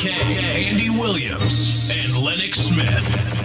Andy Williams, and Lennox Smith.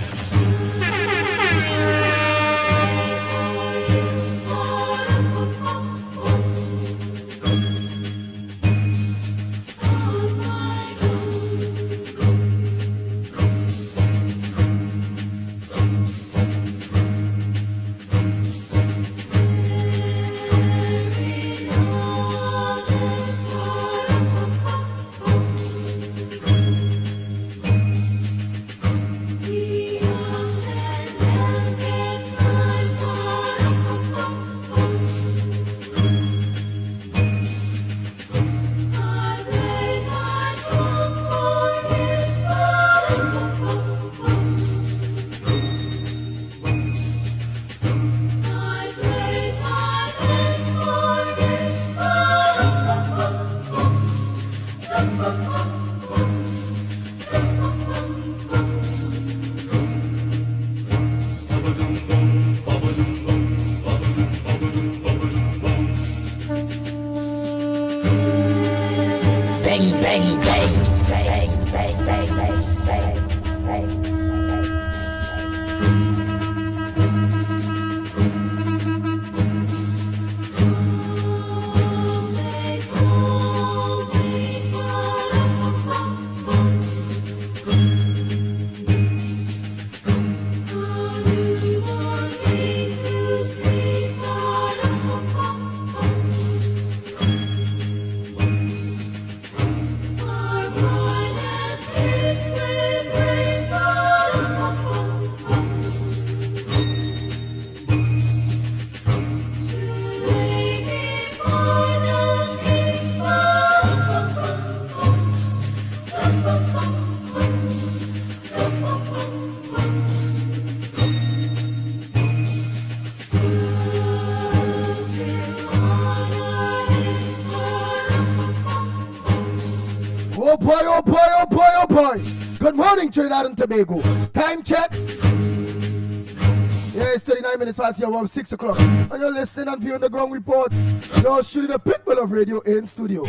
Oh boy. Good morning, Trinidad and Tobago. Time check. Yeah, it's 39 minutes past the hour of 6 o'clock. And you're listening and viewing the ground report. You're shooting the Pitbull of Radio in studio.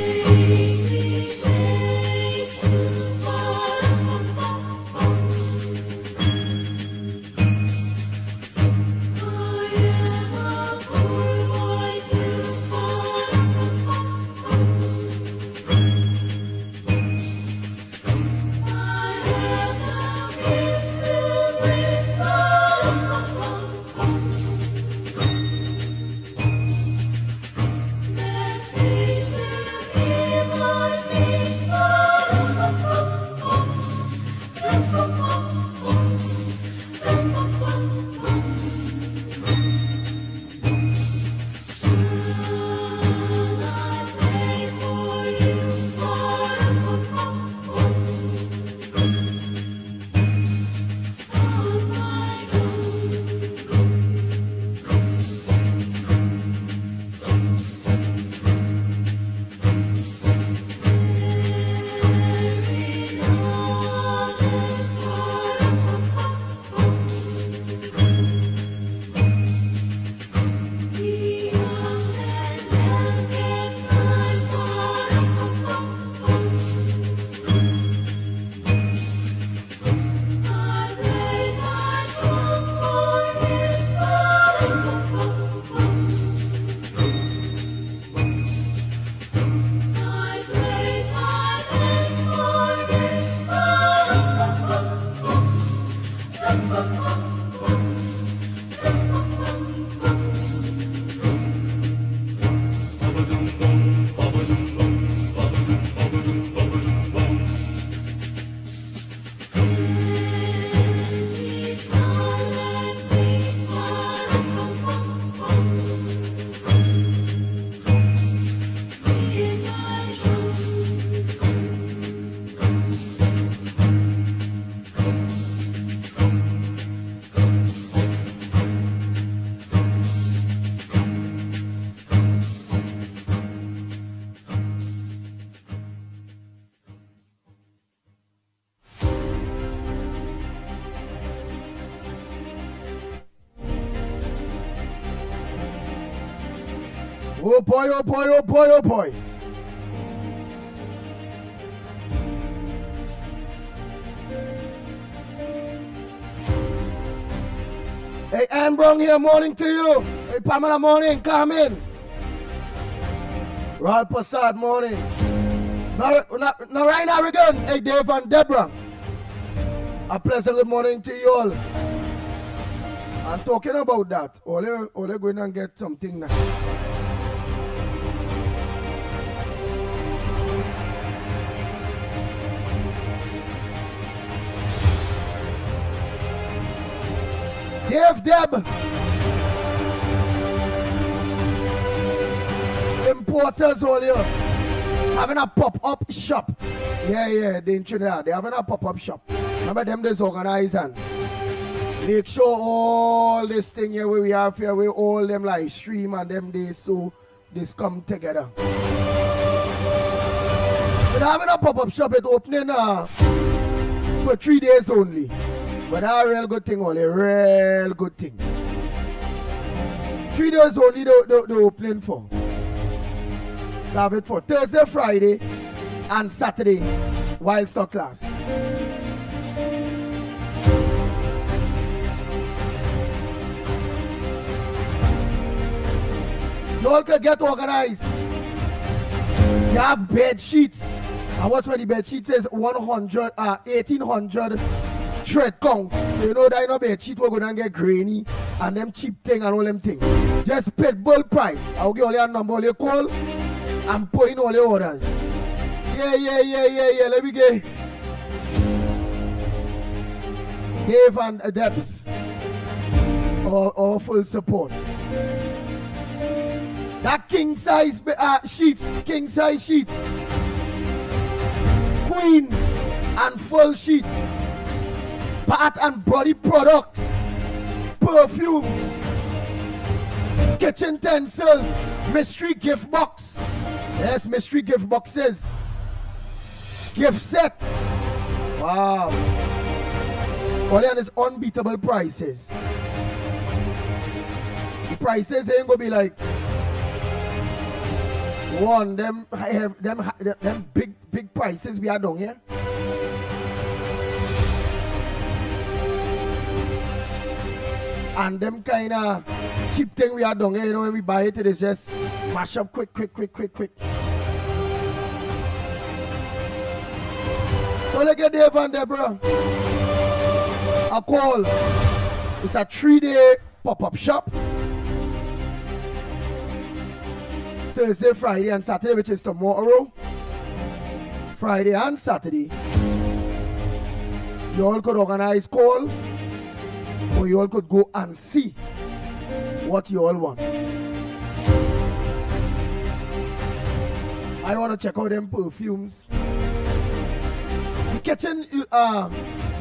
Oh boy, oh boy, oh boy, oh boy. Hey, Ann Brown here, morning to you. Hey, Pamela, morning, come in. Ralph Passad, morning. Now, right now, again. Hey, Dave and Deborah. A pleasant good morning to you all. I'm talking about that. Ole going and get something now. Deb. Importers all here. Having a pop-up shop. Yeah, they in Trinidad. They having a pop-up shop. Remember them disorganized and make sure all this thing here we have here, we all them live stream and them days so this come together. But having a pop-up shop, it opening for 3 days only. But that's a real good thing only, real good thing. 3 days only the opening for. They have it for Thursday, Friday, and Saturday, wild stock class. You all can get organized. You have bed sheets. And what's when the bed sheet says 1800 thread count. So you know that in a bed sheet we're gonna get grainy and them cheap thing and all them things. Just pay bull price. I'll give all your number, all your call, and put in all your orders. Yeah. Let me get Dave and Debs. Or full support. That king size sheets. Queen and full sheets. Bath and body products. Perfumes. Kitchen utensils. Mystery gift box. Yes, mystery gift boxes. Gift set. Wow. All on is unbeatable prices. The prices ain't gonna be like one. Them big prices we are down here. And them kind of cheap thing we are doing here, you know, when we buy it, it is just mash up quick. So look at Dave and Deborah. A call. It's a 3-day pop-up shop. Thursday, Friday, and Saturday, which is tomorrow. Friday and Saturday. You all could organize call. Or you all could go and see what you all want. I want to check out them perfumes. The kitchen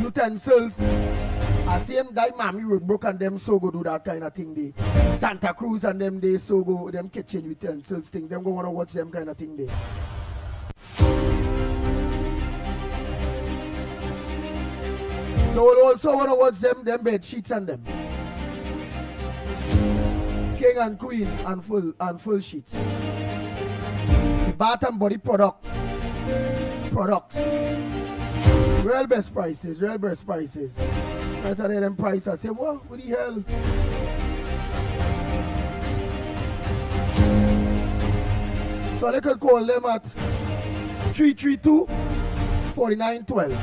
utensils. I see them die mommy broke and them so go do that kind of thing. They Santa Cruz and them they so go them kitchen utensils thing. Them go want to watch them kind of thing they. They will also want to watch them bed sheets and them. King and queen and full sheets. The bath and body products. Real best prices. That's how they them price. I say, what the hell? So they could call them at 332-4912.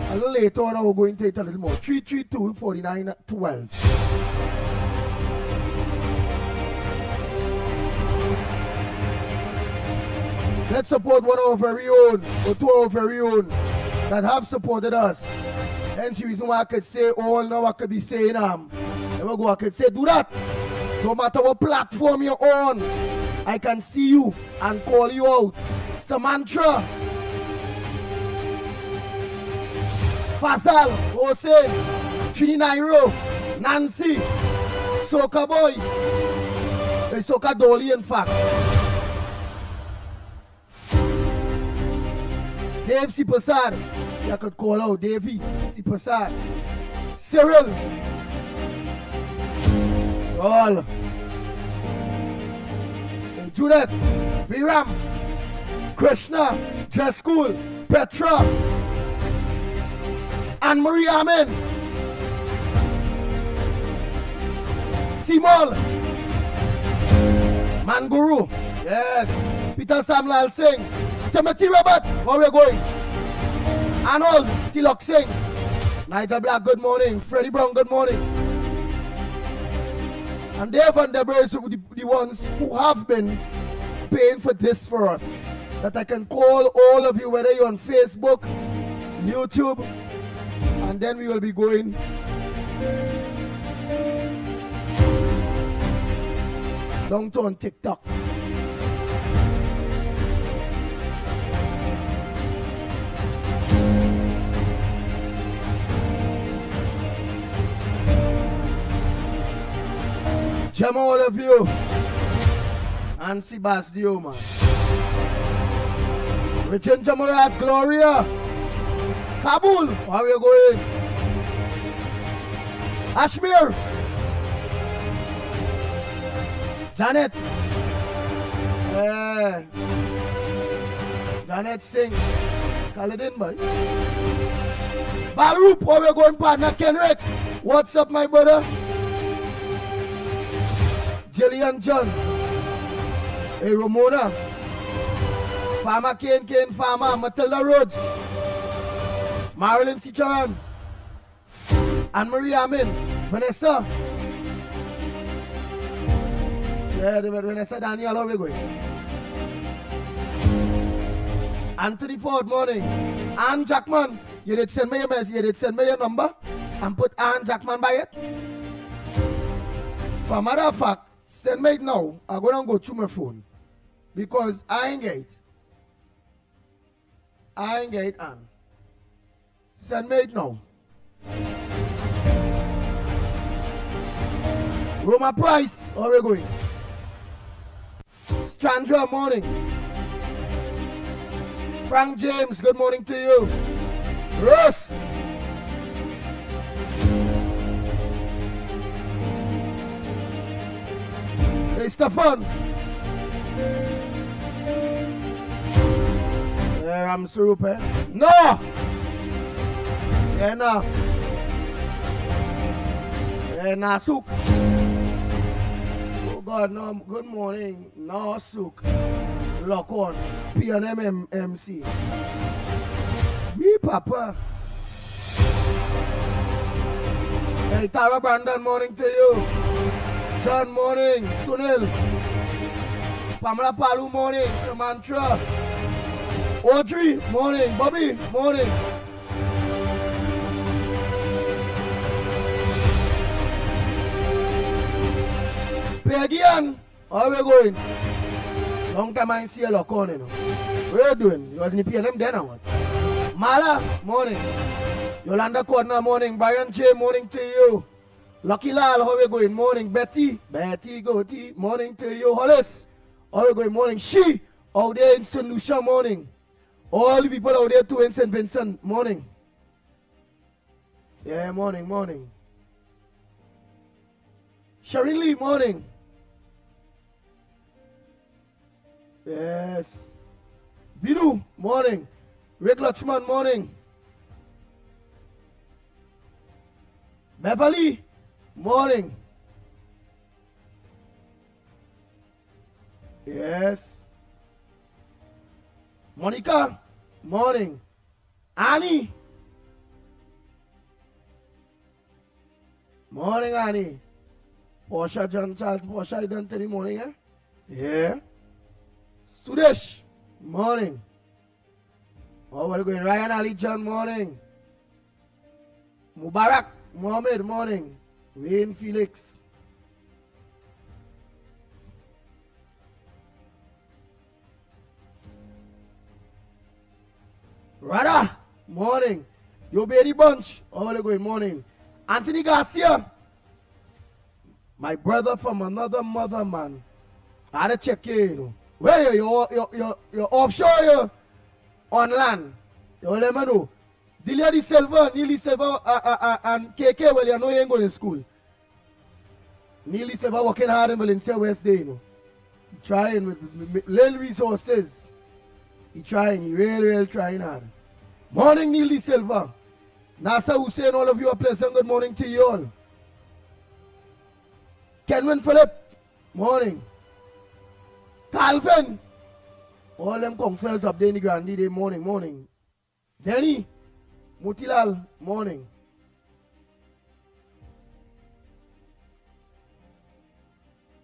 A little later on, we're going to take a little more. 332-4912. Let's support one of our very own, or two of our very own, that have supported us. Hence the reason why I could say all now I could be saying never go, I could say do that. No matter what platform you're on, I can see you and call you out. Samantha, Fasal, Hossein, Trininairo, Nancy, Soca Boy, Soca Dolly in fact. Dave Sipasar, I could call out Davey Sipasar, Cyril, all, Judith, Viram, Krishna, Dress School, Petra, Anne Marie Amen. Timol. Man Guru. Yes. Peter Samlal Singh. Timothy Roberts. Where we going? Arnold Tilok Singh. Nigel Black, good morning. Freddie Brown, good morning. And Dave and Deborah is the ones who have been paying for this for us. That I can call all of you, whether you're on Facebook, YouTube, and then we will be going down to on TikTok. Jam all of you and Sebastian, man. Richard Jamaraj, Gloria, Kabul, how are you going? Ashmir, Janet, Janet Singh, Kaladin, boy. Balroop, how are you going, partner? Kenrick, what's up, my brother? Jillian John, hey Ramona, Farmer Kane, Farmer, Matilda Rhodes, Marilyn Sicharan, Anne-Marie Amin, Vanessa. Yeah, Vanessa Daniel, how are we going? Anthony Ford, morning. Anne Jackman, you did send me a message, you did send me your number and put Anne Jackman by it. For a matter of fact, send me it now. I'm going to go through my phone. Because I ain't get it. I ain't get it, Anne. Send me it now. Roma Price, how are we going? Strandra, morning. Frank James, good morning to you. Russ. Hey, Stefan. Yeah, I'm super. No! Yeah, no. Yeah, nah, Sook. Oh, God, no. Good morning. No, Sook. Lock on. P&M MC. Me, Papa. Hey, Tara Brandon, morning to you. John, morning. Sunil. Pamela Palu, morning. Samantha. Audrey, morning. Bobby, morning. Peggy Ann, how are we going? Long time I see a lock on, you know. What are you doing? You wasn't paying them then or what? Mala, morning. Yolanda Corner, morning. Brian J, morning to you. Lucky Lal, how are we going? Morning. Betty, Goatee, morning to you. Hollis, how are we going? Morning. She, out there in St. Lucia, morning. All the people out there too in St. Vincent, morning. Yeah, morning. Sharon Lee, morning. Yes. Vidu, morning. Rick Lutchman, morning. Beverly, morning. Yes. Monica, morning. Annie. Morning, Annie. Portia John Charles, Portia, you done today morning, eh? Yeah. Sudesh, morning. Oh, we're going. Ryan Ali John, morning. Mubarak, Mohammed, morning. Wayne Felix. Rada, morning. Yo Baby Bunch, oh, we're going. Morning. Anthony Garcia. My brother from another mother, man. I had to check you know. Where you're offshore, you're on land. You let me know. Delia Silva, Neely Silva, and KK, well, you know you ain't going to school. Neely Silva working hard in Valencia West Day, you know. Trying with little resources. He really trying hard. Morning, Neely Silva. Nasa Hussein, all of you, a pleasant good morning to you all. Kenwin Philip, morning. Calvin, all them councillors up there in the Grandi, they morning. Denny, Mutilal, morning.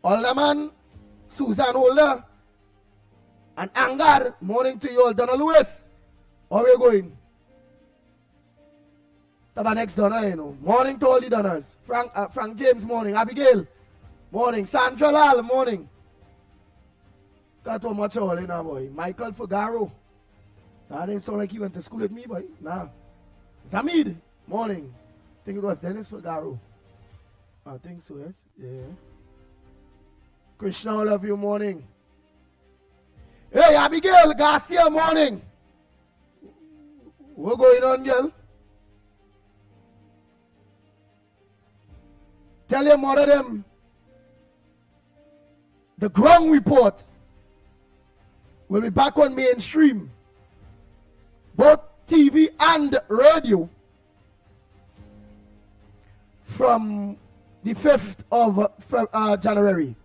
Alderman, Susan Holder, and Angar, morning to you all. Donna Lewis, how are you going? Taba next Donna, you know. Morning to all the Donnas. Frank James, morning. Abigail, morning. Sandra Lal, morning. Got too much all in now, boy. Michael Fugaro. That didn't sound like he went to school with me, boy. Nah. Zamid, morning. I think it was Dennis Fugaro. I think so, yes. Yeah. Krishna, all of you, morning. Hey, Abigail Garcia, morning. What's going on, girl? Tell your mother them the ground report will be back on mainstream, both TV and radio, from the 5th of January,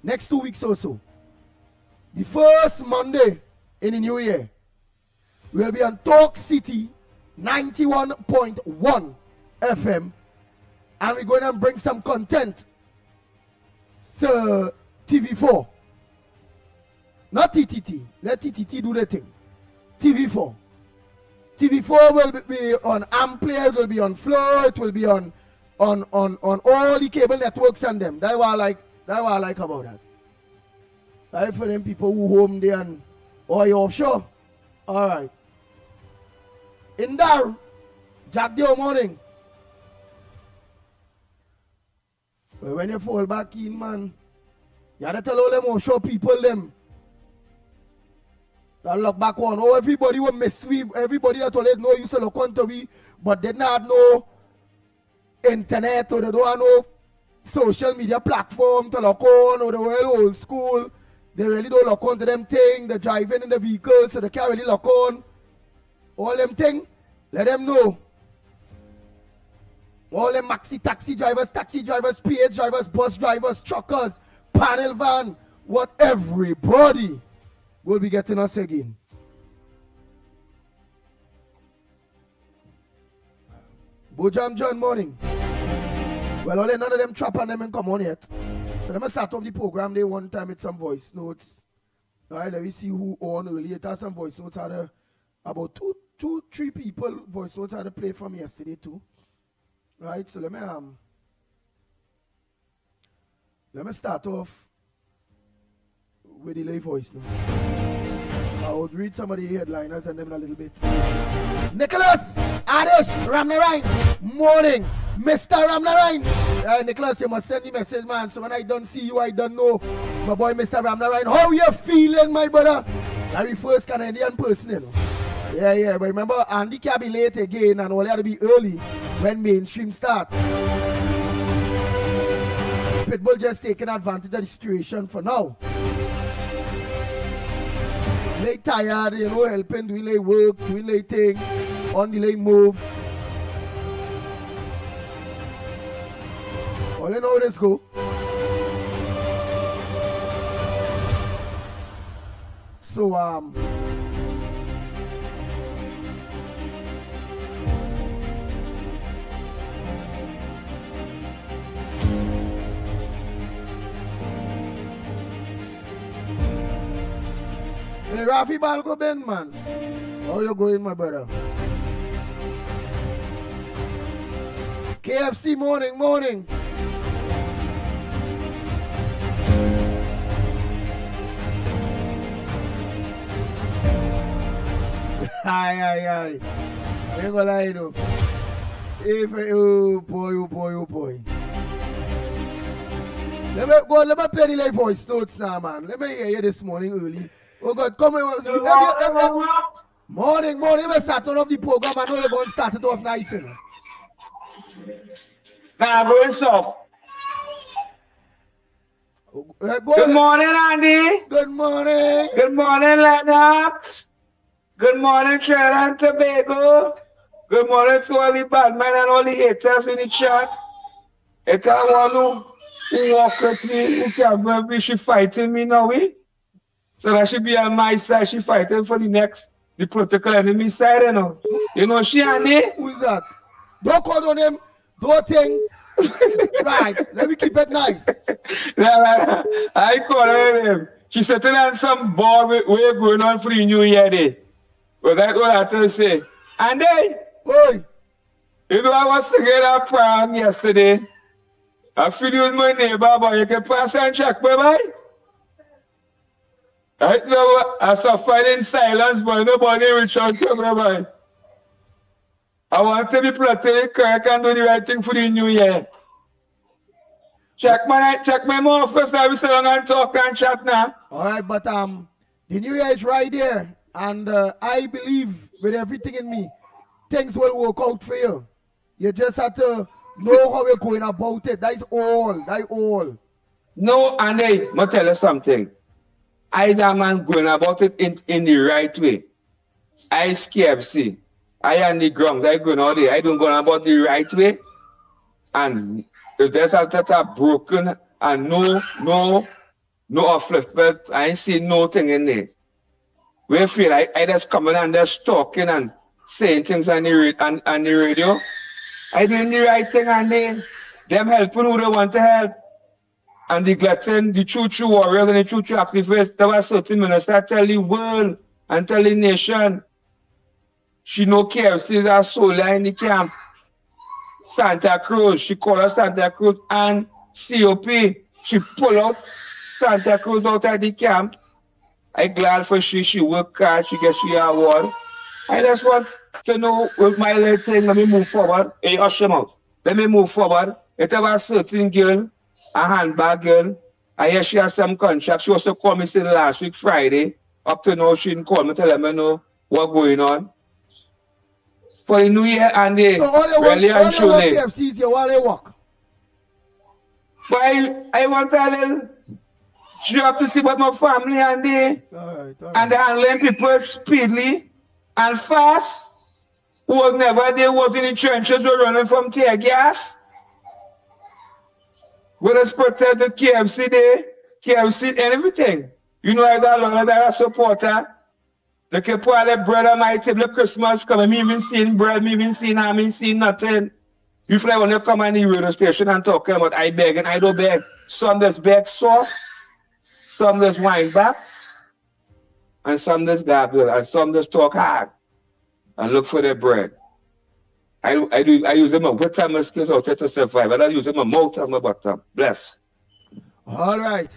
next 2 weeks or so. The first Monday in the new year, we'll be on Talk City 91.1 FM, and we're going to bring some content to TV4. Not TTT. Let TTT do the thing. TV4. TV4 will be on Amplia, it will be on Flow, it will be on all the cable networks and them. That's what I like about that. That's for them people who home there and you offshore. Alright. In there, Jack Dio morning. Well, when you fall back in, man, you have to tell all them offshore people them. That look back on. Oh, everybody will miss we. Everybody that told no used to look on to we, but they not have no internet or they don't have no social media platform to look on, or they were old school. They really don't look on to them thing. They're driving in the vehicles, so they can't really look on. All them thing, let them know. All them maxi taxi drivers, PH drivers, bus drivers, truckers, panel van, what everybody will be getting us again. Bojam John morning. Well, only none of them trap and them ain't come on yet. So let me start off the program day one time with some voice notes. Alright, let me see who on earlier. It has some voice notes out there. About three people voice notes had to play from yesterday too. Right, so let me start off with the lay voice notes. I would read some of the headliners and them in a little bit. Nicholas Adish Ramnarain, morning, Mr. Ramnarain. Nicholas, you must send the message, man. So when I don't see you, I don't know. My boy, Mr. Ramnarain, how you feeling, my brother? I'm the first Canadian person, you know. Yeah, but remember, Andy can be late again and all had to be early when mainstream start. Pitbull just taking advantage of the situation for now. They tired, you know, helping, doing their work, doing their thing, on the late move. All you know, let's go. So, hey, Rafi Balgo Ben, man. How you going, my brother? KFC morning. Aye. I ain't gonna lie, you know. Oh boy. Let me play the live voice notes now, man. Let me hear you this morning early. Oh God, come on. Morning. Let's start off the program. I know you're going to start it off nice, you know. Nah, bro, it's off. Good morning, Andy. Good morning. Good morning, Lennox. Good morning, Trinidad and Tobago. Good morning to all the bad men and all the haters in the chat. It's all one who walk with me, who can go with me, she fighting me now, eh? So that she be on my side, she fighting for the political enemy side, you know. You know, she and me. Who is that? Don't call on him. Don't think. Right. Let me keep it nice. I call her him. She sitting on some ball we're going on for the New Year Day. But that's what I tell her say. And then, Oi. you know, I was singing a prom yesterday. I feel with my neighbor, but you can pass and check, bye-bye. Right now, I suffered in silence, but nobody reach out to me, bye-bye. I want to be politically correct and do the right thing for the New Year. Check my mouth first, I will sit down and talk and chat now. All right, but the New Year is right there, and I believe with everything in me, things will work out for you. You just have to know how you're going about it. That is all. That is all. No, and I must tell you something. I am going about it in the right way. I KFC. I on the grounds. I going all day. I don't go about the right way. And if there's a broken and no upliftment, I ain't see nothing in there. We feel like I just coming and just talking and saying things on the radio. I doing the right thing and them helping who they want to help. And the glutton, the true warriors and the true activists, there was certain minister tell the world and tell the nation. She know KFC is a soldier in the camp. Santa Cruz, she called her Santa Cruz and COP. She pull out Santa Cruz out of the camp. I'm glad for she work hard, she get she award. I just want to know with my little thing, let me move forward. Hey, hush him out. Let me move forward. If there was a certain girl, a handbag girl, I hear she has some contract. She also called me since last week, Friday. Up to now, she didn't call me, tell me know what's going on. For the New Year and the So all you want KFC is you want to walk. But I want a little job to see what my family and they and they handling people speedily and fast. Who was never there, was in the trenches, were running from tear gas. We just protect the KFC there, KFC and everything. You know, I got a lot of that supporter. They can put all the bread on my table Christmas coming. Me even seeing bread, me even seeing ham, me seeing nothing. You feel like when you come on the radio station and talk about I beg and I don't beg. Some just beg soft, some just wind back, and some just gabble, and some just talk hard and look for their bread. I use them with time my skills out to survive. I don't use them my mouth and my bottom. Bless. All right.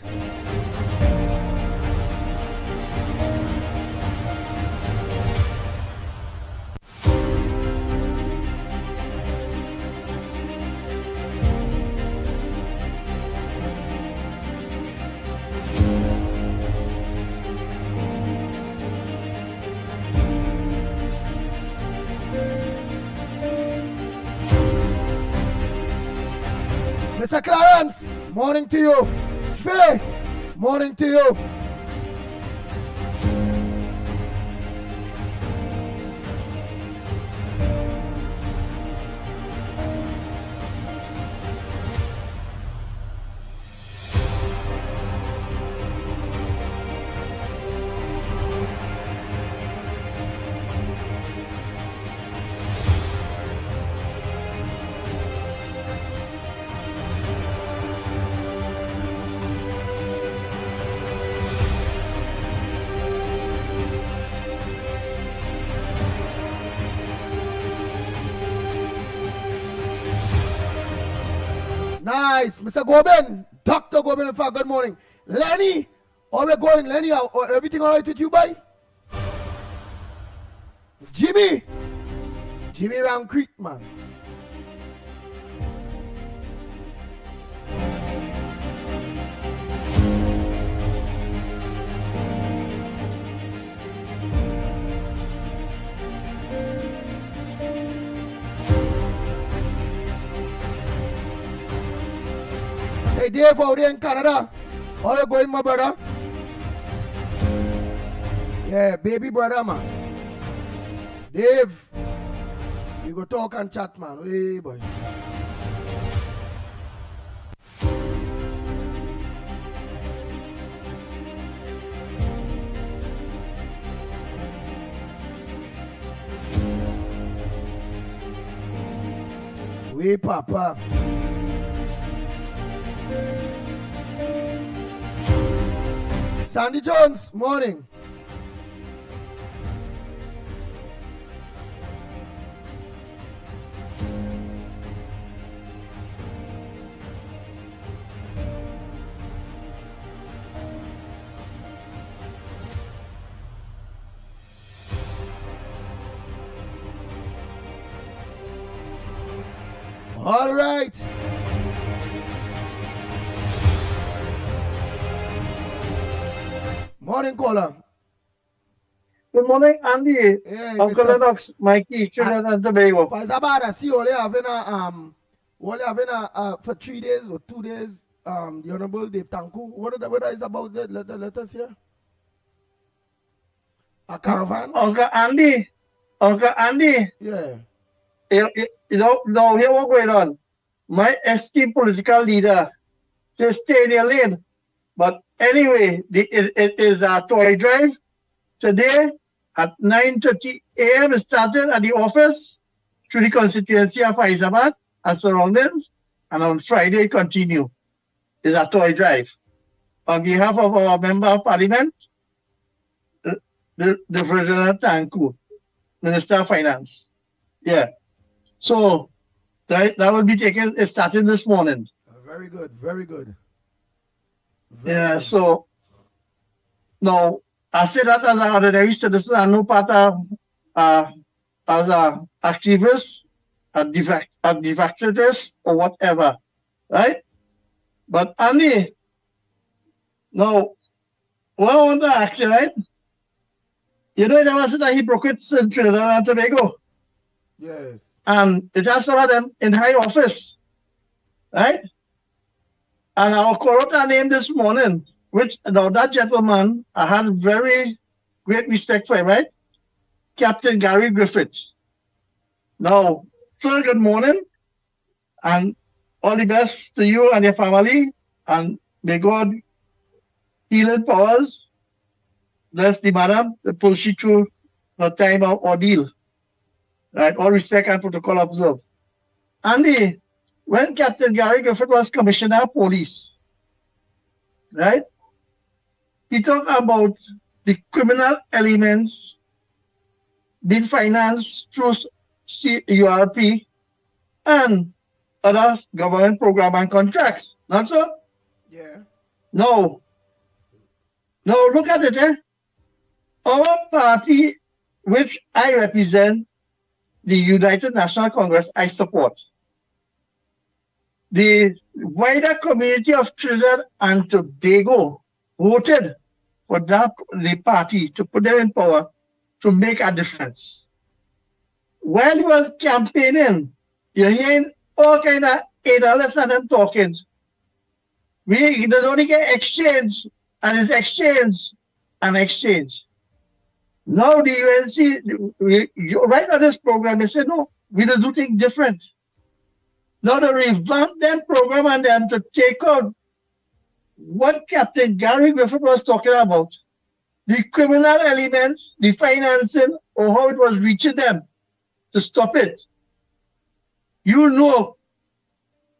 Mr. Clarence, morning to you. Faye, morning to you. Nice, Mr. Goben, Dr. Goben, in fact, good morning. Lenny, how we going? Lenny, everything all right with you, boy? Jimmy Ram Creek, man. Hey Dave, out there in Canada, how you going, my brother? Yeah, baby brother, man. Dave, you go talk and chat, man. Hey, boy. We Papa. Sandy Jones, morning. All right. Morning, caller. Good morning, Andy. Hey, Uncle Mr. Lennox, Mikey, Trinidad and Tobago. Fazabada, see, only having for 3 days or 2 days, the Honorable Dave Tanku. What is about that? Let us hear. A caravan? Uncle Andy. Yeah. You know, now here what's going on. My esteemed political leader says stay in your lane. But anyway, it is a toy drive. Today at 9:30 a.m. it started at the office through the constituency of Faizabad and surroundings. And on Friday continue. It's a toy drive. On behalf of our Member of Parliament, the Virginia Tanku, Minister of Finance. Yeah. So that will be taken, it's starting this morning. Very good, very good. Yeah, so now I say that as an ordinary citizen, I'm no part of as an activist, a defectist, or whatever, right? But Andy, now what I want to ask you, right? You know, there was a hypocrite in Trinidad and Tobago. Yes. And it has some of them in high office, right? And our corruptor name this morning, which now that gentleman, I had very great respect for him, right? Captain Gary Griffith. Now, sir, good morning, and all the best to you and your family, and may God healing powers bless the madam to push you through the time of ordeal. Right, all respect and protocol observed. Andy, when Captain Gary Griffith was Commissioner of Police, right, he talked about the criminal elements being financed through URP and other government program and contracts. Not so? Yeah. No. No, look at it, eh? Our party, which I represent, the United National Congress, I support. The wider community of Trinidad and Tobago voted for the party to put them in power to make a difference. While he was campaigning, you're hearing all kind of adults and them talking. He does only get exchange, and it's exchange and exchange. Now the UNC, right on this program, they said, no, we just do things different. Now to revamp them program and then to take out what Captain Gary Griffith was talking about, the criminal elements, the financing, or how it was reaching them, to stop it. You know,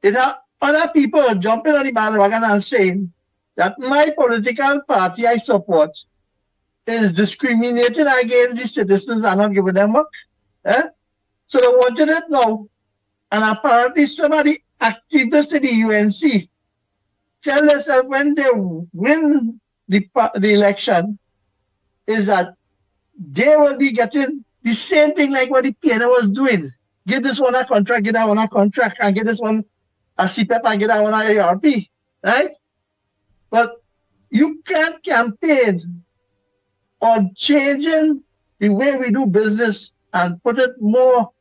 it are other people jumping on the bandwagon and saying that my political party I support is discriminating against the citizens and not giving them work. Eh? So they wanted it now. And apparently some of the activists in the UNC tell us that when they win the election, is that they will be getting the same thing like what the PNA was doing. Give this one a contract, give that one a contract, and give this one a CPEP and give that one a ARP. Right? But you can't campaign on changing the way we do business and put it more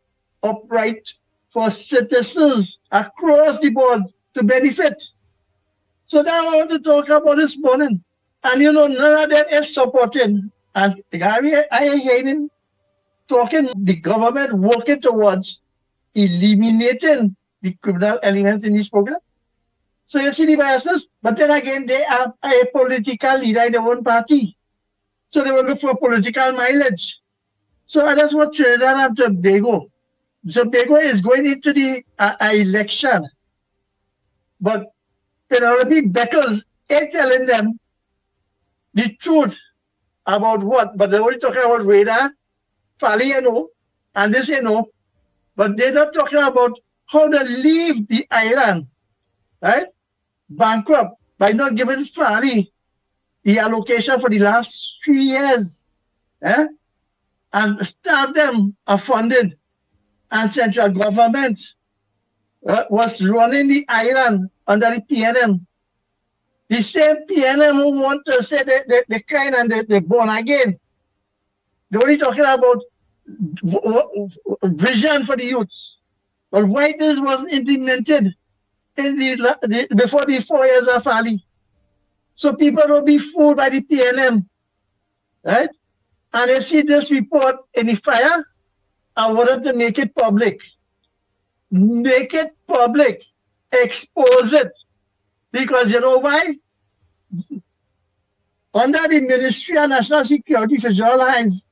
upright for citizens across the board to benefit. So that I want to talk about this morning. And you know, none of them is supporting. And Gary, I hear him talking, the government working towards eliminating the criminal elements in this program. So you see the biases, but then again, they are a political leader in their own party. So they will look for political mileage. So that's what Trinidad and Tobago Tobago is going into the election, but Penelope Beckers ain't telling them the truth about what, but they're only talking about radar, Fali, and this, but they're not talking about how to leave the island, right? Bankrupt by not giving Fali the allocation for the last 3 years, and staff them are funded, and central government was running the island under the PNM. The same PNM who want to say the kind and the born again. They're only talking about vision for the youths. But why this wasn't implemented in before the 4 years of Fali? So people don't be fooled by the PNM, right? And they see this report in the fire, I wanted to make it public. Make it public. Expose it. Because you know why? Under the Ministry of National Security for John Hines,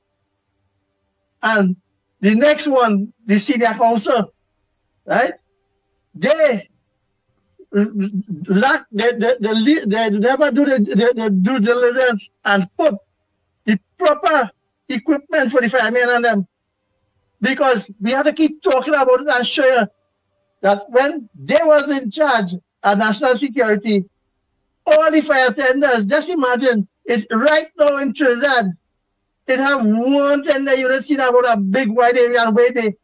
and the next one, the Senior Council, right? They lack, they never do the due diligence and put the proper equipment for the firemen and them. Because we have to keep talking about it and show you that when they was in charge of national security, all the fire tenders, just imagine, it's right now in Trinidad, it have one tender, you don't see that about a big wide area where they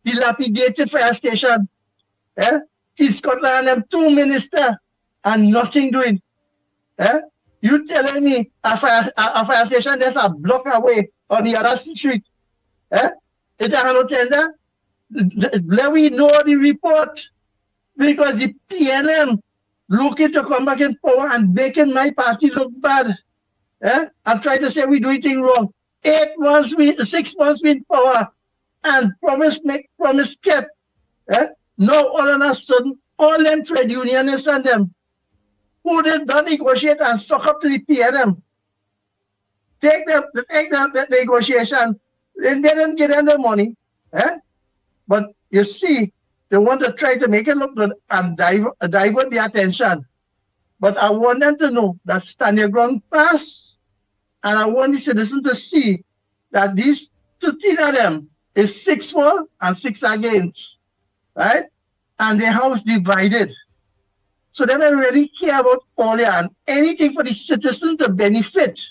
dilapidated fire station. In Scotland, them 2 ministers and nothing doing. You telling me a fire station there's a block away on the other street. It have no tender? Let we know the report, because the PNM looking to come back in power and making my party look bad. And try to say we do anything wrong. 6 months we in power and promise kept. Now all of a sudden, all them trade unionists and them who did not negotiate and suck up to the PNM. Take the negotiation, and they didn't get them the money. But you see, they want to try to make it look good and divert the attention. But I want them to know that stand your ground fast. And I want the citizens to see that these 13 of them is 6 for and 6 against. Right? And their house divided. So they don't really care about all that and anything for the citizens to benefit.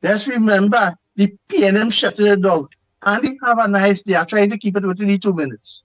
Just remember, the PNM shut it down. And they have a nice day. I'm trying to keep it within the 2 minutes.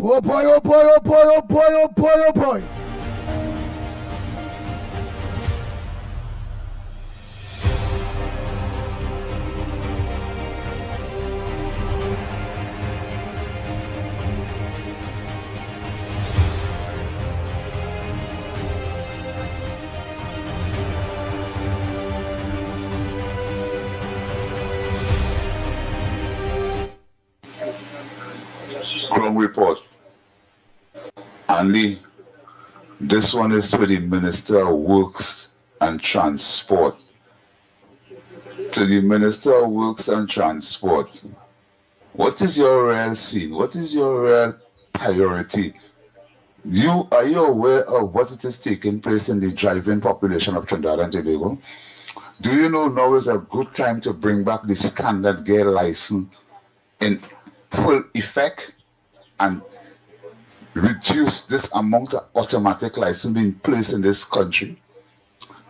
Oh boy, oh boy, oh boy, oh boy, oh boy, oh boy. Wrong report. Andy, this one is for the Minister of Works and Transport. To the Minister of Works and Transport, what is your real scene? What is your real priority? Are you aware of what it is taking place in the driving population of Trinidad and Tobago? Do you know now is a good time to bring back the standard gear license in full effect and reduce this amount of automatic license being placed in this country?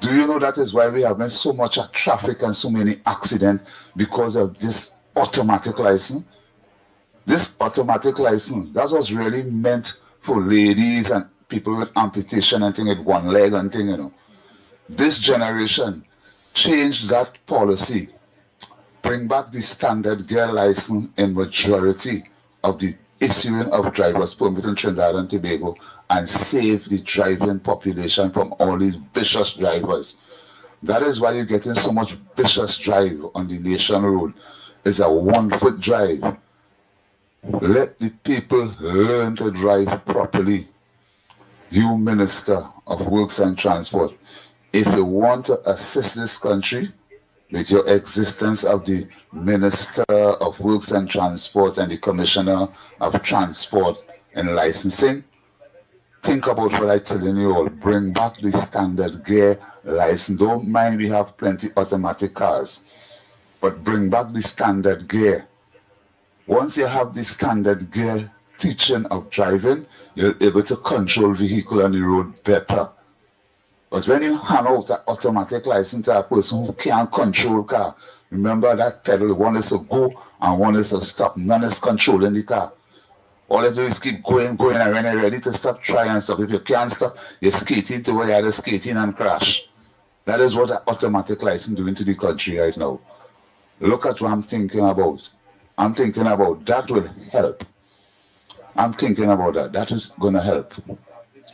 Do you know that is why we have so much traffic and so many accidents because of this automatic license? This automatic license, that was really meant for ladies and people with amputation and thing with one leg and thing, you know. This generation changed that policy, bring back the standard gear license in majority of the issuing of driver's permit in Trinidad and Tobago and save the driving population from all these vicious drivers. That is why you're getting so much vicious drive on the nation road. It's a 1-foot drive. Let the people learn to drive properly. You, Minister of Works and Transport, if you want to assist this country with your existence of the Minister of Works and Transport and the Commissioner of Transport and Licensing, think about what I'm telling you all. Bring back the standard gear license. Don't mind we have plenty automatic cars, but bring back the standard gear. Once you have the standard gear teaching of driving, you're able to control vehicle on the road better. But when you hand out an automatic license to a person who can't control car, remember that pedal, one is to go and one is to stop. None is controlling the car. All you do is keep going, and when you're ready to stop, try and stop. If you can't stop, you're skating to where you're skating and crash. That is what an automatic license doing to the country right now. Look at what I'm thinking about. I'm thinking about that will help. I'm thinking about that. That is going to help.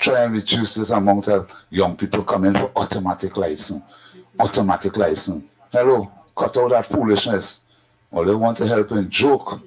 Try and reduce this amount of young people coming for automatic license. Automatic license. Hello, cut out that foolishness. All they want to help and joke.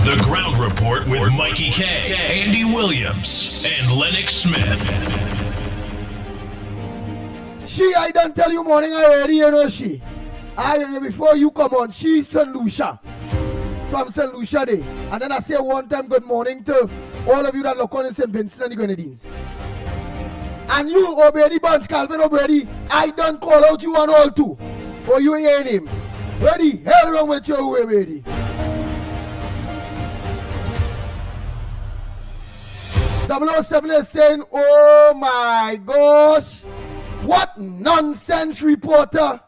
The Ground Report with Mikey K, Andy Williams, and Lennox Smith. I don't tell you morning already, you know she. Before you come on, she's St. Lucia. From St. Lucia Day. And then I say one time good morning to all of you that look on in St. Vincent and the Grenadines. And you, O'Brady Bunch, Calvin O'Brady, I don't call out you on all too. Or you ain't your name. Ready? Hell wrong with you, O'Brady. 007 is saying, oh my gosh, what nonsense, reporter.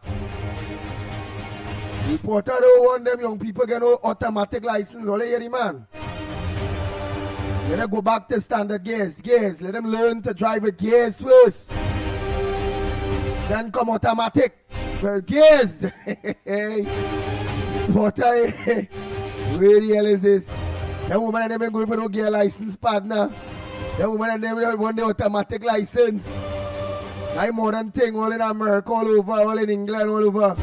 Reporter don't want them young people get no automatic license. All hear the man. Let them go back to standard gears. Let them learn to drive with gears first. Then come automatic. Well, gears. Reporter, where the hell is this? That woman and them ain't going for no gear license, partner. The woman and them want the automatic license. That modern thing all in America, all over, all in England, all over.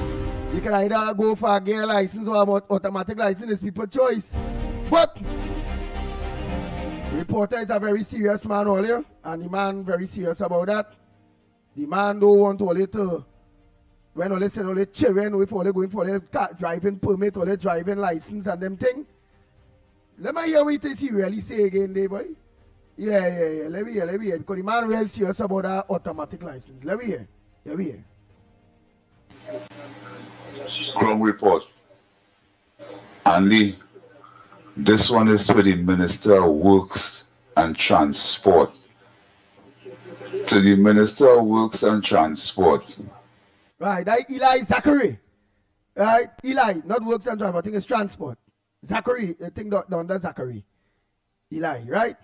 You can either go for a gear license or an automatic license. It's people's choice. But the reporter is a very serious man earlier, and the man very serious about that. The man don't want only to, when only send only children with only going for the driving permit or the driving license and them thing. Let me hear what he really say again there, boy. Yeah. Let me hear. Because the man real serious about that automatic license. Let me hear. Wrong report. Andy, this one is for the Minister of Works and Transport. To the Minister of Works and Transport. Right, that Eli Zachary. Right, Eli, not Works and Transport, I think it's Transport. Zachary, I think down there Zachary. Eli, right?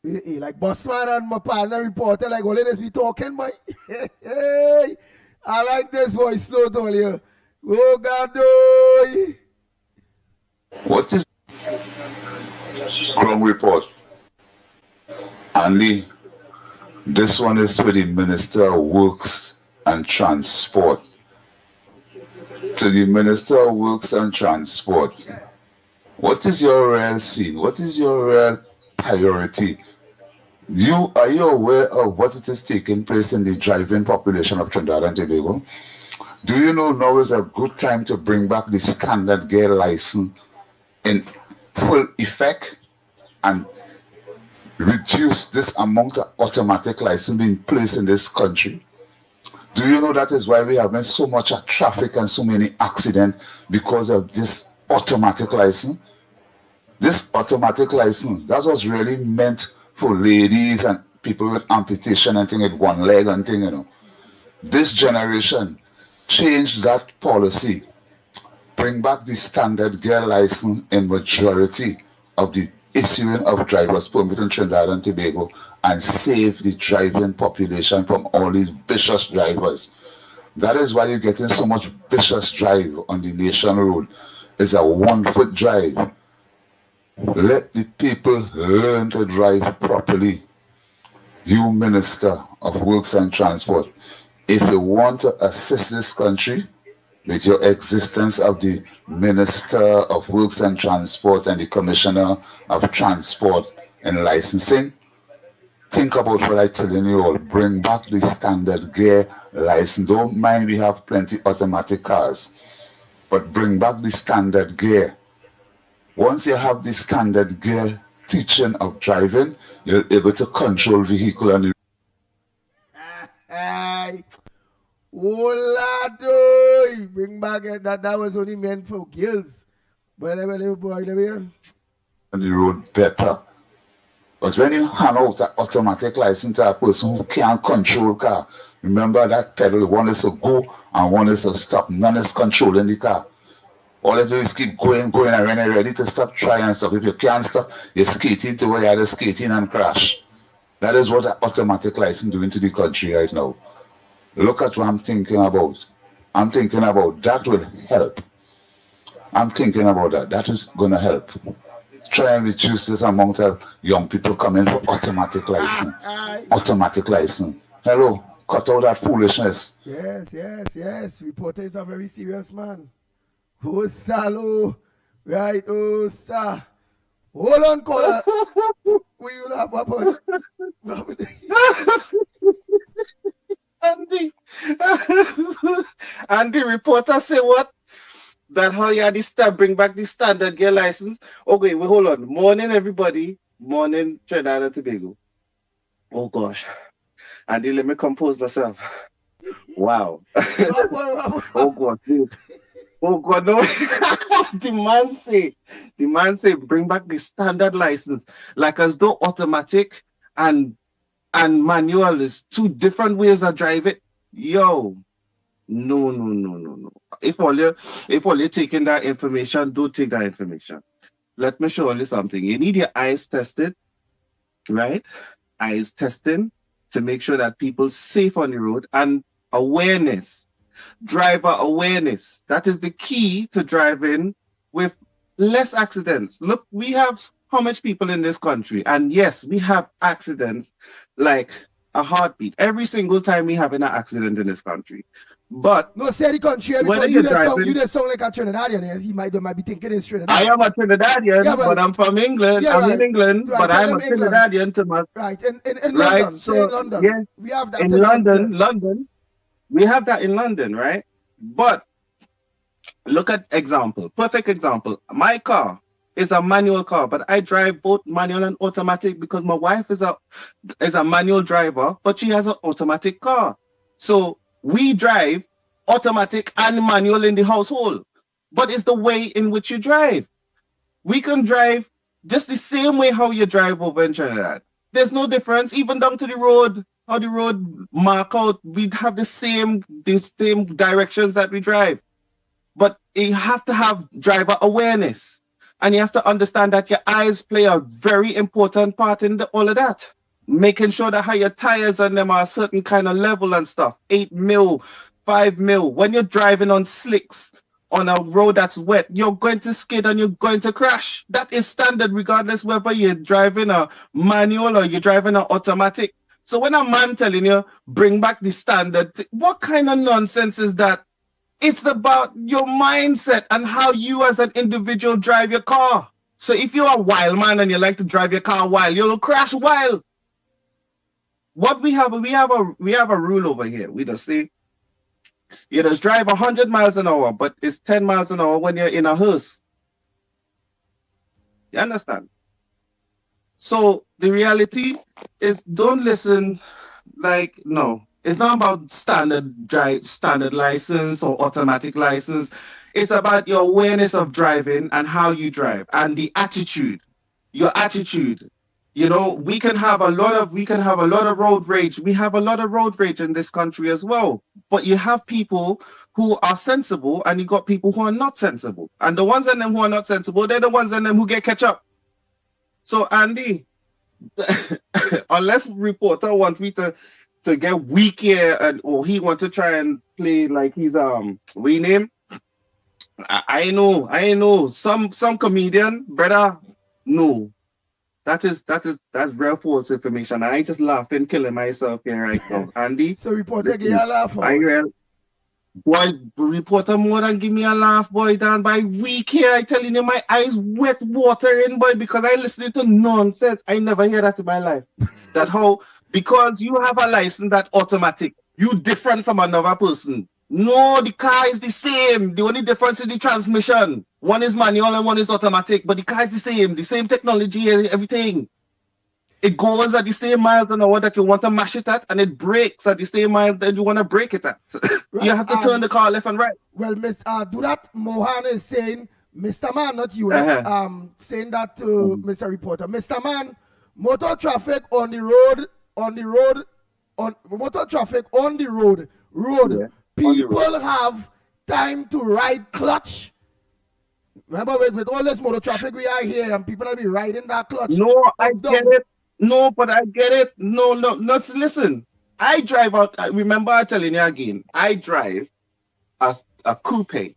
Like Bossman and my partner reporter, like all of this be talking, boy. Hey, I like this voice note all here. Oh God, oh. What is ground report? Andy, this one is for the Minister of Works and Transport. To the Minister of Works and Transport, what is your real scene? What is your real priority? Are you aware of what it is taking place in the driving population of Trinidad and Tobago? Do you know now is a good time to bring back the standard gear license in full effect and reduce this amount of automatic license being placed in this country? Do you know that is why we have so much traffic and so many accidents because of this automatic license? This automatic license, that was really meant for ladies and people with amputation and thing with one leg and thing, you know. This generation changed that policy, bring back the standard gear license in majority of the issuing of driver's permit in Trinidad and Tobago and save the driving population from all these vicious drivers. That is why you're getting so much vicious drive on the nation road. It's a 1-foot drive. Let the people learn to drive properly. You, Minister of Works and Transport, if you want to assist this country with your existence of the Minister of Works and Transport and the Commissioner of Transport and Licensing, think about what I'm telling you all. Bring back the standard gear license. Don't mind we have plenty automatic cars, but bring back the standard gear. Once you have the standard gear teaching of driving, you're able to control vehicle and Hey. Oh, Lord, bring back that was only meant for girls. But boy, the road better. But when you hand out an automatic license to a person who can't control car, remember that pedal, one is to go and one is to stop. None is controlling the car. All you do is keep going, and when you're ready to stop, try and stop. If you can't stop, you're skating to where you're skating and crash. That is what an automatic license doing to the country right now. Look at what I'm thinking about. I'm thinking about that will help. I'm thinking about that. That is going to help. Try and reduce this amount of young people coming for automatic license. Automatic license. Hello, cut out that foolishness. Yes. Reporter is a very serious man. Oh, Salo. Right, oh, sir. Hold on, caller. Will you laugh upon? Andy, reporter say what? That how you had this bring back the standard gear license. Okay, well, hold on. Morning, everybody. Morning, Trinidad and Tobago. Oh gosh. Andy, let me compose myself. Wow. Oh God, dude. Oh God, no. the man say, bring back the standard license, like as though automatic and manual is two different ways of driving. Yo, no. If all you're taking that information, don't take that information. Let me show you something. You need your eyes tested, right? Eyes testing to make sure that people safe on the road, and awareness. Driver awareness. That is the key to driving with less accidents. Look, we have how much people in this country, and yes, we have accidents like a heartbeat every single time we have an accident in this country. But no, say the country because you just sound like a Trinidadian. He might be thinking it's Trinidad. I am a Trinidadian, yeah, but I'm from England. Yeah, I'm in England, right, but I'm a Trinidadian to my right in London. Right, so in London, yeah, we have that in London. We have that in London, right? But look at example, perfect example. My car is a manual car, but I drive both manual and automatic because my wife is a manual driver, but she has an automatic car. So we drive automatic and manual in the household, but it's the way in which you drive. We can drive just the same way how you drive over in Trinidad. There's no difference, even down to the road. How the road mark out, we have the same directions that we drive. But you have to have driver awareness. And you have to understand that your eyes play a very important part in all of that. Making sure that how your tires on them are a certain kind of level and stuff. 8 mil, 5 mil. When you're driving on slicks on a road that's wet, you're going to skid and you're going to crash. That is standard regardless whether you're driving a manual or you're driving an automatic. So when a man telling you bring back the standard, what kind of nonsense is that? It's about your mindset and how you as an individual drive your car. So if you're a wild man and you like to drive your car wild, you'll crash wild. What we have a rule over here. We just say you just drive 100 miles an hour, but it's 10 miles an hour when you're in a hearse. You understand? So the reality is, don't listen like, no. It's not about standard license or automatic license. It's about your awareness of driving and how you drive and the attitude, your attitude. You know, we can have a lot of road rage. We have a lot of road rage in this country as well. But you have people who are sensible and you got people who are not sensible. And the ones in them who are not sensible, they're the ones in them who get catch up. So Andy, unless reporter want me to get weak here, or he want to try and play like he's rename. I know some comedian, brother. No, that's real false information. I ain't just laughing, killing myself here right now, Andy. So reporter give you a laugh. Boy, reporter more than give me a laugh, boy. Down by week here, I telling you, my eyes wet watering, boy, because I listening to nonsense. I never hear that in my life. That how. Because you have a license that automatic, you different from another person. No, the car is the same. The only difference is the transmission. One is manual and one is automatic, but the car is the same technology, everything. It goes at the same miles an hour that you want to mash it at, and it brakes at the same mile that you want to brake it at. Right, you have to turn the car left and right. Well, do that. Mohan is saying, Mr. Man, not you, saying that to Mr. Reporter. Mr. Man, motor traffic on the road. Motor traffic on the road. Yeah, People have time to ride clutch. Remember, with all this motor traffic we are here, and people will be riding that clutch. No, I get it. No, but I get it. No, listen. I drive out. Remember, I'm telling you again. I drive a coupe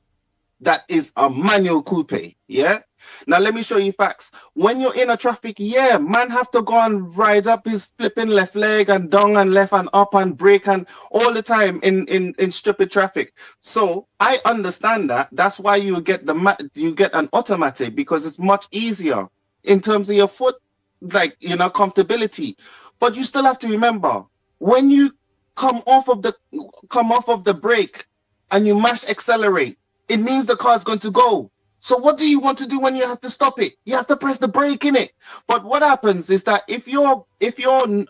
that is a manual coupe. Yeah. Now let me show you facts. When you're in a traffic, yeah, man have to go and ride up his flipping left leg and down and left and up and brake and all the time in stupid traffic. So I understand that. That's why you get an automatic, because it's much easier in terms of your foot, like, you know, comfortability. But you still have to remember, when you come off of the brake and you mash accelerate, it means the car's going to go. So what do you want to do when you have to stop it? You have to press the brake in it. But what happens is that if your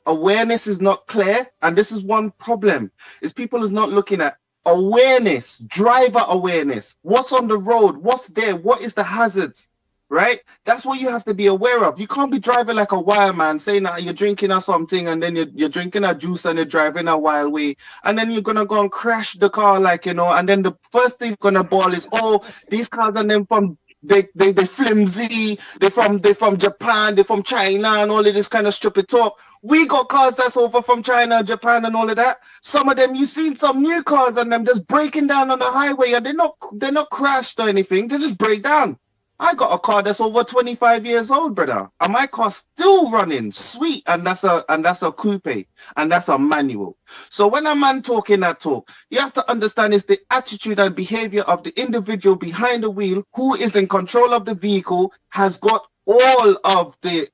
awareness is not clear, and this is one problem, is people is not looking at awareness, driver awareness. What's on the road? What's there? What is the hazards? Right? That's what you have to be aware of. You can't be driving like a wild man, saying that you're drinking or something, and then you're drinking a juice and you're driving a wild way, and then you're gonna go and crash the car, like, you know, and then the first thing you're gonna ball is, oh, these cars are them from they flimsy, they're from Japan, they're from China, and all of this kind of stupid talk. We got cars that's over from China, Japan, and all of that. Some of them, you've seen some new cars and them just breaking down on the highway, and they're not crashed or anything, they just break down. I got a car that's over 25 years old, brother, and my car's still running sweet, and that's a coupe, and that's a manual. So when a man talking that talk, you have to understand is the attitude and behavior of the individual behind the wheel, who is in control of the vehicle, has got all of the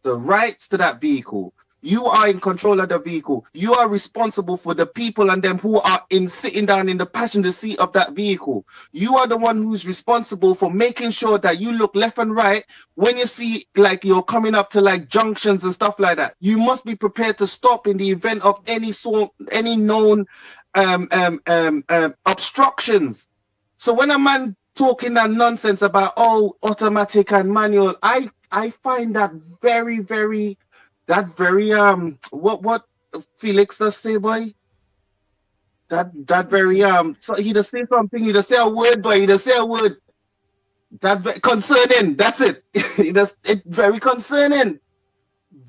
rights to that vehicle. You are in control of the vehicle. You are responsible for the people and them who are sitting down in the passenger seat of that vehicle. You are the one who's responsible for making sure that you look left and right when you see, like, you're coming up to like junctions and stuff like that. You must be prepared to stop in the event of any known obstructions. So when a man talking that nonsense about automatic and manual, I find that very, very. That very what Felix does say, boy. That very so he does say something. He does say a word, boy. He does say a word. That concerning. That's it. It's very concerning.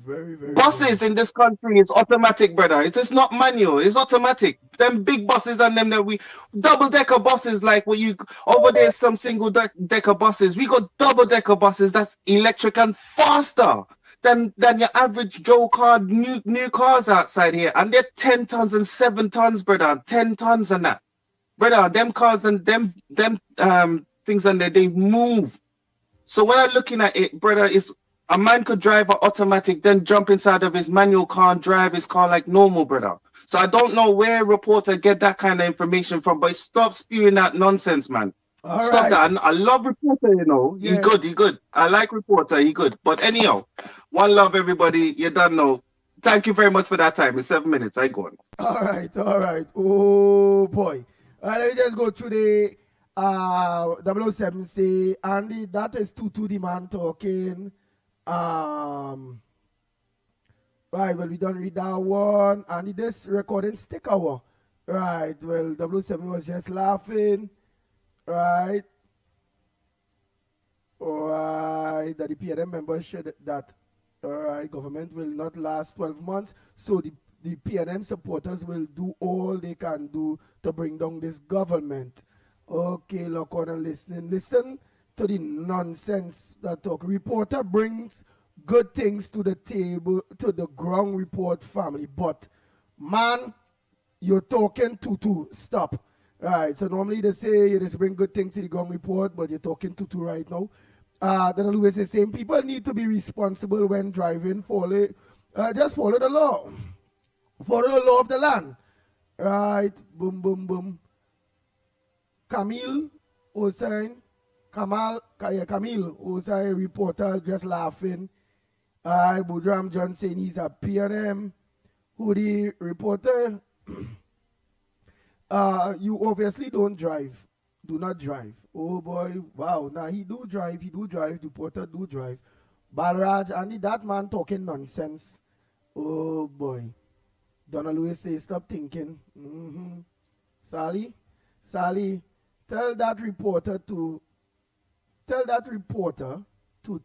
Very, very Buses in this country is automatic, brother. It is not manual. It's automatic. Them big buses and them that we double-decker buses like when you over there some single-decker buses. We got double-decker buses that's electric and faster than your average Joe car, new cars outside here. And they're 10 tons and 7 tons, brother. 10 tons and that. Brother, them cars and them things and they move. So when I'm looking at it, brother, is a man could drive an automatic, then jump inside of his manual car and drive his car like normal, brother. So I don't know where a reporter get that kind of information from, but stop spewing that nonsense, man. All Stop right. that. I love reporter, you know. Yeah. He good. I like reporter, he good. But anyhow, one love, everybody. You don't know. Thank you very much for that time. It's 7 minutes. I go on. All right. Oh boy. All right, let me just go through the 007 say, Andy, that is Tutu the man talking. Right, well, we don't read that one. And this recording stick hour. Right, well, 007 was just laughing. Right. Alright, that the PNM members said that, alright, government will not last 12 months. So the PNM supporters will do all they can do to bring down this government. Okay, look on and listening. Listen to the nonsense that talk. Reporter brings good things to the table, to the ground report family. But, man, you're talking to stop. Right, so normally they say you just bring good things to the ground report, but you're talking to right now. Then I always say same people need to be responsible when driving. Just follow the law. Follow the law of the land. Right, boom, boom, boom. Camille Hossein, reporter just laughing. Budram John saying he's a PNM. Who the reporter? You obviously don't drive. Do not drive. Oh boy, wow. Now he do drive. The porter do drive. Balraj, and that man talking nonsense. Oh boy. Donald Lewis say stop thinking. Sally, tell that reporter to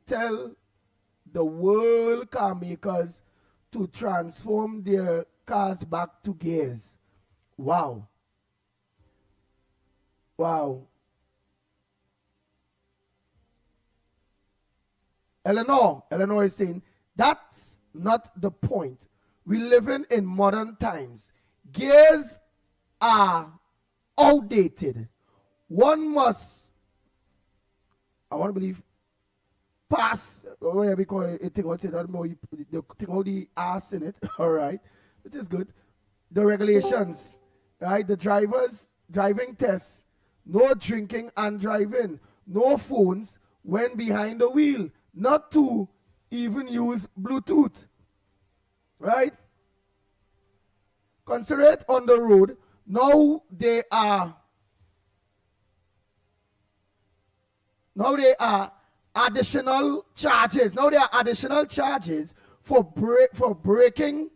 tell the world car makers to transform their cars back to gears. Wow. Eleanor is saying, that's not the point. We living in modern times. Gears are outdated. One must, I want to believe, pass, because it think what's it, I don't know, they think all the ass in it, all right, which is good. The regulations, right, the driving tests, no drinking and driving, no phones when behind the wheel, not to even use Bluetooth, right? Consider it on the road. Now they are additional charges. Now there are additional charges for breaking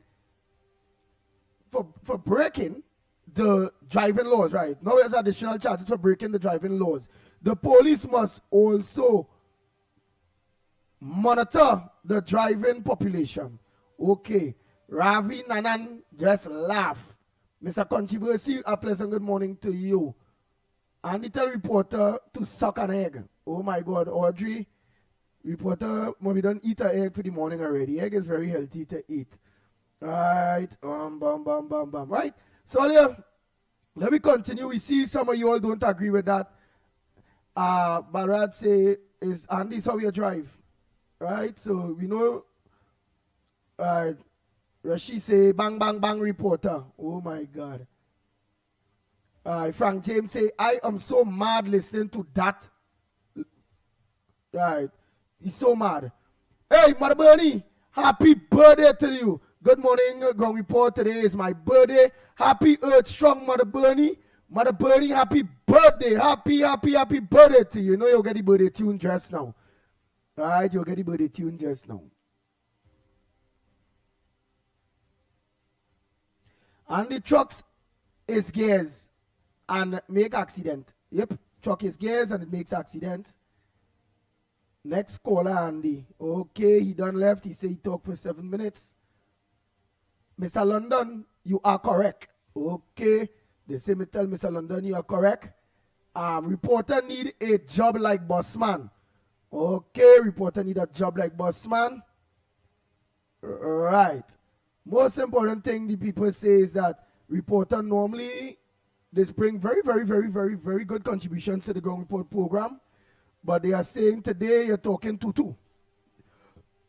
the driving laws, right? Now there's additional charges for breaking the driving laws. The police must also monitor the driving population. Okay. Ravi Nanan just laugh. Mr. Controversy, a pleasant good morning to you. And the tell reporter to suck an egg. Oh my God, Audrey. Reporter, we don't eat an egg for the morning already. Egg is very healthy to eat. Right. Right. So let me continue. We see some of you all don't agree with that. Barad say, is Andy how you drive? Right? So we know, Rashi say, bang, bang, bang, reporter. Oh my God. Frank James say, I am so mad listening to that. Right. He's so mad. Hey, Mother Bernie, happy birthday to you. Good morning, Ground Report. Today is my birthday. Happy Earth Strong, Mother Bernie. Mother Bernie, happy birthday. Happy birthday to you. You know you'll get the birthday tune just now. All right, you'll get the birthday tune just now. And the trucks is gears and make accident. Yep, truck is gears and it makes accident. Next caller, Andy. Okay, he done left. He said he talked for 7 minutes. Mr. London, you are correct. Okay. They say me tell Mr. London you are correct. Reporter need a job like bossman. Okay, reporter need a job like bossman. Right. Most important thing the people say is that reporter normally they bring very good contributions to the ground report program. But they are saying today you're talking tutu.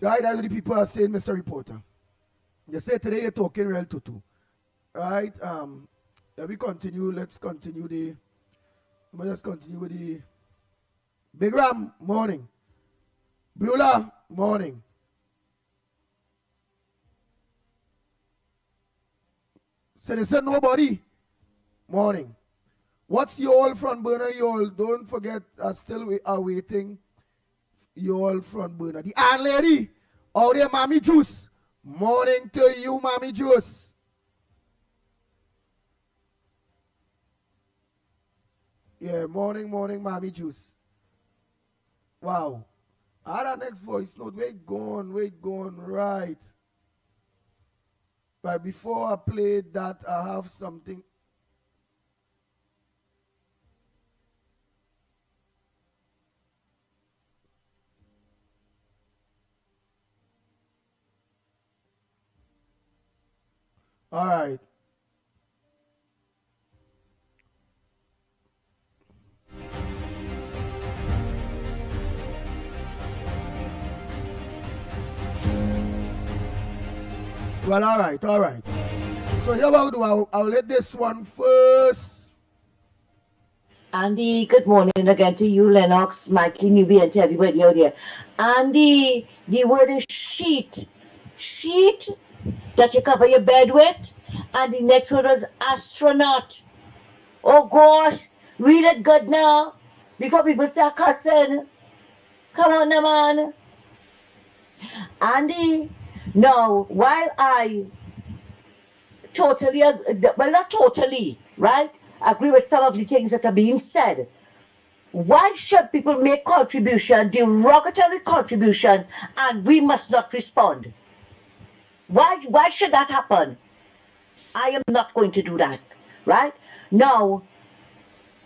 Right? That's what the people are saying, Mr. Reporter. They say today you're talking real tutu. Right? Let me continue. Let's continue let's continue with the Big Ram, morning. Beulah, morning. So they said nobody. Morning. What's you all front burner? You all don't forget, still we are waiting. You all front burner. The Ann lady, out there, Mommy Juice. Morning to you, Mommy Juice. Yeah, morning, Mommy Juice. Wow. That next voice note. Wait, gone, right. But before I play that, I have something. All right. Well, all right. So here I'll do. I'll let this one first. Andy, good morning again to you, Lennox, Mikey, Newbie, and to everybody out there. Andy, the word is sheet. Sheet that you cover your bed with. And the next word was astronaut. Oh gosh, read it good now. Before people start cussing. Come on now, man. Andy, now, while I totally, well, not totally, right? Agree with some of the things that are being said. Why should people make contribution, derogatory contribution, and we must not respond? Why should that happen? I am not going to do that, right? Now,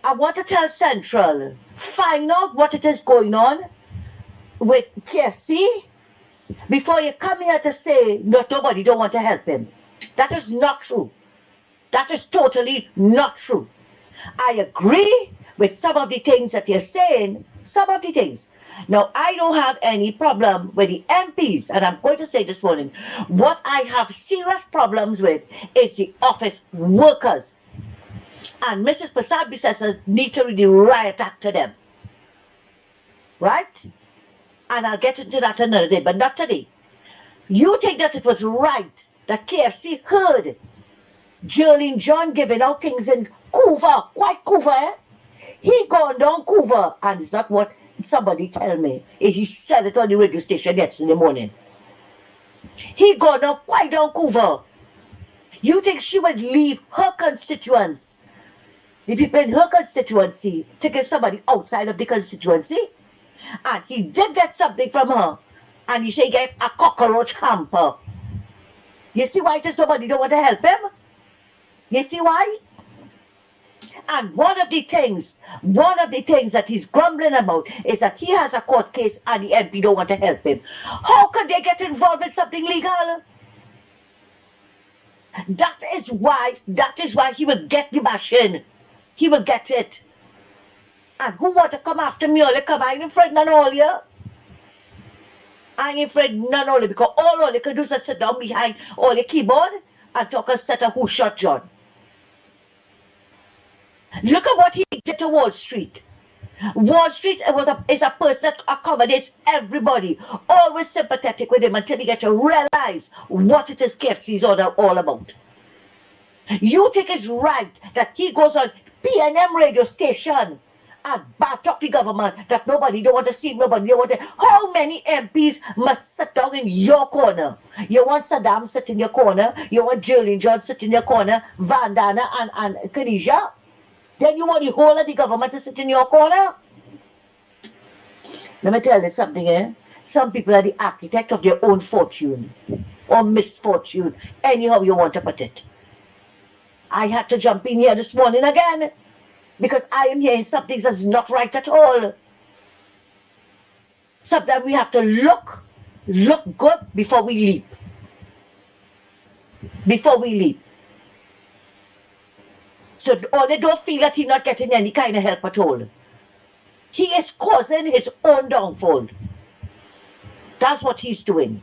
I want to tell Central, find out what it is going on with KFC before you come here to say nobody don't want to help him. That is not true. That is totally not true. I agree with some of the things that you're saying, some of the things. Now, I don't have any problem with the MPs, and I'm going to say this morning, what I have serious problems with is the office workers. And Mrs. Pasabi says need to really riot act to them. Right? And I'll get into that another day, but not today. You think that it was right that KFC heard Jerlyn John giving out things in Couva, quite Couva, eh? He gone down Couva, and it's not what somebody tell me. He said it on the radio station yesterday morning. He gone down quite down Couva. You think she would leave her constituents, the people in her constituency, to give somebody outside of the constituency? And he did get something from her, and he said he get a cockroach hamper. You see why there's somebody don't want to help him? You see why? And one of the things that he's grumbling about is that he has a court case and the MP don't want to help him. How could they get involved in something legal? That is why he will get the bashing. He will get it. And who want to come after me? All come, I ain't afraid none of all you. I ain't afraid none of all, because all you can do is sit down behind all your keyboard and talk a set of who shot John. Look at what he did to Wall Street. Wall Street is a person that accommodates everybody, always sympathetic with him until he gets to realize what it is KFC is all about. You think it's right that he goes on PNM radio station and talk the government that nobody don't want to see, nobody don't want to. How many MPs must sit down in your corner? You want Saddam sit in your corner, you want Jerlyn John sit in your corner, Vandana and Khadija? Then you want the whole of the government to sit in your corner? Let me tell you something, eh? Some people are the architect of their own fortune or misfortune, anyhow you want to put it. I had to jump in here this morning again because I am hearing something that's not right at all. Sometimes we have to look good before we leap. Before we leap. So only don't feel that he's not getting any kind of help at all. He is causing his own downfall. That's what he's doing.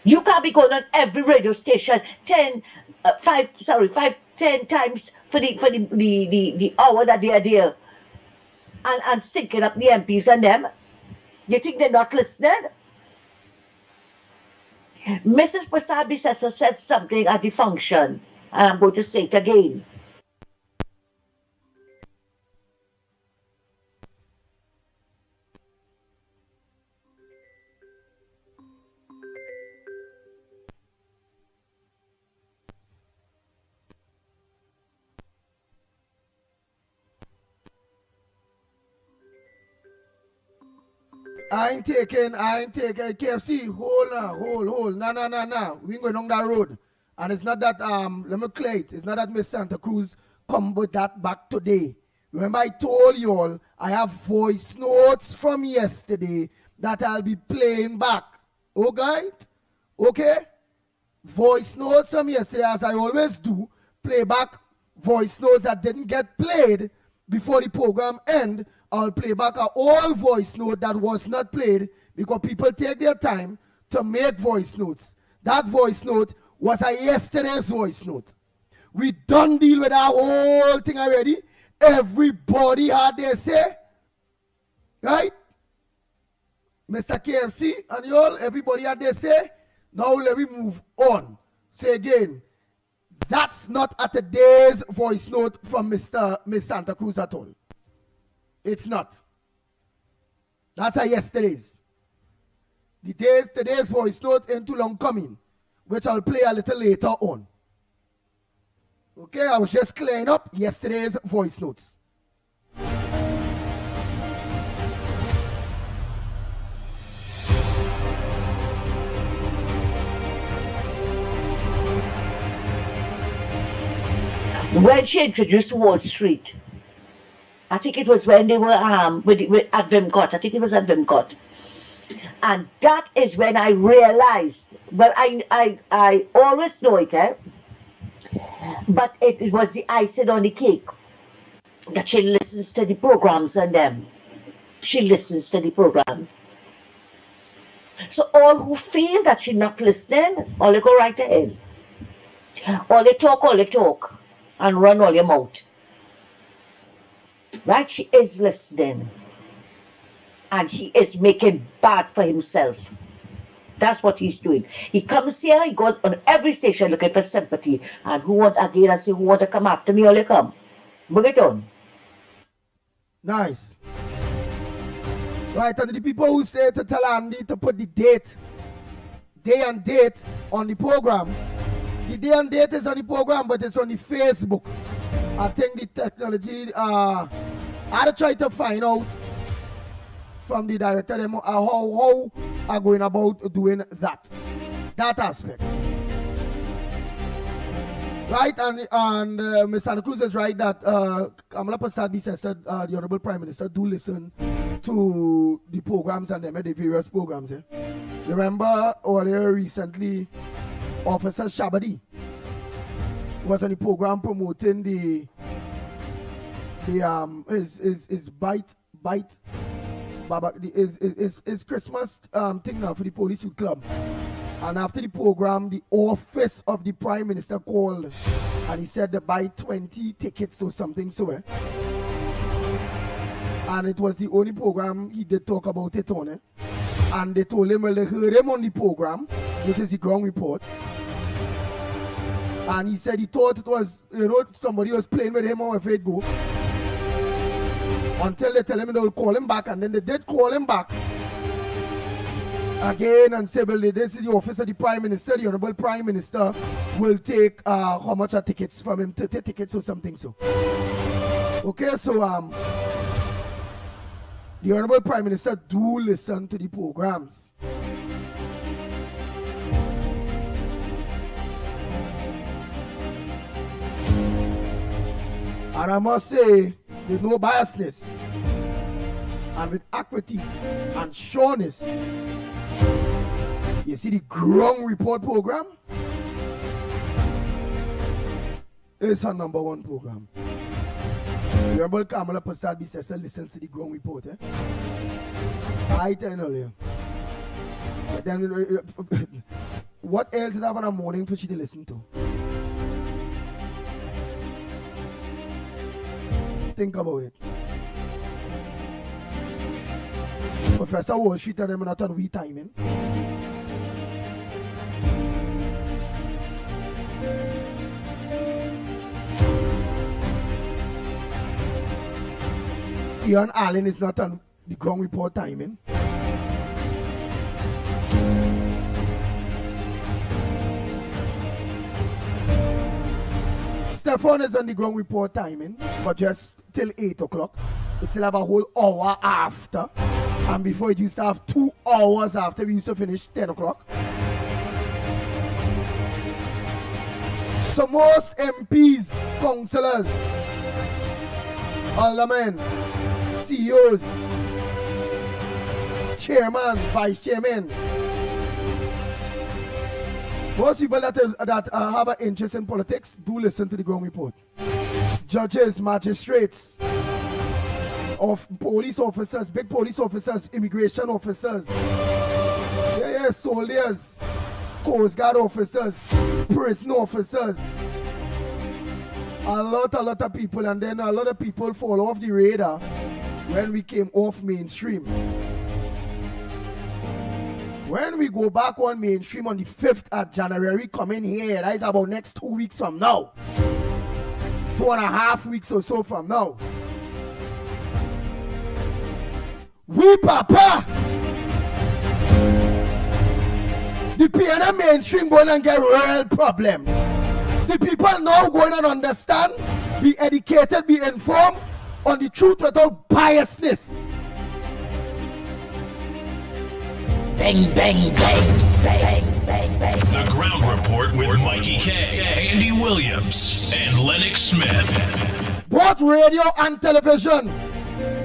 You can't be going on every radio station 10 times for the hour that they are there and stinking up the MPs and them. You think they're not listening? Mrs. Prasad Bissessa said something at the function, and I'm going to say it again. I ain't taking KFC. Hold. Nah. We ain't going on that road. And it's not that, let me clear it. It's not that Miss Santa Cruz come with that back today. Remember I told you all, I have voice notes from yesterday that I'll be playing back. Okay? Voice notes from yesterday, as I always do, play back voice notes that didn't get played before the program end. I'll play back an old voice note that was not played because people take their time to make voice notes. That voice note was a yesterday's voice note. We done deal with that whole thing already. Everybody had their say. Right? Mr. KFC and you all, everybody had their say. Now let me move on. Say again, that's not a today's voice note from Miss Santa Cruz at all. It's not. That's a yesterday's. Today's voice note ain't too long coming, which I'll play a little later on. Okay, I was just clearing up yesterday's voice notes. When she introduced Wall Street, I think it was when they were at Vimcott. I think it was at Vimcott. And that is when I realized, well, I always know it, but it was the icing on the cake that she listens to the programs and them. She listens to the program. So all who feel that she's not listening, all they go right ahead. All they talk, and run all your mouth. Right? She is listening. And he is making bad for himself. That's what he's doing. He comes here, he goes on every station looking for sympathy. And who want again and say, who want to come after me, all they come. Bring it on. Nice. Right, and the people who say to tell Andy to put the day and date on the program. The day and date is on the program, but it's on the Facebook. I think the technology, I'll try to find out from the director how are going about doing that aspect. Right, and Ms. Santa Cruz is right that Kamala Prasad said the Honorable Prime Minister do listen to the programs and them, the various programs. Remember earlier recently, Officer Shabadi was on the program promoting his Christmas thing now for the police youth club. And after the program, the office of the Prime Minister called and he said to buy 20 tickets or something so. And it was the only program he did talk about it on. And they told him, well, they heard him on the program, which is the ground report. And he said he thought it was, somebody was playing with him or if it go. Until they tell him they will call him back, and then they did call him back again and say, well, this is the office of the Prime Minister, the Honorable Prime Minister will take how much are tickets from him, 30 tickets or something so. Okay, so The Honorable Prime Minister do listen to the programs. And I must say, with no biasness, and with equity and sureness, you see the Ground Report program is her #1 program. The Honorable Kamala Prasad Bissessel listens to the Ground Report. I tell you. But then, what else did I have in the morning for she to listen to? Think about it. Professor Wall Street and them not on we timing. Ian Allen is not on the Ground Report timing. Stefan is on the Ground Report timing, but just till 8 o'clock. It still have a whole hour after. And before it used to have 2 hours after we used to finish 10 o'clock. So most MPs, councillors, aldermen, CEOs, chairman, vice chairman, most people that have an interest in politics do listen to the Ground Report. Judges, magistrates, of police officers, big police officers, immigration officers, soldiers, Coast Guard officers, prison officers, a lot of people, and then a lot of people fall off the radar when we came off mainstream. When we go back on mainstream on the 5th of January, coming here, that is about next 2 weeks from now. 2.5 weeks or so from now. We papa, the PNM mainstream going and get real problems. The people now going and understand, be educated, be informed on the truth without biasness. Bang, bang, bang, bang, bang, bang. The Ground Report with Mikey K, Andy Williams, and Lennox Smith. Both radio and television.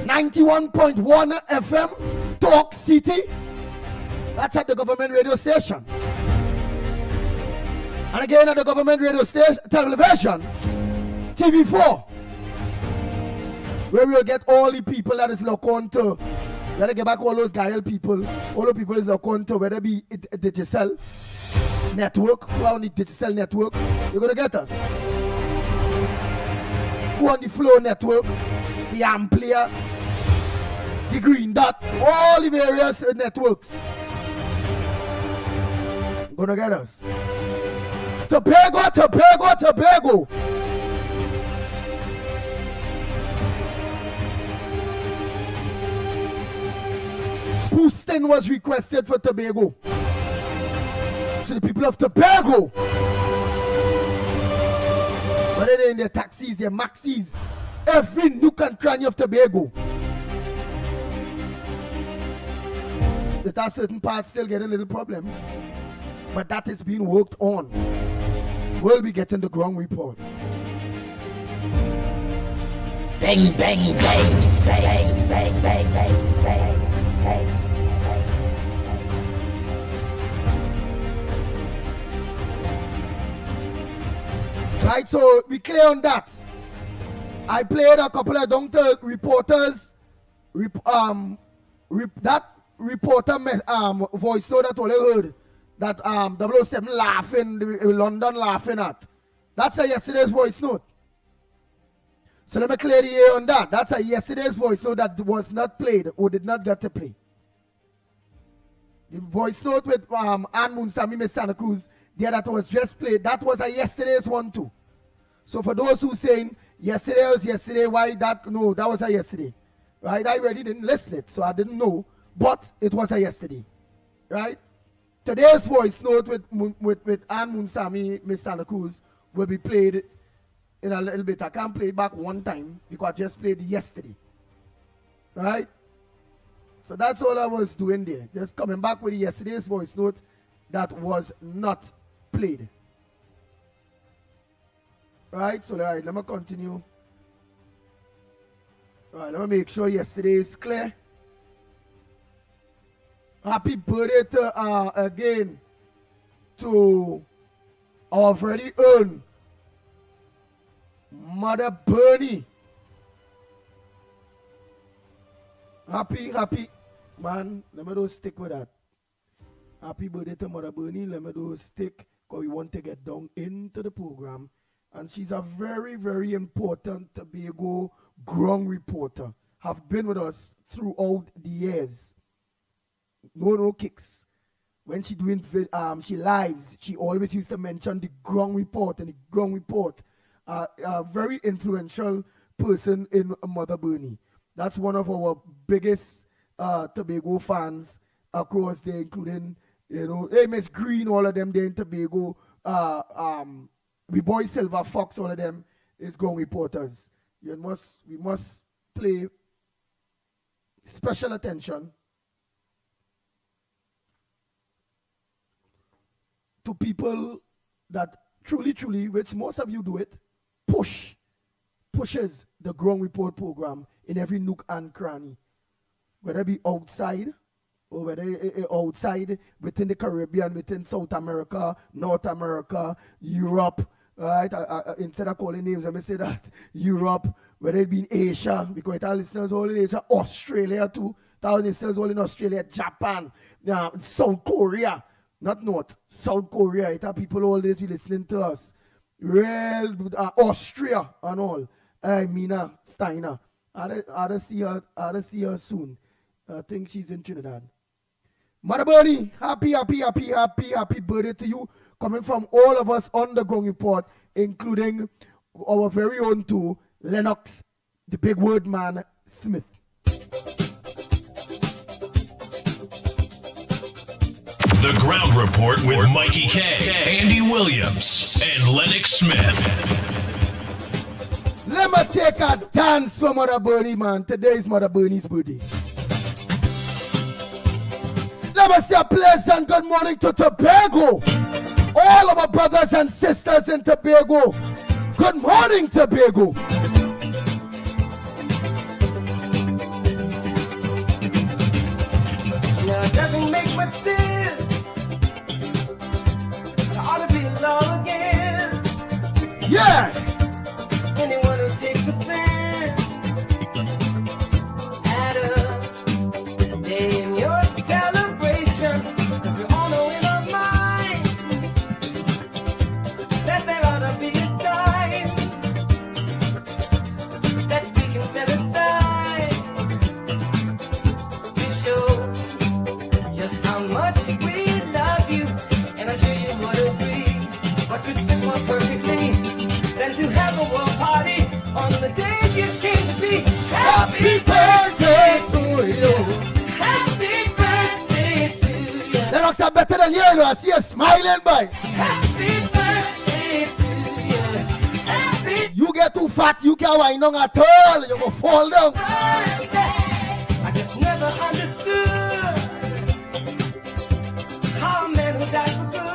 91.1 FM, Talk City. That's at the government radio station. And again at the government radio station, television, TV4, where we'll get all the people that is locked on to. We gotta get back all those guile people. All the people is locked on to, whether it be digital network, who are on the digital network, you're gonna get us. Who on the Flow network, the Amplia, the Green Dot, all the various networks. Gonna get us. Tobago. Boosting was requested for Tobago. So the people of Tobago, whether they're in their taxis, their maxis, every nook and cranny of Tobago, that are certain parts still get a little problem, but that is being worked on. We'll be getting the Ground Report. Bang, bang, bang, bang, bang, bang, bang, bang, bang. Right, so we clear on that. I played a couple of doctor reporters, that reporter voice note that all I heard, that 007 laughing, London laughing at. That's a yesterday's voice note. So let me clear the air on that. That's a yesterday's voice note that was not played or did not get to play. The voice note with Ann Munsami, Miss Santa Cruz, there that was just played, that was a yesterday's one too. So for those who saying yesterday was yesterday, why that? No, that was a yesterday. Right? I really didn't listen it, so I didn't know. But it was a yesterday. Right? Today's voice note with Ann Munsami, Miss Santa Cruz, will be played in a little bit. I can't play it back one time because I just played yesterday. Right? So that's all I was doing there. Just coming back with yesterday's voice note that was not played. Right, so let me continue. Alright, let me make sure yesterday is clear. Happy birthday to, again to our very own Mother Bernie. Happy, man, let me do stick with that. Happy birthday to Mother Bernie. Let me do stick because we want to get down into the program. And she's a very, very important Tobago ground reporter. Have been with us throughout the years. No kicks. When she doing she lives, she always used to mention the ground report and the ground report. A very influential person in Mother Bernie. That's one of our biggest Tobago fans across there, including, hey, Miss Green, all of them there in Tobago. We boy Silver Fox, all of them is ground reporters. We must pay special attention to people that truly, which most of you do it, pushes the ground report program in every nook and cranny, whether it be outside or whether outside within the Caribbean, within South America, North America, Europe. Right? Instead of calling names, let me say that Europe, whether it be in Asia, because our listeners all in Asia, Australia too, our listeners all in Australia, Japan, South Korea, not North, South Korea. It have people all this be listening to us. Real Austria and all. Mina Steiner. I'll see her soon. I think she's in Trinidad. Mother Bernie, happy birthday to you. Coming from all of us on the Ground Report, including our very own too, Lennox, the big word man, Smith. The Ground Report with Mikey K, Andy Williams, and Lennox Smith. Let me take a dance for Mother Bernie, man. Today is Mother Bernie's birthday. Let me say a pleasant good morning to Tobago. All of our brothers and sisters in Tobago. Good morning, Tobago. Now it doesn't make much sense. I ought to be alone again. Yeah. Anyone who takes offense at a day in your celebration, 'cause we all know in our minds that there ought to be a time that we can set aside to show just how much we love you. And I'm sure you would agree, what could fit more perfectly than to have a world party on the day you came to be. Happy birthday to you. Happy birthday to you. Lennox are better than you. I see you smiling, boy. Happy birthday to you. Happy You get too fat, you can't wind down at all. You go fall down. birthday. I just never understood how a man who died for good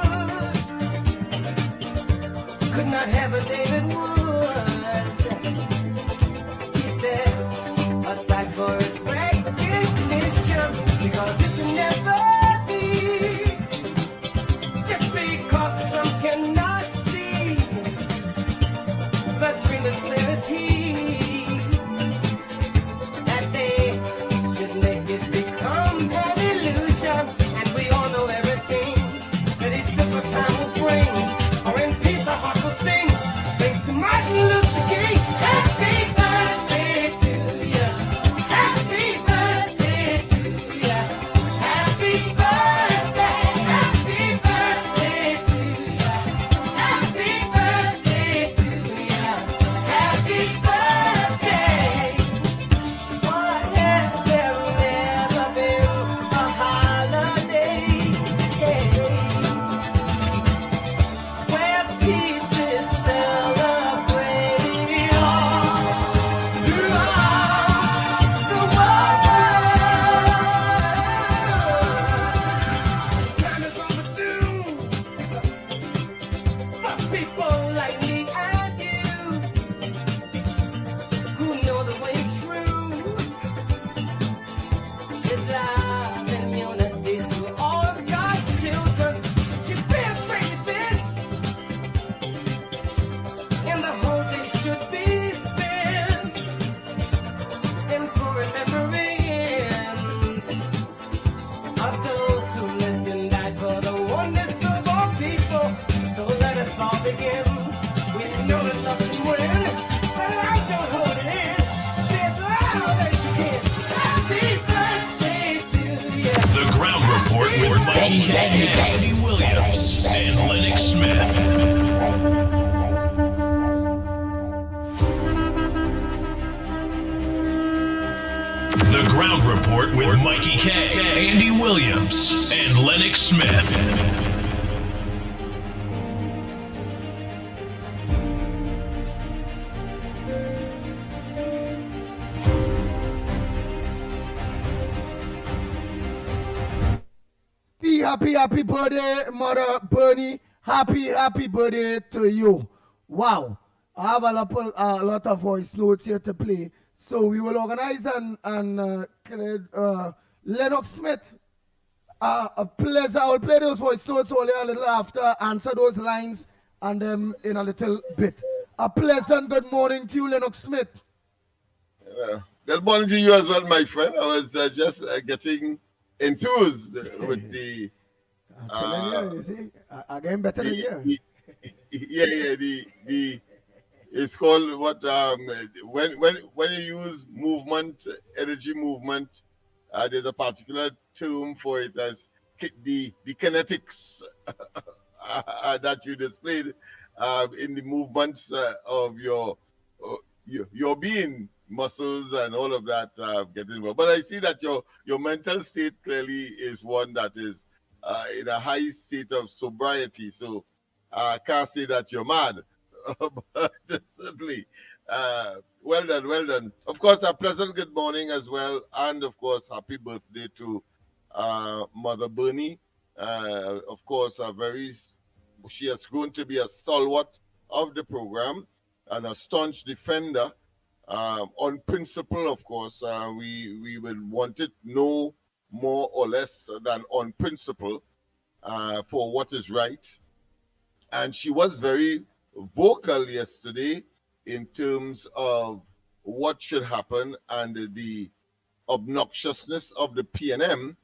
could not have a David Wood. He said, aside for his recognition, because it can never be, just because some cannot see, the dream is clear as he, that they should make it become an illusion, and we all know everything that each different time will bring, or in peace our heart will sing. K, Andy Williams, and Lennox Smith. The Ground Report with Mikey K, Andy Williams, and Lennox Smith. Happy birthday, Mother Bernie. Happy birthday to you. Wow. I have a lot of voice notes here to play. So we will organize and Lennox Smith. A pleasure. I will play those voice notes only a little after, answer those lines, and then in a little bit. A pleasant good morning to you, Lennox Smith. Good morning to you as well, my friend. I was just getting enthused with the. You see, I'm getting better than you. It's called what when you use movement, energy movement, there's a particular term for it as the kinetics that you displayed in the movements of your being, muscles and all of that getting involved. But I see that your mental state clearly is one that is in a high state of sobriety. So I can't say that you're mad, but certainly, well done. Of course, a pleasant good morning as well, and of course, happy birthday to Mother Bernie. Of course, she has grown to be a stalwart of the program and a staunch defender. On principle, of course, we would want it no more or less than on principle for what is right. And she was very vocal yesterday in terms of what should happen and the obnoxiousness of the PNM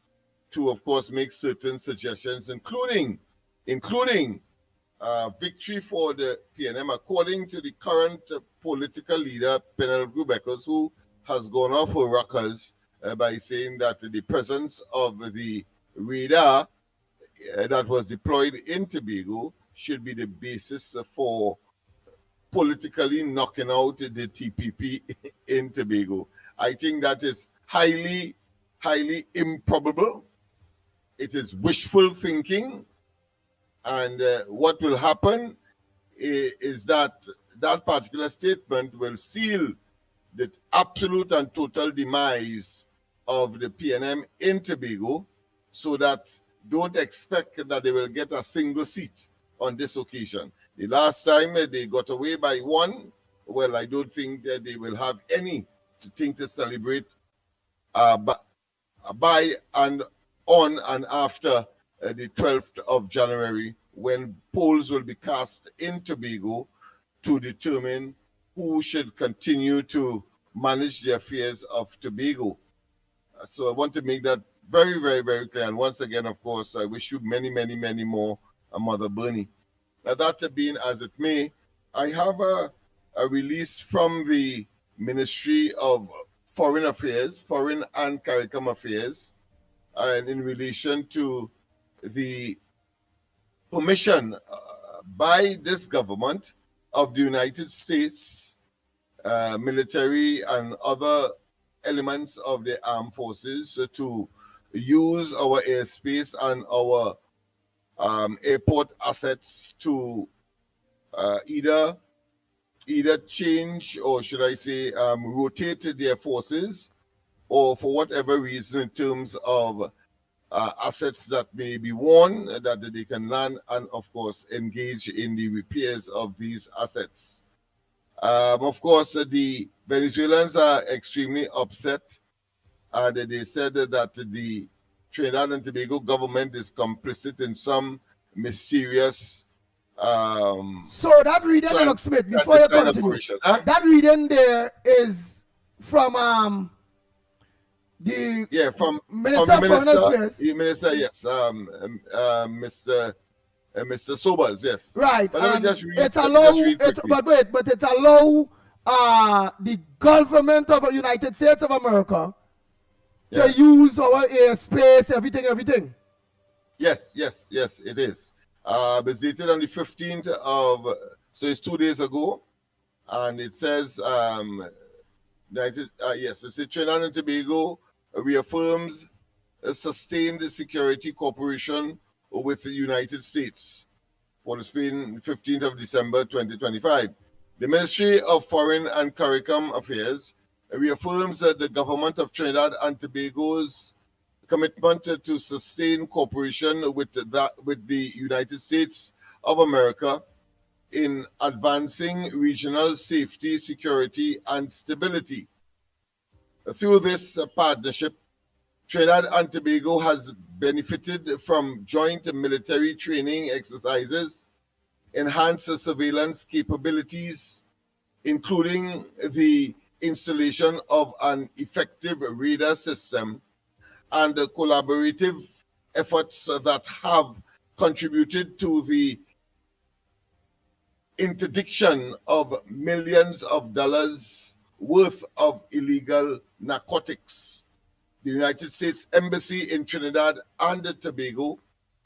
to, of course, make certain suggestions, including victory for the PNM, according to the current political leader, Penelope Beckers, who has gone off her rockers by saying that the presence of the radar that was deployed in Tobago should be the basis for politically knocking out the TPP in Tobago. I think that is highly improbable. It is wishful thinking. And what will happen is that particular statement will seal the absolute and total demise of the PNM in Tobago, so that don't expect that they will get a single seat on this occasion. The last time they got away by one, well, I don't think that they will have anything to celebrate by and on and after the 12th of January, when polls will be cast in Tobago to determine who should continue to manage the affairs of Tobago. So I want to make that very, very, very clear. And once again, of course, I wish you many, many, many more, Mother Bernie. Now, that being as it may, I have a release from the Ministry of Foreign Affairs, Foreign and CARICOM Affairs, and in relation to the permission by this government of the United States military and other elements of the armed forces to use our airspace and our airport assets to either change, or should I say rotate their forces, or for whatever reason in terms of assets that may be worn, that they can land and of course engage in the repairs of these assets. Of course, the Venezuelans are extremely upset. They said that the Trinidad and Tobago government is complicit in some mysterious. So that reading, Lennox Smith, before you continue, that reading there is from from Minister of Foreign Affairs. The minister, yes, Mr. Sobers, yes. Right. But let me just read. But it allow the government of the United States of America to use our airspace, everything. Yes, it is. It's dated on the 15th of, so it's 2 days ago, and it says, yes, it says Trinidad and Tobago reaffirms a sustained security cooperation with the United States for the Spain 15th of December 2025. The Ministry of Foreign and CARICOM Affairs reaffirms that the government of Trinidad and Tobago's commitment to sustain cooperation with the United States of America in advancing regional safety, security, and stability. Through this partnership, Trinidad and Tobago has benefited from joint military training exercises, enhanced surveillance capabilities, including the installation of an effective radar system, and collaborative efforts that have contributed to the interdiction of millions of dollars worth of illegal narcotics. The United States Embassy in Trinidad and Tobago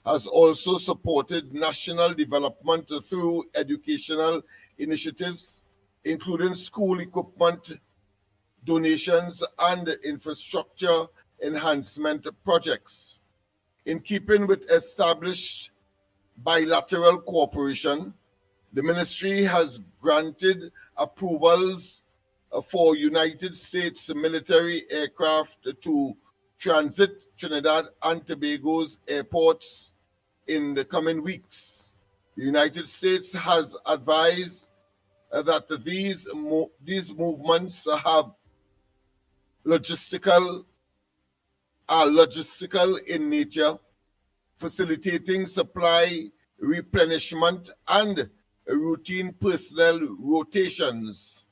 has also supported national development through educational initiatives, including school equipment, donations, and infrastructure enhancement projects. In keeping with established bilateral cooperation, the ministry has granted approvals for United States military aircraft to transit Trinidad and Tobago's airports in the coming weeks. The United States has advised that these movements are logistical in nature, facilitating supply replenishment and routine personnel rotations.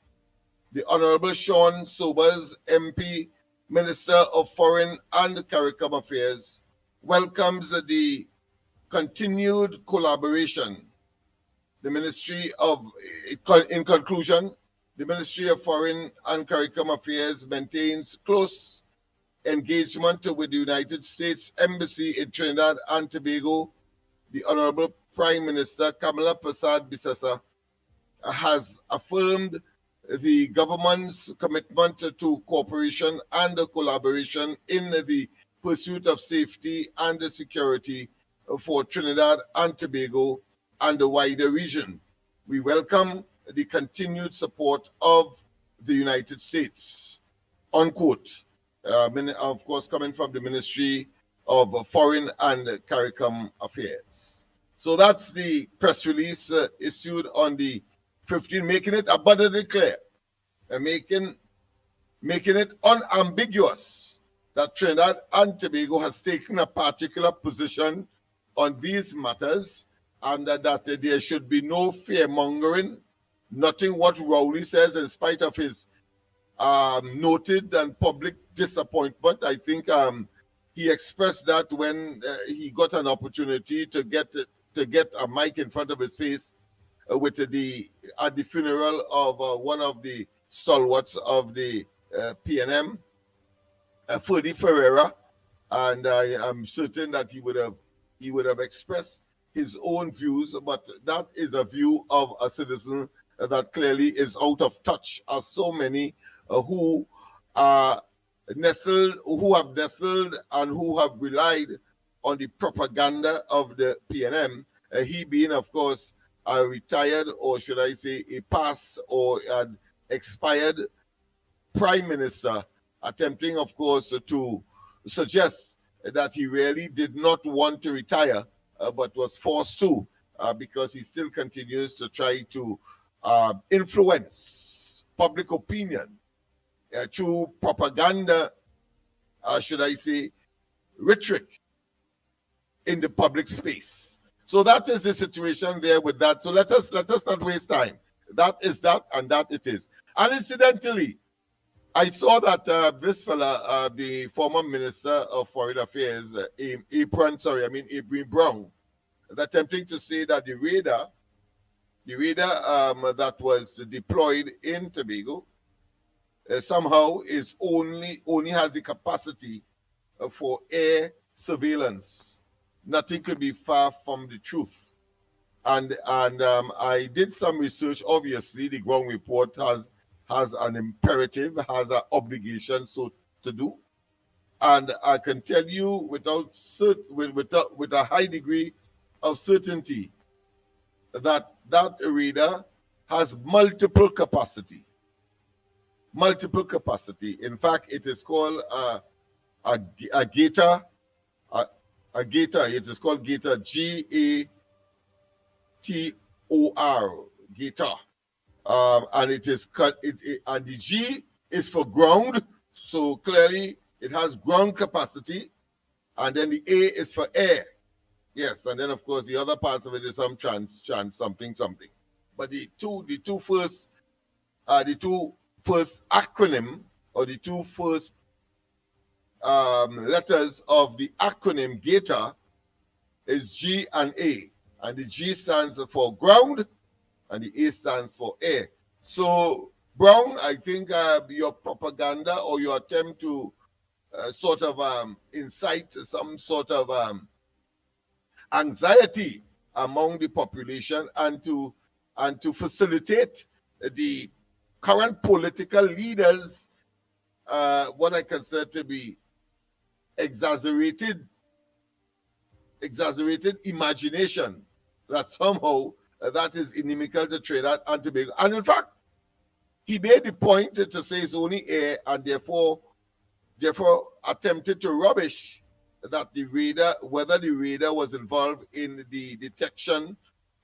The Honorable Sean Sobers, MP, Minister of Foreign and CARICOM Affairs, welcomes the continued collaboration. In conclusion, the Ministry of Foreign and CARICOM Affairs maintains close engagement with the United States Embassy in Trinidad and Tobago. The Honorable Prime Minister Kamala Persad-Bissessar has affirmed the government's commitment to cooperation and collaboration in the pursuit of safety and security for Trinidad and Tobago and the wider region. We welcome the continued support of the United States, unquote. Of course, coming from the Ministry of Foreign and CARICOM Affairs. So that's the press release issued on the 15th, making it abundantly clear and making it unambiguous that Trinidad and Tobago has taken a particular position on these matters, and that there should be no fear-mongering, nothing what Rowley says, in spite of his noted and public disappointment. I think he expressed that when he got an opportunity to get a mic in front of his face at the funeral of one of the stalwarts of the PNM, Ferdy Ferreira, and I am certain that he would have expressed his own views, but that is a view of a citizen that clearly is out of touch, as so many who have nestled and who have relied on the propaganda of the PNM, he being, of course, a retired, or should I say, a past or an expired prime minister, attempting, of course, to suggest that he really did not want to retire, but was forced to, because he still continues to try to influence public opinion through propaganda, should I say, rhetoric in the public space. So that is the situation there with that. So let us not waste time. That is that, and that it is. And incidentally, I saw that this fella, the former Minister of Foreign Affairs, Abram Brown, attempting to say that the radar that was deployed in Tobago somehow is only has the capacity for air surveillance. nothing could be far from the truth. And I did some research. Obviously, the ground report has an imperative, has an obligation so to do. And I can tell you with a high degree of certainty that that radar has multiple capacity. Multiple capacity. In fact, it is called a gator. A gator. It is called gator. Gator. Gator. And it is cut. And the G is for ground. So clearly, it has ground capacity. And then the A is for air. Yes, and then of course the other parts of it is some trans something. But the two first acronym, or the two first letters of the acronym GATOR is G and A. And the G stands for ground and the A stands for air. So Brown, I think your propaganda or your attempt to sort of incite some sort of anxiety among the population and to facilitate the current political leaders, what I consider to be exaggerated imagination that somehow that is inimical to Trinidad and Tobago. And in fact, he made the point to say it's only air, and therefore attempted to rubbish that the radar, whether the radar was involved in the detection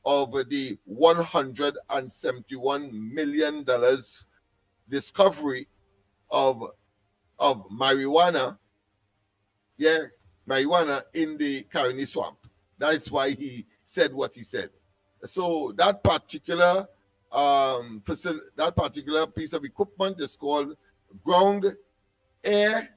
of the $171 million discovery of marijuana, marijuana in the Caroni swamp. That's why he said what he said. So that particular piece of equipment is called ground air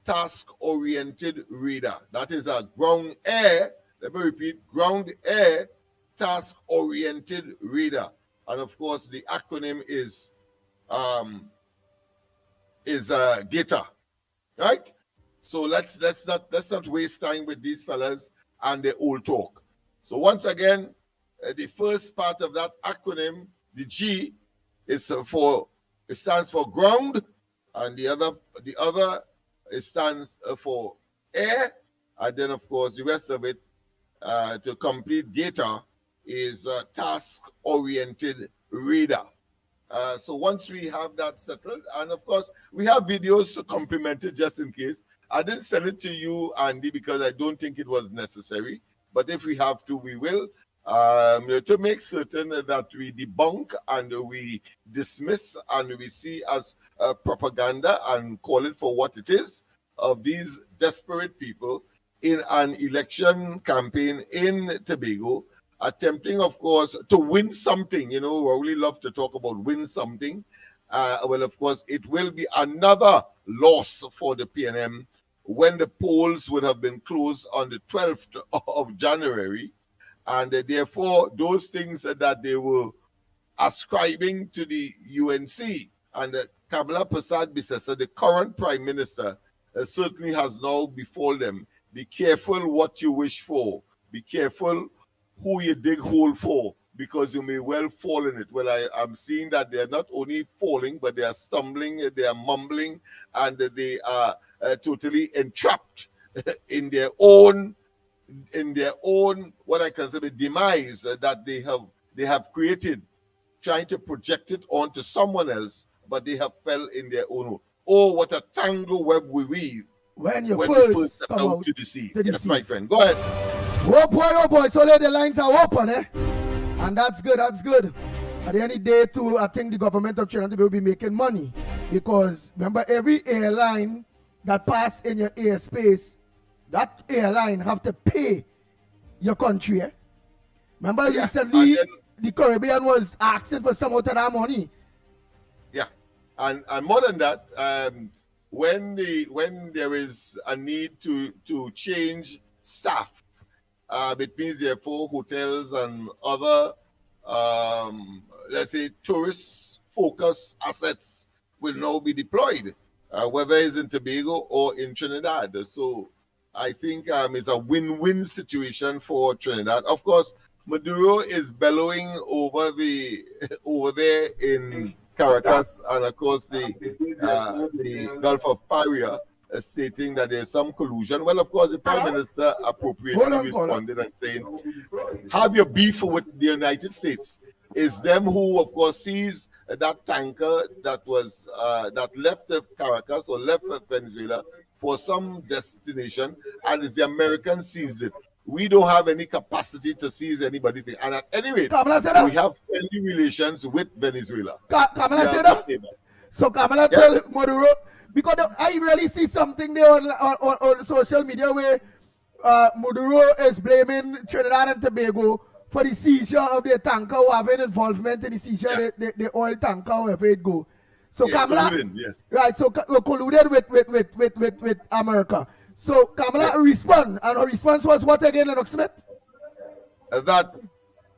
task oriented radar. That is a ground air, let me repeat, ground air task oriented radar. And of course the acronym is GATOR, right? So let's not waste time with these fellas and their old talk. So once again, the first part of that acronym, the G, it stands for ground, and the other it stands for air, and then of course the rest of it to complete GATOR is task-oriented radar. So once we have that settled, and of course we have videos to complement it just in case. I didn't send it to you, Andy, because I don't think it was necessary. But if we have to, we will. To make certain that we debunk and we dismiss and we see as propaganda and call it for what it is, of these desperate people in an election campaign in Tobago, attempting, of course, to win something. You know, I really love to talk about win something. Well, of course, it will be another loss for the PNM when the polls would have been closed on the 12th of January. And therefore, those things that they were ascribing to the UNC and Kamala Persad-Bissessar, the current prime minister, certainly has now before them. Be careful what you wish for. Be careful who you dig hole for, because you may well fall in it. Well, I'm seeing that they are not only falling, but they are stumbling, they are mumbling, and they are totally entrapped in their own what I consider demise that they have created, trying to project it onto someone else, but they have fell in their own hole. Oh, what a tangle web we weave when you we first step come out out to deceive. to Yes, deceive. my friend, go ahead. Oh boy, so the lines are open, eh? And that's good. At the end of the day, too, I think the government of Trinidad will be making money, because remember, every airline that pass in your airspace, that airline have to pay your country. Eh? Remember, recently the Caribbean was asking for some of that money. Yeah, and more than that, when there is a need to change staff, it means therefore hotels and other let's say tourist focused assets will now be deployed, whether it's in Tobago or in Trinidad. So I think it's a win-win situation for Trinidad. Of course, Maduro is bellowing over there in Caracas, and of course the Gulf of Paria, stating that there's some collusion. Well, of course, the Prime Minister appropriately responded and saying, have your beef with the United States. It's them who, of course, seized that tanker that was that left Caracas or left Venezuela for some destination, and it's the Americans seized it. We don't have any capacity to seize anybody. And at any rate, we have friendly relations with Venezuela. Kamala said that? So Kamala tell Maduro, because I really see something there on social media where Maduro is blaming Trinidad and Tobago for the seizure of their tanker or having involvement in the seizure of the oil tanker, wherever it go. So Kamala, right? So colluded with America. So Kamala respond, and her response was what again, Lennox Smith? That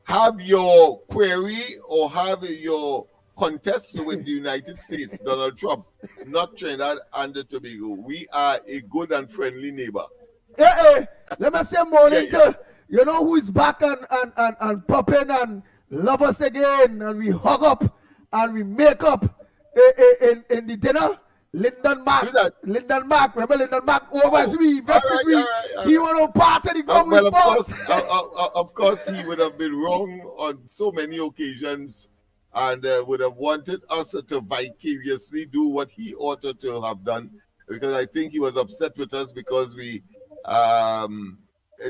have your query or have your contest with the United States, Donald Trump, not Trinidad and Tobago. We are a good and friendly neighbor. Let me say morning to, you know who is back and popping and love us again, and we hug up and we make up in the dinner? Lyndon Mark. Lyndon Mark. Remember Lyndon Mark? Always we. He want to part of the ground well, of course, he would have been wrong on so many occasions and would have wanted us to vicariously do what he ought to have done, because I think he was upset with us because we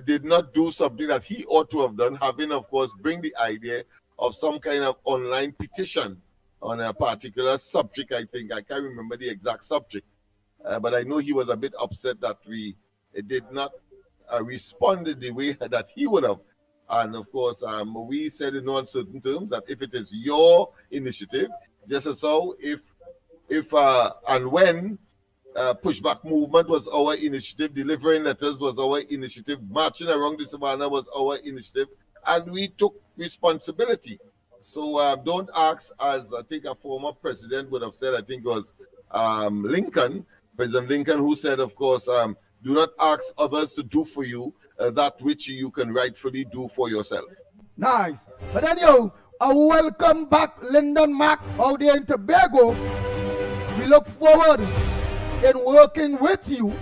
did not do something that he ought to have done, having, of course, bring the idea of some kind of online petition on a particular subject. I think I can't remember the exact subject, but I know he was a bit upset that we did not respond in the way that he would have. And of course, we said in uncertain terms that if it is your initiative, just as so if and when pushback movement was our initiative, delivering letters was our initiative, marching around the savannah was our initiative, and we took responsibility. So don't ask, as I think a former president would have said, I think it was President Lincoln, who said, of course, do not ask others to do for you that which you can rightfully do for yourself. Nice. But then, I welcome back Lyndon Mark out there in Tobago. We look forward in working with you,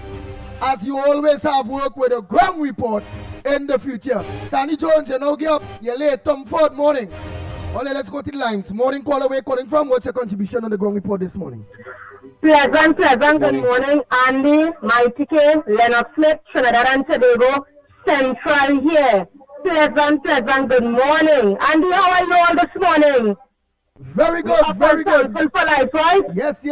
as you always have worked with a ground report in the future. Sandy Jones, you know, get up. You're late. Tom Ford, morning. All right, let's go to the lines. Morning caller, where calling from? What's your contribution on the ground report this morning? Pleasant. Good morning, Andy, Mighty K, Lennox Smith, Trinidad and Tobago, Central here. Pleasant. Good morning. Andy, how are you all this morning? Very good, very good. For life, right? Yes.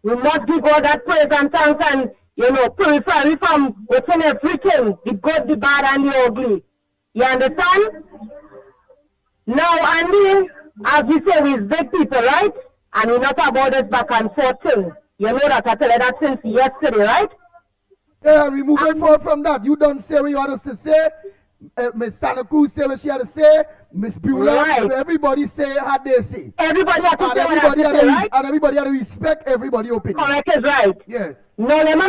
We must give all that praise and thanks and, purify from within everything, the good, the bad, and the ugly. You understand? Now, Andy, as we say, we're big people, right? And we're not about this back and forth thing. You know that I tell you that since yesterday, right? Yeah, we're moving forward from that. You don't say what you want us to say. Miss Santa Cruz say what she had to say. Miss Beulah, right. Everybody say how they say. Everybody has to say what they say, right? And everybody has to respect everybody's opinion. Correct is right. Yes. No, let me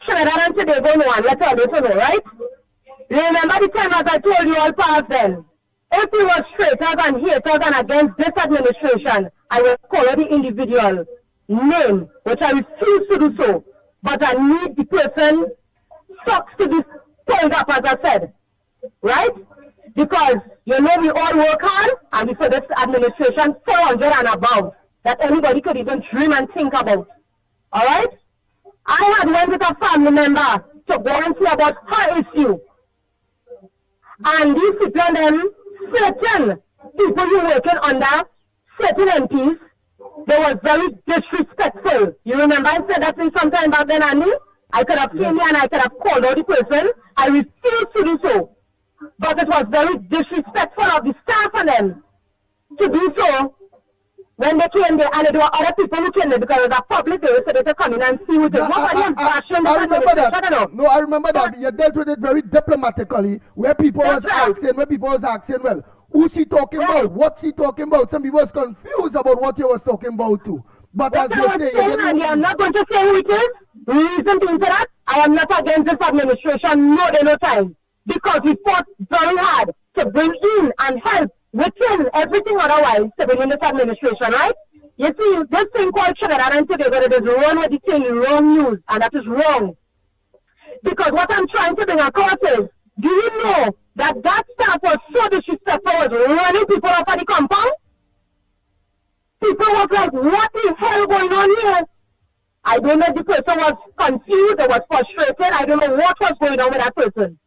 Trinidad and Tobago know and let's all this know, right? Remember the time as I told you all past then. If we were traitors and haters and against this administration, I will call the individual name, which I refuse to do so. But I need the person stuck to this point up, as I said. Right? Because, we all work hard, and we for this administration 400 and above, that anybody could even dream and think about. Alright? I had went with a family member to go and see about her issue. And these people and them, certain people who working under certain MPs, they were very disrespectful. You remember I said that in some time back then, Annie? I could have came here and I could have called out the person. I refused to do so. But it was very disrespectful of the staff and them to do so when they came there, and there were other people who came there because it was a public area, so they could come in and see what it was. I remember that. No, I remember that. You dealt with it very diplomatically, where people was asking, well, who's she talking about? What's she talking about? Some people was confused about what you was talking about too. But as you say, I'm not going to say who it is. Reason being for that, I am not against this administration, no day, no time. Because we fought very hard to bring in and help within everything otherwise to bring in this administration, right? You see, this thing called Trinidad and Tobago, it is wrong with the thing, wrong news, and that is wrong. Because what I'm trying to bring across is, do you know that that staff was so disrespectful, was running people off of the compound? People was like, what the hell going on here? I don't know if the person was confused or was frustrated. I don't know what was going on with that person.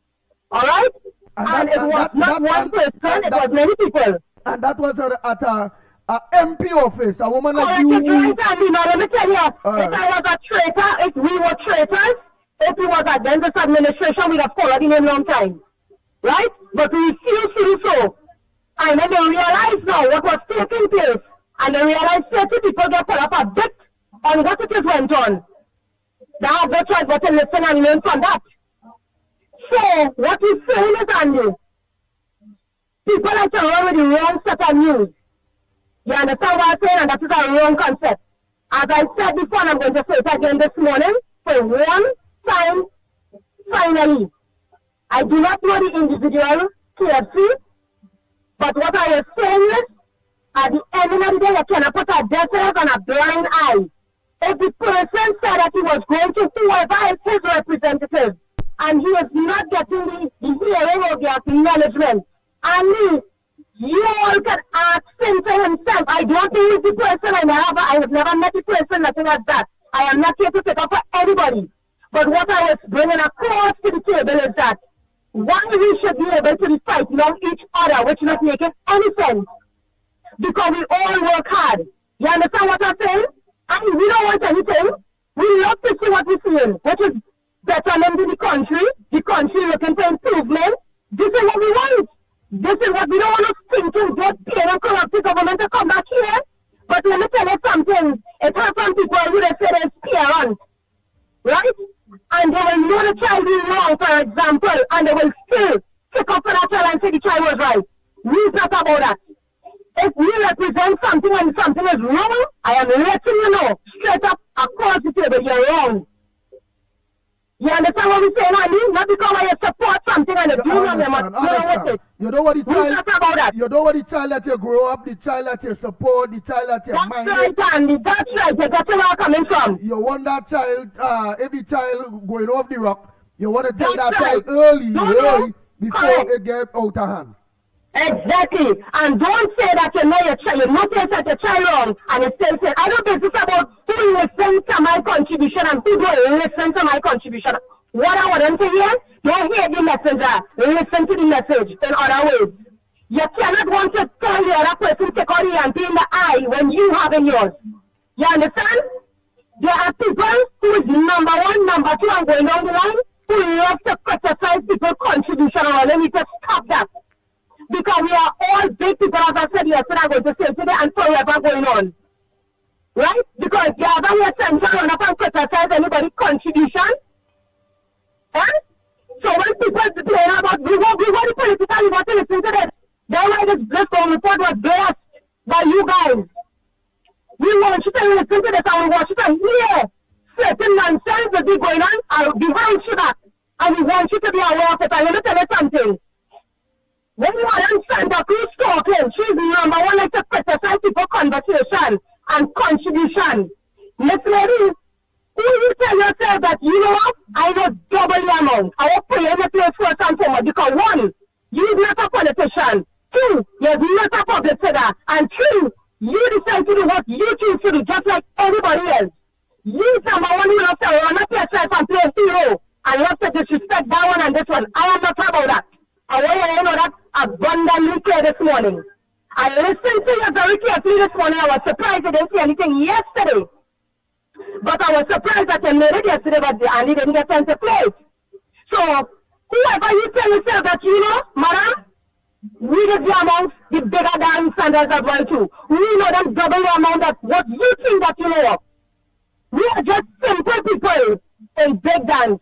All right? And it was not one person, it was many people. And that was at a MP office, a woman like you. Right, Andy, now let me tell you, if I was a traitor, if we were traitors, if we was against this administration, we'd have followed him a long time. Right? But we refused to do so. And then they realized now what was taking place. And they realized 30 people get put up a bit on what it is went on. They have no choice but to listen and learn from that. So, what we're saying is, Andy, people like to run with the wrong set of news. You understand what I'm saying? And that is a wrong concept. As I said before, and I'm going to say it again this morning, for one time, finally, I do not know the individual KFC, but what I was saying is, at the end of the day, you cannot put a deaf ear on a blind eye. If the person said that he was going to whoever is his representative, and he is not getting the hearing or the acknowledgement, and you all can ask him to himself. I don't know the person, I have never met the person, nothing like that. I am not here to take up for anybody. But what I was bringing across to the table is that why we should be able to be fighting on each other, which is not making any sense. Because we all work hard. You understand what I'm saying? And we don't want anything. We love to see what we're seeing, which is betterment in the country looking for improvement. This is what we want. This is what we don't want to think to get paid and corrupt the government to come back here. But let me tell you something. It has some people who they say there's parents, right? And they will know the child is wrong, for example, and they will still pick up for that child and say the child was right. We're not about that. If we represent something and something is wrong, I am letting you know, straight up across the table, you're wrong. You understand what we're saying, Andy? Not because I support something and if you know them, understand. You know what the child, you know what the child that you grow up, the child that you support, the child that you mind. That's right, Andy. That's right. You got to where I'm coming from. You want that child, every child going off the rock, you want to tell that child early before it gets out of hand. Exactly. And don't say that you know your child, you know your child wrong, and you still say, I don't think it's about who listens to my contribution and who don't listen to my contribution. What I want them to hear, don't hear the messenger, listen to the message in other ways. You cannot want to tell the other person to call the auntie in the eye when you have in yours. You understand? There are people who is number one, number two, and going down the line, who love to criticize people's contribution, and they need to stop that. Because we are all big people, as I said yesterday, I'm going to say today, and forever going on. Right? Because the other way central run up and criticize anybody's contribution. Eh? So when people play about, we want the political, we want to listen to this. That's why this report was blessed by you guys. We want you to listen to this, and we want you to hear certain nonsense that be going on behind you back. And we want you to be aware of it. And let me tell you something. When you are in Santa Cruz talking, she's number one like to criticize people conversation and contribution. Miss Lady, who you tell yourself that, you know what, I know double the amount. I will pay in the place first and foremost because one, you're not a politician. Two, you're not a public figure. And three, you decide to do what you choose to do just like anybody else. You number one who loves to run up yourself and play hero and love to disrespect that one and this one. I am not about that. I want you to know that abundantly clear this morning. I listened to you very carefully this morning. I was surprised I didn't see anything yesterday. But I was surprised that you made it yesterday, but Andy didn't get time to play it. So, whoever you tell yourself that you know, madam, we give the amount, the bigger than standards as well too. We know them double the amount of what you think that you know of. We are just simple people in big dance.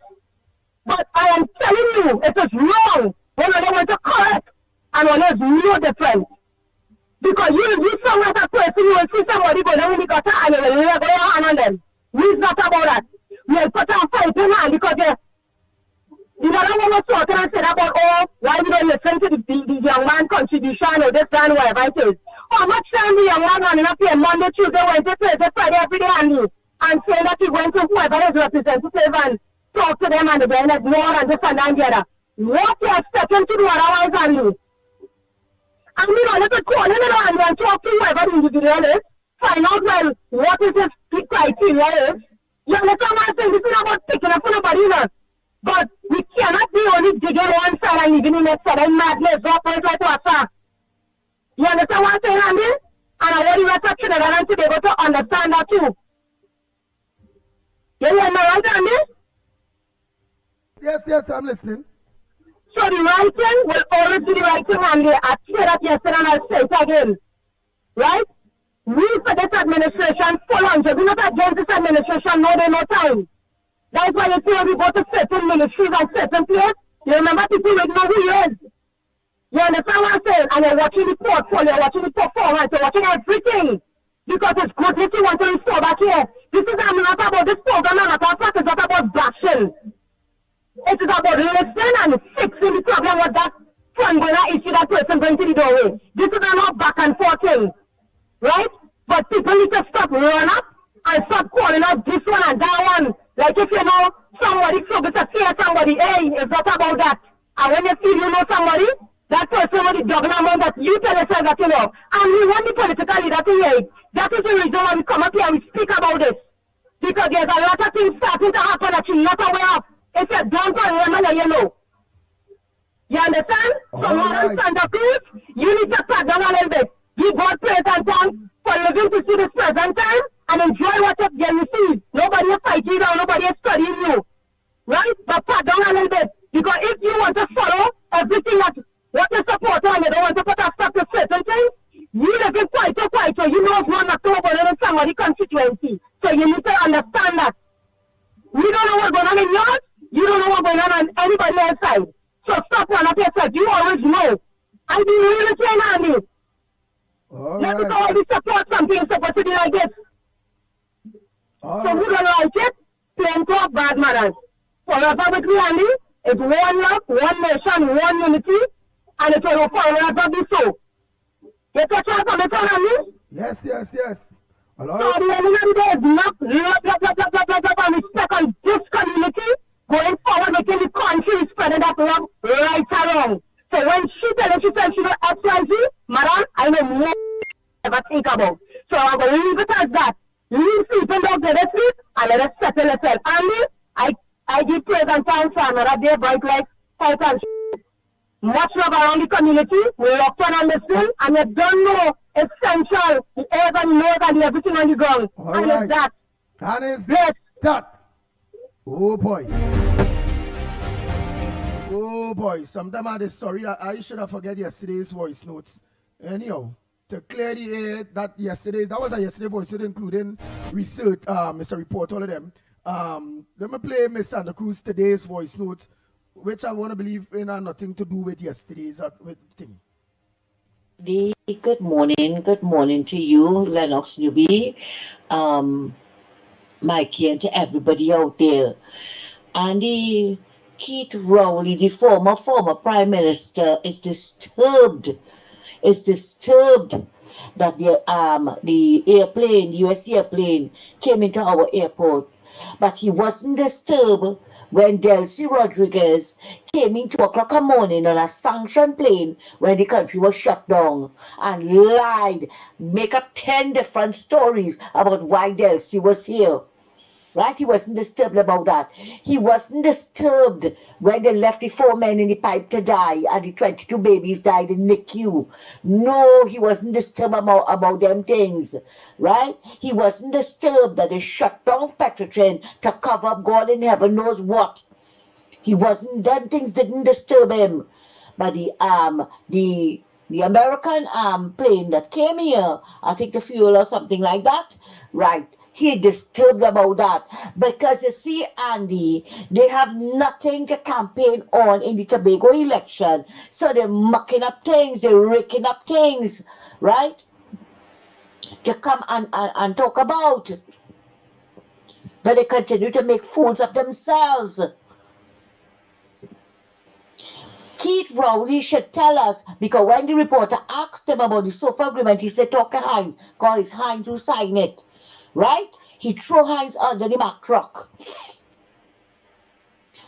But I am telling you, it is wrong. When they want to correct, and when there's no difference. Because you sound like a person, you will see somebody go down in the gutter and you will lay your hand on them. We're not about that. you'll put a fight in hand because you don't want to talk and say about, oh, why we don't listen to the young man contribution or this and whatever it is. How much time the young man running up here Monday, Tuesday, Wednesday, Thursday, Friday, every day and saying that he went to whoever his representative and talk to them and then ignore and this and that and the other. What you expect him to do otherwise, Andy? And you know, let us call him Andy and talk to whoever the individual is, find out, well, what is his criteria is. You understand what I'm saying? This is about picking up somebody, you know. But we cannot be only digging one side and leaving the next side and madness, operate like what's. You understand what I'm saying, Andy? And I want you to Trinidad and Tobago to understand that too. You hear me right, Andy? Yes, I'm listening. So the right thing will always be the right thing, Andy. I said that yesterday and I'll say it again. Right? We for this administration, 400. We're not against this administration, no day, no time. That's why you see we go to certain ministries and certain places. You remember people will know who he is. You understand what I'm saying? And you're watching the portfolio, watching the performance, you're watching everything. Because it's goodness you want to restore back here. This is not about this program, not about it's not about bashing. It is about listening and fixing the problem with that frontliner issue that person brings to the doorway. This is not back and forth thing. Right? But people need to stop running up and stop calling out this one and that one. Like if you know somebody struggles to fear somebody, hey, it's not about that. And when you feel you know somebody, that person with the double amount that you tell yourself that you know. And we want the political leader to hear it. That is the reason why we come up here and we speak about this. Because there's a lot of things starting to happen that you're not aware of. If you don't remember, you know. You understand? So modern Santa Cruz, you need to cut down a little bit. Give God praise and thanks for living to see this present time and enjoy what you receive. Nobody is fighting you, nobody is studying you. Right? But cut down a little bit. Because if you want to follow everything that what you support and you don't want to put a stop to certain things, you live in quieter. You know it's not to open in somebody's constituency. So you need to understand that. You don't know what's going on in yours. You don't know what's going on anybody else's side. So stop running up yourself. You always know. And be really saying, Andy. Let us always support something supposed to be like this. So who don't like it? Plain talk, bad manners. Forever with me, Andy. It's one love, one nation, one unity, and it will forever be so. You catch what I'm saying, Andy? Yes. So the enemy there is not love and respect on this community going forward, making the country spreading that love right along. So when she tells you she know XYZ, madam, I know more ever think about. So I'm going to leave it as that. Leave sleeping dogs, let us sleep, and let us settle itself. Andy, I give praise and thanks for another day, bright light, health and much love around the community. We're locked on and listening, and you don't know essential, the airs and the nose and the everything on the ground. And it's that. And it's yes. that. Oh boy. Sometimes I'm sorry. I should have forget yesterday's voice notes. Anyhow, to clear the air that was a yesterday voice note including research, Mr. Report, all of them. Let me play Miss Santa Cruz today's voice note, which I want to believe in nothing to do with yesterday's thing. Good morning to you, Lennox newbie, Mikey, and to everybody out there. And Keith Rowley, the former Prime Minister, is disturbed that the airplane, the US airplane, came into our airport. But he wasn't disturbed when Delcy Rodriguez came in 2 o'clock in the morning on a sanctioned plane when the country was shut down and lied, make up 10 different stories about why Delcy was here. Right? He wasn't disturbed about that. He wasn't disturbed when they left the 4 men in the pipe to die and the 22 babies died in NICU. No, he wasn't disturbed about them things. Right? He wasn't disturbed that they shut down Petrotrin to cover up God in heaven knows what. He wasn't, them things didn't disturb him. But the American plane that came here, I think the fuel or something like that, right? He disturbed about that because you see, Andy, they have nothing to campaign on in the Tobago election, so they're mucking up things, they're raking up things, right? To come and talk about. But they continue to make fools of themselves. Keith Rowley should tell us, because when the reporter asked him about the sofa agreement, he said, talk to Hines, because it's Hines who signed it. Right? He threw Hines under the Mack truck.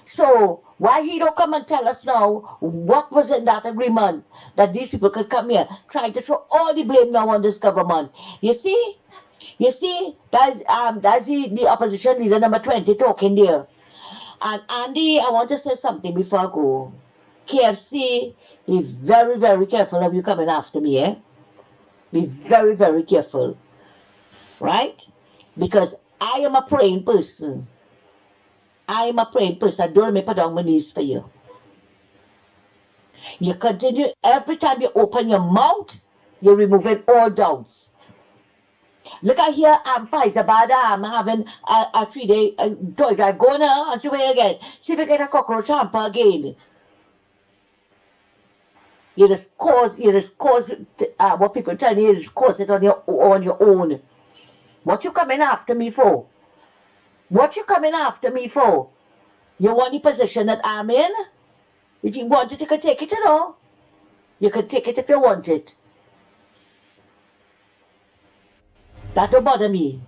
So, why he don't come and tell us now what was in that agreement that these people could come here trying to throw all the blame now on this government? You see? You see? That's the opposition leader number 20 talking there. And Andy, I want to say something before I go. KFC, be very, very careful of you coming after me, eh? Be very, very careful. Right? Because I am a praying person. I am a praying person. I don't make put down my knees for you. You continue, every time you open your mouth, you're removing all doubts. Look at here, I'm Faizabad, I'm having a 3-day toy drive. Go now and see where you get. See if you get a cockroach hamper again. You just cause what people tell you, you just cause it on your own. What you coming after me for? What you coming after me for? You want the position that I'm in? If you want it, you can take it, you know. You can take it if you want it. That don't bother me.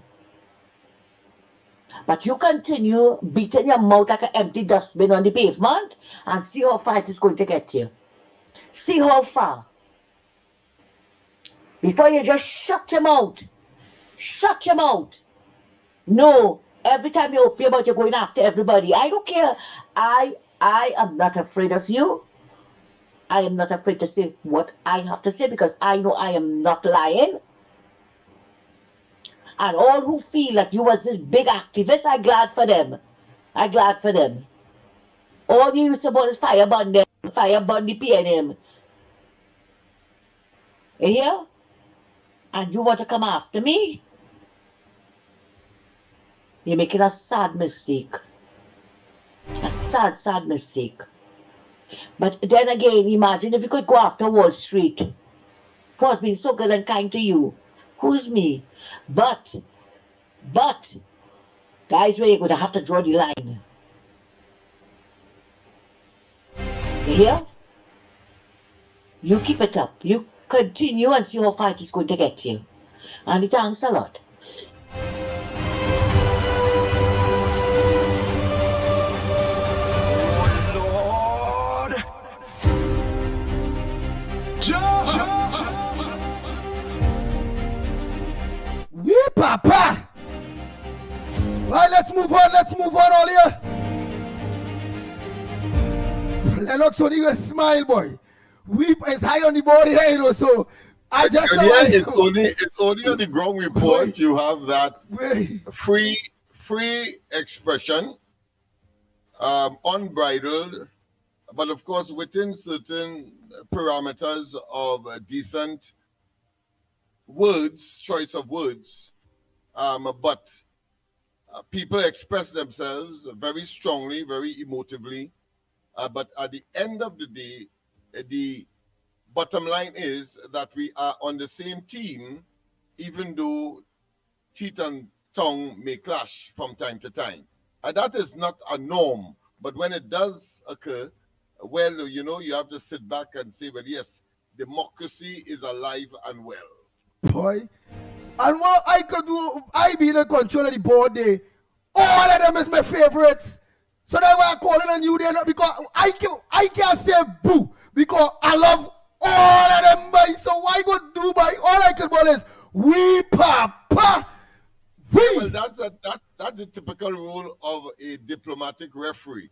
But you continue beating your mouth like an empty dustbin on the pavement and see how far it is going to get you. See how far. Before you just shut your mouth. Shut your mouth. No, every time you open your mouth, you're going after everybody. I don't care. I am not afraid of you. I am not afraid to say what I have to say because I know I am not lying. And all who feel like you was this big activist, I'm glad for them. I'm glad for them. All you used to about is fire burn them, fire burn the PNM. You hear? And you want to come after me? You're making a sad mistake. A sad, sad mistake. But then again, imagine if you could go after Wall Street, who has been so good and kind to you. Who's me? But, guys, where you're going to have to draw the line. You hear? You keep it up. You continue and see how far it is going to get you. And thanks a lot. Yeah, Papa. Right, let's move on all here. Lennox only a smile, boy. Weep is high on the board here, you know, so I just yeah, it's only on the ground report. Wait. You have that free expression, unbridled, but of course within certain parameters of decent words, choice of words, but people express themselves very strongly, very emotively, but at the end of the day, the bottom line is that we are on the same team, even though teeth and tongue may clash from time to time. And that is not a norm, but when it does occur, well, you know, you have to sit back and say, well, yes, democracy is alive and well. Boy, and what I could do, I be in control of the board there. All of them is my favorites. So that's why I'm calling on you there, because I can't say boo, because I love all of them, boy. So why go do, boy? All I can call is we papa. We. Well, that's a typical role of a diplomatic referee.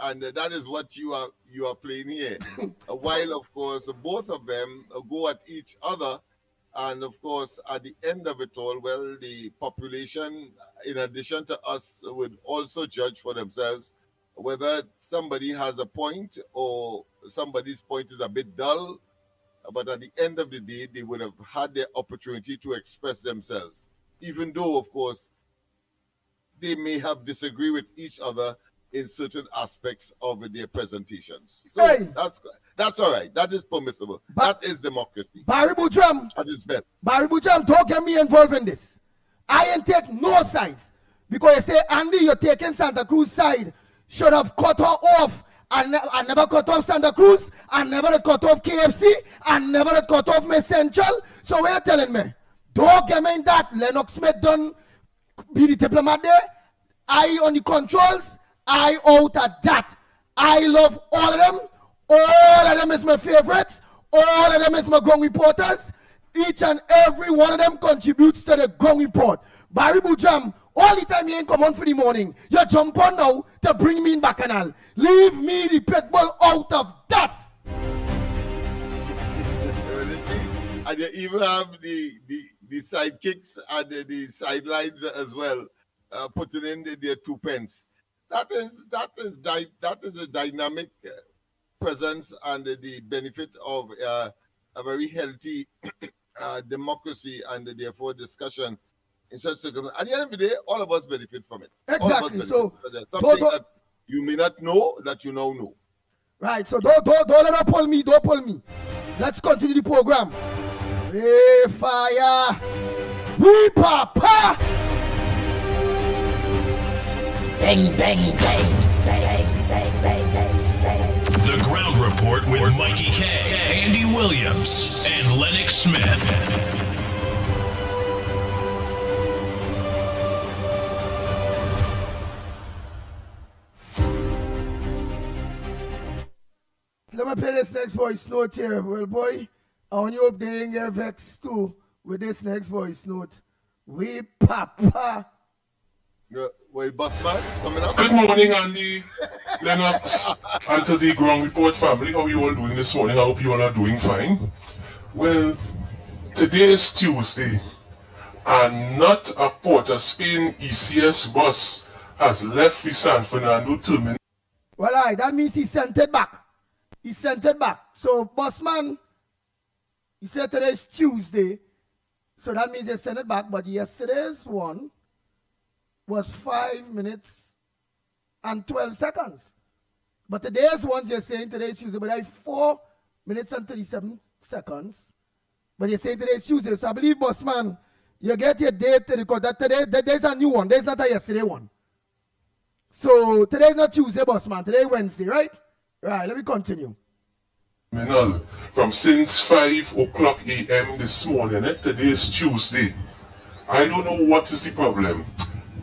And that is what you are playing here. While, of course, both of them go at each other. And, of course, at the end of it all, well, the population, in addition to us, would also judge for themselves whether somebody has a point or somebody's point is a bit dull. But at the end of the day, they would have had their opportunity to express themselves, even though, of course, they may have disagreed with each other in certain aspects of their presentations. So that's all right. That is permissible. That is democracy. Barry Boutram. At its best. Barry Boutram, don't get me involved in this. I ain't take no sides. Because you say, Andy, you're taking Santa Cruz side. Should have cut her off. And never cut off Santa Cruz. And never cut off KFC. And never cut off Miss Central. So what are you telling me? Don't get me in that. Lennox Smith done be the diplomat there. I on the controls. I out at that. I love all of them. All of them is my favorites. All of them is my ground reporters. Each and every one of them contributes to the ground report. Barry Bujam, all the time you ain't come on for the morning. You jump on now to bring me in Bacchanal. Leave me the pit bull out of that. And you even have the sidekicks and the sidelines as well, putting in their 2 pence. That is a dynamic presence and the benefit of a very healthy democracy and therefore discussion in such circumstances. At the end of the day, all of us benefit from it. Exactly. So something that you may not know that you now know. Right. So don't let pull me. Don't pull me. Let's continue the program. Hey, fire. We papa. Bang, bang, bang. The Ground Report with Mikey K, Andy Williams, and Lennox Smith. Let me play this next voice note here. Well, boy, I want you up there and get vexed too with this next voice note. We papa. Well, Bossman, coming up. Good morning, Andy, Lennox, and to the Ground Report family. How are you all doing this morning? I hope you all are doing fine. Well, today is Tuesday, and not a Port of Spain ECS bus has left the San Fernando terminal. Well, that means he sent it back. He sent it back. So, Bossman, he said today is Tuesday, so that means he sent it back, but yesterday's one was 5 minutes and 12 seconds. But today's ones you're saying today is Tuesday, but I 4 minutes and 37 seconds. But you're saying today is Tuesday. So I believe, Bossman, you get your date to record that today. There's a new one. There's not a yesterday one. So today is not Tuesday, Bossman. Today is Wednesday, right? Right, let me continue. From since 5 o'clock a.m. this morning. Today is Tuesday. I don't know what is the problem.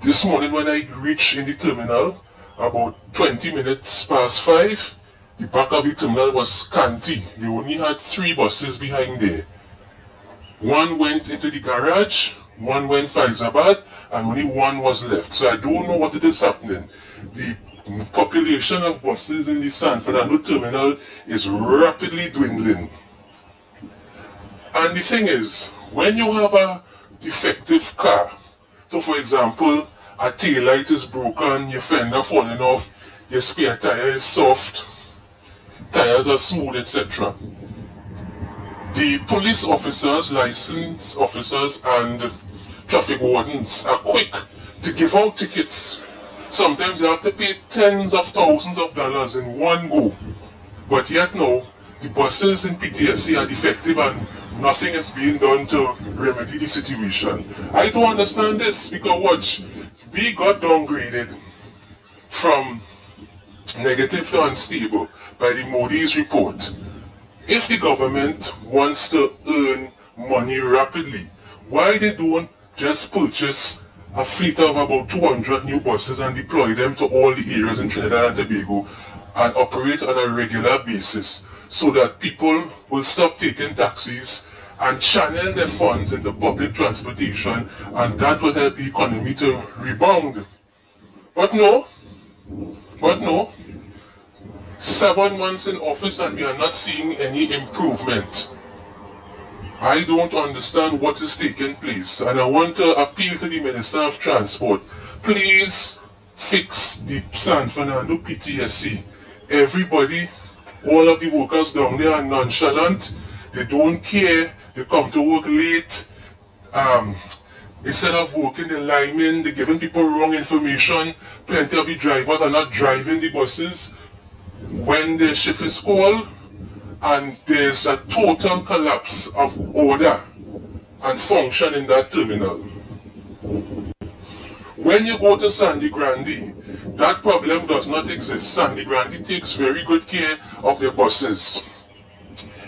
This morning when I reached in the terminal, about 20 minutes past 5, the back of the terminal was scanty. They only had 3 buses behind there. One went into the garage, one went Faizabad, and only one was left. So I don't know what it is happening. The population of buses in the San Fernando terminal is rapidly dwindling. And the thing is, when you have a defective car, so for example, a tail light is broken, your fender falling off, your spare tire is soft, tires are smooth, etc. The police officers, license officers, and traffic wardens are quick to give out tickets. Sometimes you have to pay tens of thousands of dollars in one go. But yet now, the buses in PTSC are defective and nothing is being done to remedy the situation. I don't understand this because watch, we got downgraded from negative to unstable by the Modi's report. If the government wants to earn money rapidly, why they don't just purchase a fleet of about 200 new buses and deploy them to all the areas in Trinidad and Tobago and operate on a regular basis so that people will stop taking taxis and channel their funds into public transportation, and that will help the economy to rebound. But no, 7 months in office and we are not seeing any improvement. I don't understand what is taking place, and I want to appeal to the Minister of Transport. Please fix the San Fernando PTSC. Everybody, all of the workers down there are nonchalant. They don't care. They come to work late. Instead of working the linemen, they're giving people wrong information. Plenty of the drivers are not driving the buses when their shift is called. And there's a total collapse of order and function in that terminal. When you go to Sandy Grande, that problem does not exist. Sandy Grande takes very good care of their buses.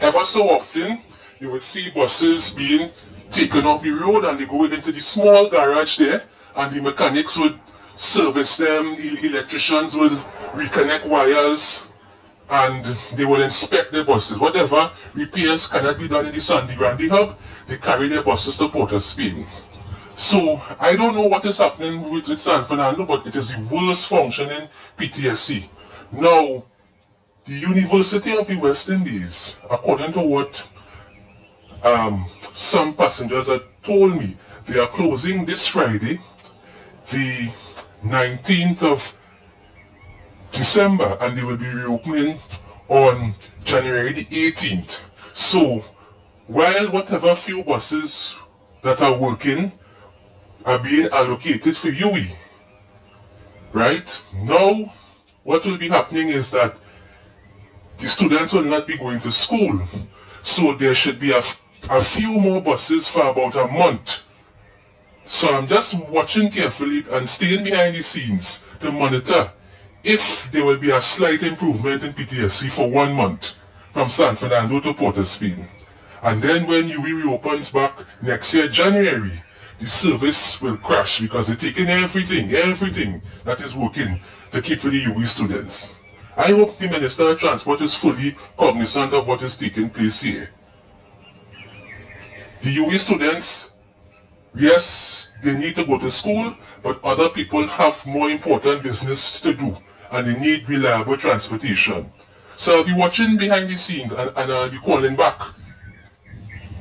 Ever so often, you would see buses being taken off the road and they go into the small garage there, and the mechanics would service them, the electricians would reconnect wires, and they will inspect their buses. Whatever repairs cannot be done in the Sandy Grande hub, they carry their buses to Port of Spain. So I don't know what is happening with San Fernando, but it is the worst functioning PTSC. Now, the University of the West Indies, according to what some passengers had told me, they are closing this Friday, the 19th of December, and they will be reopening on January the 18th. So, while whatever few buses that are working are being allocated for UE, right? Now, what will be happening is that the students will not be going to school. So there should be a few more buses for about a month. So I'm just watching carefully and staying behind the scenes to monitor if there will be a slight improvement in PTSC for 1 month from San Fernando to Port of Spain. And then when UE reopens back next year, January, the service will crash because they're taking everything that is working to keep for the UE students. I hope the Minister of Transport is fully cognizant of what is taking place here. The UE students, yes, they need to go to school, but other people have more important business to do, and they need reliable transportation. So I'll be watching behind the scenes, and I'll be calling back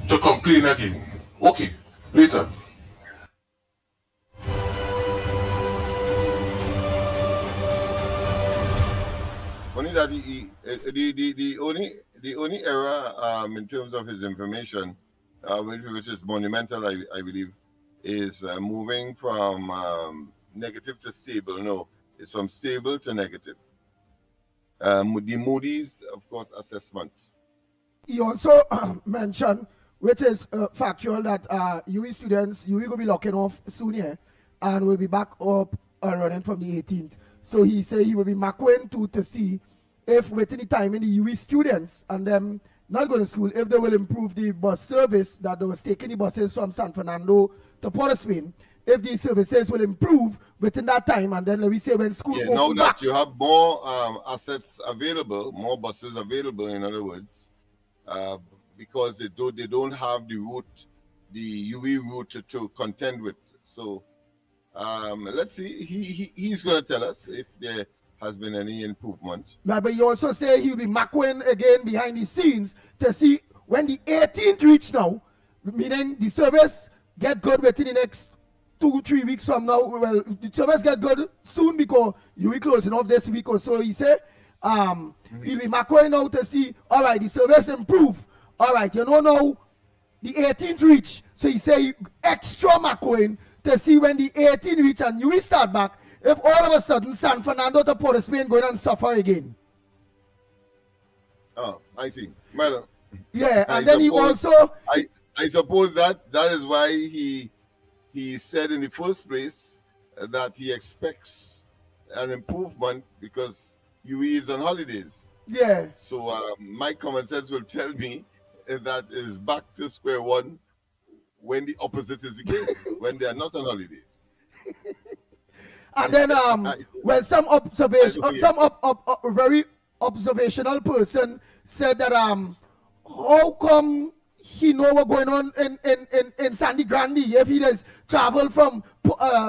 to complain again. Okay, later. Only that the only error in terms of his information, which is monumental, I believe, is moving from negative to stable. No, it's from stable to negative. The Moody's, of course, assessment. He also mentioned, which is factual, that UE students, UE will be locking off soon here, and will be back up and running from the 18th. So he said he will be macroing to see if within the time in the UE students and them not going to school, if they will improve the bus service that they was taking the buses from San Fernando to Port of Spain, if the services will improve within that time, and then let me say when school yeah, now that back, you have more assets available, more buses available, in other words, because they don't have the route, the UE route to contend with. So let's see. He's going to tell us if there has been any improvement. Right, but you also say he'll be macroing again behind the scenes to see when the 18th reach now, meaning the service get good within the next 2-3 weeks from now. Well, the service get good soon because you will closing off this week or so. He said he'll be macroing now to see, all right, the service improve. All right, you know now the 18th reach. So he say extra macroing to see when the 18th reach and you will start back, if all of a sudden San Fernando to Port of Spain going and suffer again. Oh, I see. Well, yeah, and then he also... I suppose that is why he said in the first place that he expects an improvement because UE is on holidays. Yeah. So my common sense will tell me that is back to square one when the opposite is the case, when they are not on holidays. And then, well, some very observational person said that how come he know what's going on in Sandy Grande if he does travel from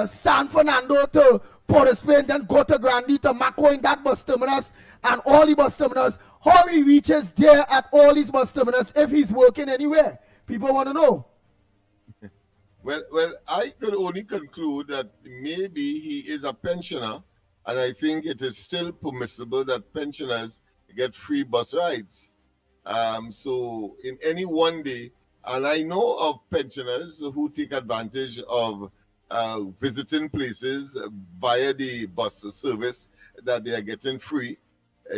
San Fernando to Port of Spain, then go to Grande to Mako in that bus terminus and all the bus terminus, how he reaches there at all these bus terminus if he's working anywhere? People want to know. Well, I could only conclude that maybe he is a pensioner, and I think it is still permissible that pensioners get free bus rides. So in any one day, and I know of pensioners who take advantage of visiting places via the bus service that they are getting free.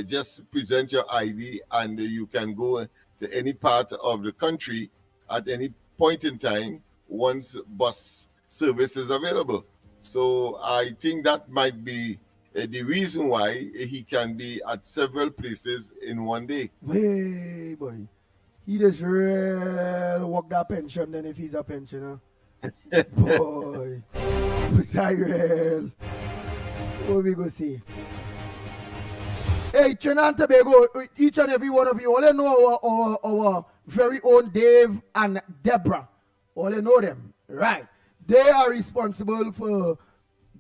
Just present your ID and you can go to any part of the country at any point in time once bus service is available. So I think that might be the reason why he can be at several places in one day. Hey, boy. He just real work that pension then if he's a pensioner. Boy. That real. What we go see? Hey, Trinidad and Tobago, each and every one of you, all you know our very own Dave and Deborah. All you know them, right? They are responsible for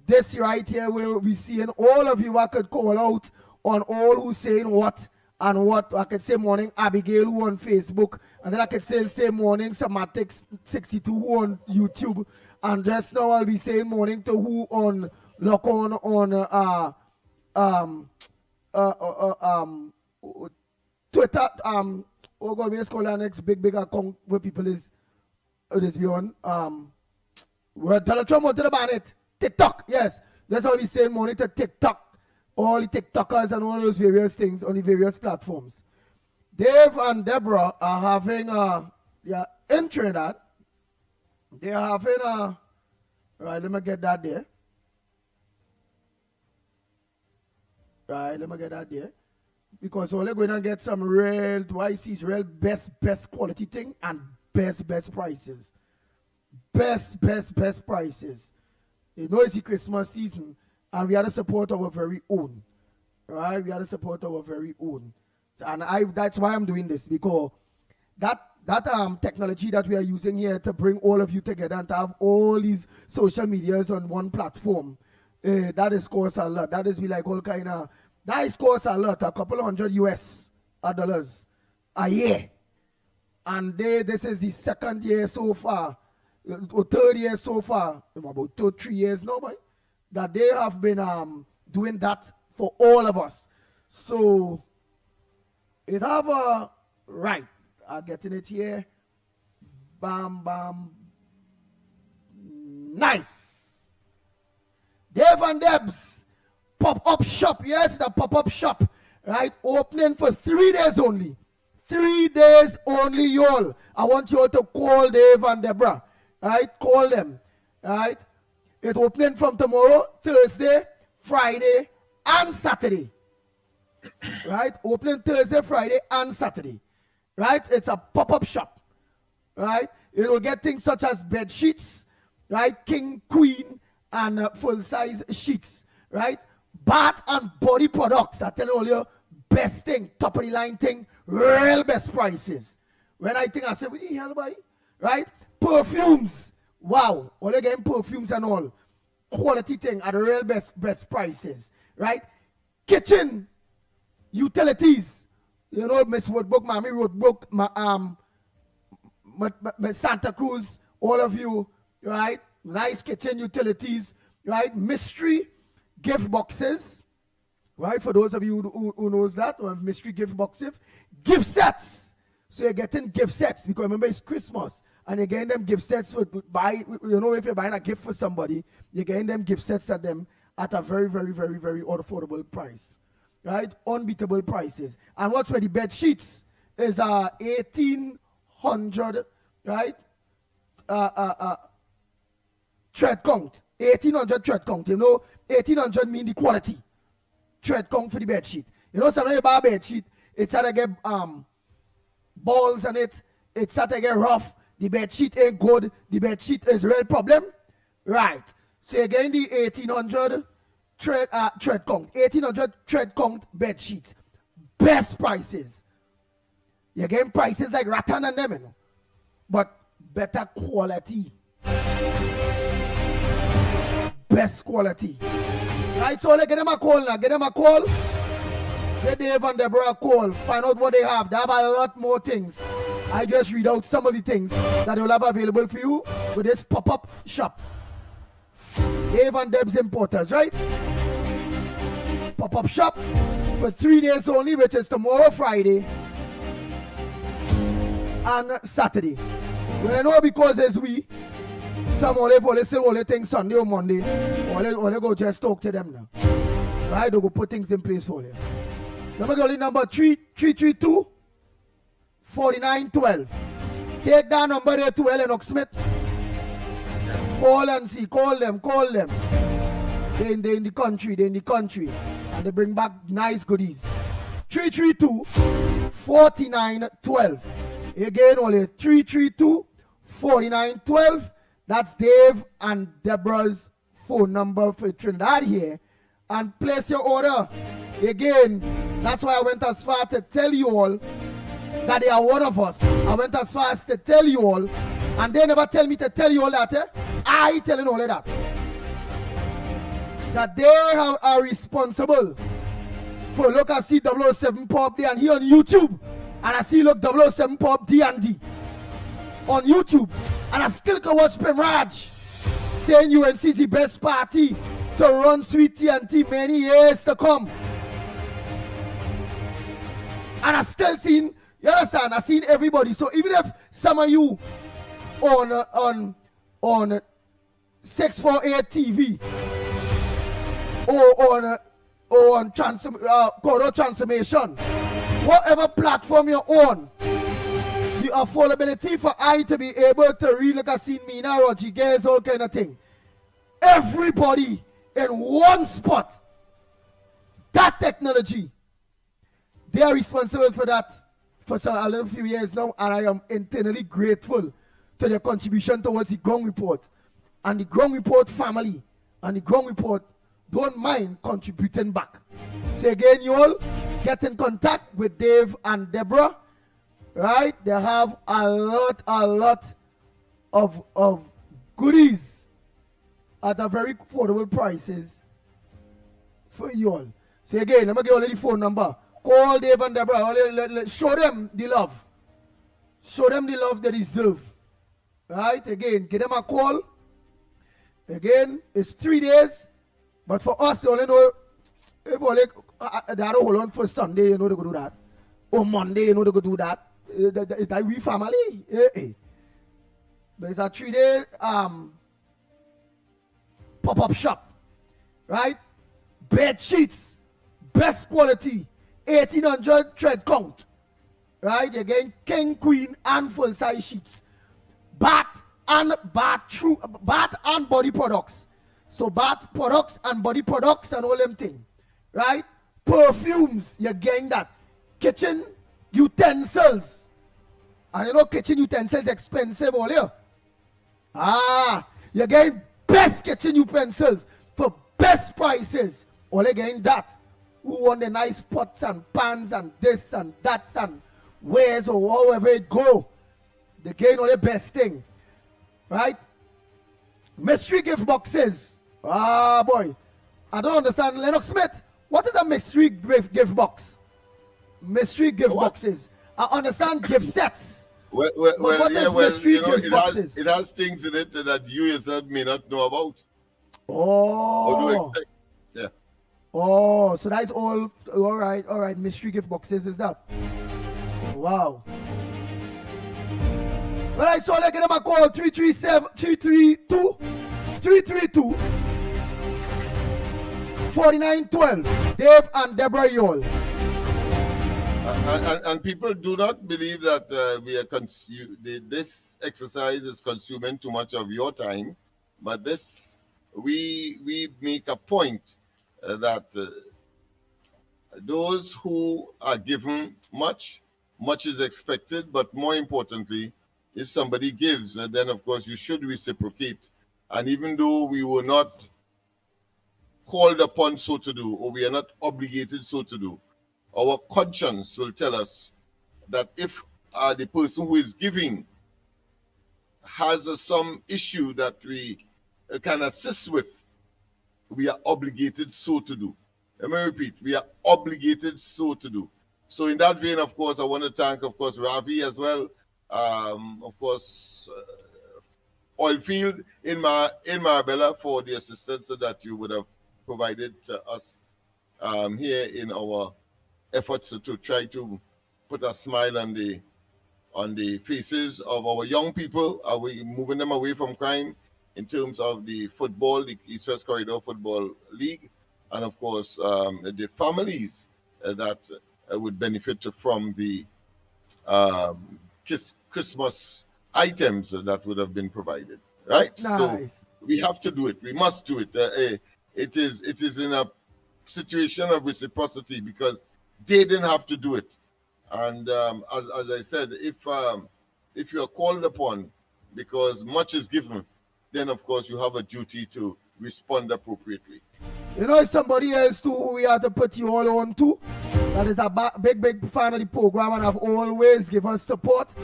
this right here where we seeing all of you. I could call out on all who's saying what and what. I could say morning Abigail who on Facebook, and then I could say morning Somatics 62 who on YouTube, and just now I'll be saying morning to who on lock on Twitter, oh God, we just call our next big account where people is beyond where Donald Trump wanted to ban it. TikTok, yes. That's how we say monitor TikTok. All the TikTokers and all those various things on the various platforms. Dave and Deborah are having in Trinidad. They are having right, let me get that there. Right, let me get that there. Because all they're going to get some real, real best quality thing and best prices. Best prices. You know it's the Christmas season and we have to support our very own. Right? We have to support our very own. And that's why I'm doing this, because that technology that we are using here to bring all of you together and to have all these social medias on one platform, that is cost a lot. That is be like all kind of, that is cost a lot, a couple $100 US dollars a year. And this is the second year so far, or third year so far, about 2 or 3 years now, boy, that they have been doing that for all of us. So it have a right. I'm getting it here. Bam, bam. Nice. Dave and Deb's pop-up shop. Yes, the pop-up shop. Right? Opening for 3 days only. 3 days only, y'all. I want you all to call Dave and Deborah. Right? Call them. Right? It's opening from tomorrow, Thursday, Friday, and Saturday. Right? Opening Thursday, Friday, and Saturday. Right? It's a pop-up shop. Right? It will get things such as bed sheets, right? King, queen, and full-size sheets. Right? Bath and body products. I tell you all you, best thing, top of the line thing, real best prices. When I think I say, what the hell, boy? Right? Perfumes. Wow. All you getting perfumes and all. Quality thing at the real best prices. Right? Kitchen utilities. You know, Miss Woodbrook, Mommy Woodbrook, my Santa Cruz, all of you, right? Nice kitchen utilities, right? Mystery gift boxes, right? For those of you who knows that, or mystery gift boxes, gift sets. So you're getting gift sets because remember it's Christmas, and you're getting them gift sets for buy. You know, if you're buying a gift for somebody, you're getting them gift sets at them at a very affordable price. Right? Unbeatable prices. And what's for the bed sheets is 1,800, right? Thread count. 1,800 thread count. You know, 1,800 mean the quality. Thread count for the bed sheet. You know, sometimes you buy a bed sheet, it's had to get balls on it. It's had to get rough. The bed sheet ain't good. The bed sheet is a real problem. Right. So again, the 1,800 thread count, 1,800 thread count bed sheets, best prices. You're getting prices like Rattan and them, you know, but better quality, best quality. Right, so let's get them a call now. Get them a call. Get Dave and Deborah a call. Find out what they have. They have a lot more things. I just read out some of the things that they'll have available for you with this pop-up shop. Dave and Deb's Importers, right? Pop-up shop for 3 days only, which is tomorrow, Friday, and Saturday. Well, I know because it's we. Some only say only things Sunday or Monday. Only go just talk to them now. Right? They go put things in place for you. Number 332-4912. Take that number there to Lennox Smith. Call and see. Call them. They in the country. And they bring back nice goodies. 332-4912. Again, only 332-4912. That's Dave and Deborah's phone number for Trinidad here. And place your order. Again, that's why I went as far to tell you all that they are one of us. I went as far as to tell you all, and they never tell me to tell you all that. I telling all of that. That they are responsible for look I see 007 Pop D and here on YouTube, and I see look 007 Pop D and D on YouTube, and I still can watch Pemraj saying UNC is the best party to run Sweet TNT many years to come. And I still seen, you understand, I seen everybody. So even if some of you on 648 TV or on Coro Transformation, whatever platform you're on, the affordability for I to be able to read like I seen Mina Rodriguez, all kind of thing. Everybody in one spot. That technology. They are responsible for that for a little few years now, and I am internally grateful to their contribution towards the Ground Report. And the Ground Report family and the Ground Report don't mind contributing back. So again, you all get in contact with Dave and Deborah, right? They have a lot of goodies at a very affordable prices for you all. So again, let me give you the phone number. Call Dave and Deborah. Show them the love. Show them the love they deserve. Right? Again, give them a call. Again, it's 3 days. But for us, you only know, they don't hold on for Sunday, you know they go do that. Or Monday, you know they go do that. It's like we family. But it's a 3-day pop-up shop. Right? Bed sheets. Best quality. 1800 thread count. Right? Again, king, queen, and full-size sheets. Bath and body products. So bath products and body products and all them things. Right? Perfumes, you're getting that. Kitchen utensils. And you know kitchen utensils expensive all here. You're getting best kitchen utensils for best prices. All you're getting that. Who want the nice pots and pans and this and that and wares or however it go. They gain all the best thing. Right? Mystery gift boxes. Boy. I don't understand. Lennox Smith, what is a mystery gift box? Mystery gift boxes. I understand gift sets. Well, you know, it has things in it that you yourself may not know about. Or do expect. Yeah. Oh, so that's all right. Mystery gift boxes is that. Wow. All right, so let's get them a call 332-4912. Dave and Deborah Yole. And people do not believe that this exercise is consuming too much of your time, but this we make a point that those who are given much is expected, but more importantly, if somebody gives, then of course you should reciprocate. And even though we were not called upon so to do, or we are not obligated so to do, our conscience will tell us that if the person who is giving has some issue that we can assist with, we are obligated so to do. Let me repeat, we are obligated so to do. So in that vein, of course, I want to thank, of course, Ravi as well. Of course, Oilfield in Marbella for the assistance that you would have provided to us here in our efforts to try to put a smile on the faces of our young people. Are we moving them away from crime in terms of the football, the East West Corridor Football League, and of course the families that would benefit from the Christmas items that would have been provided, right? Nice. So we have to do it. We must do it. it is in a situation of reciprocity because they didn't have to do it. And as I said, if you are called upon because much is given, then of course you have a duty to respond appropriately. You know, somebody else too who we have to put you all on to. That is a big fan of the program and have always give us support.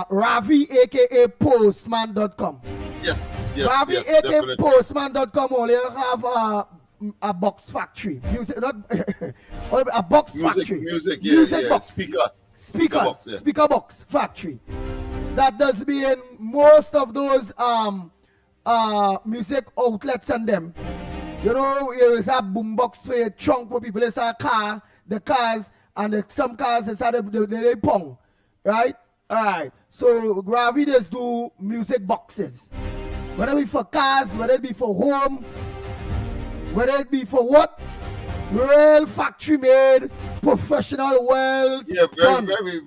Ravi, aka Postman.com. Yes, Ravi, yes, aka definitely. Postman.com only have a box factory. Music, not a box factory. Music box. Speakers, yeah. Speaker box factory. That does be in most of those music outlets and them. You know, you have boombox for your trunk where people is a car, the cars, and some cars inside the pong, right? All right. So Gravitas do music boxes, whether it be for cars, whether it be for home, whether it be for what, real factory made, professional, well. Yeah,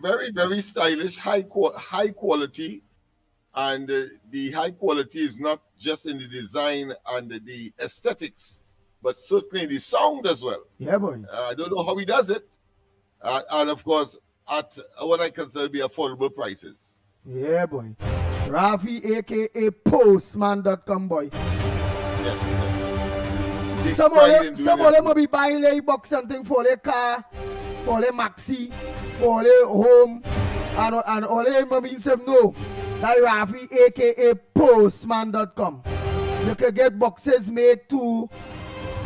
very stylish, high quality. And the high quality is not just in the design and the aesthetics, but certainly the sound as well. Yeah, boy. I don't know how he does it. And of course, at what I consider to be affordable prices. Yeah, boy. Ravi, aka Postman.com, boy. Yes. Some of them will be buying a box something for their car, for their maxi, for their home, and all them means them no. That Ravi, aka Postman.com. You can get boxes made to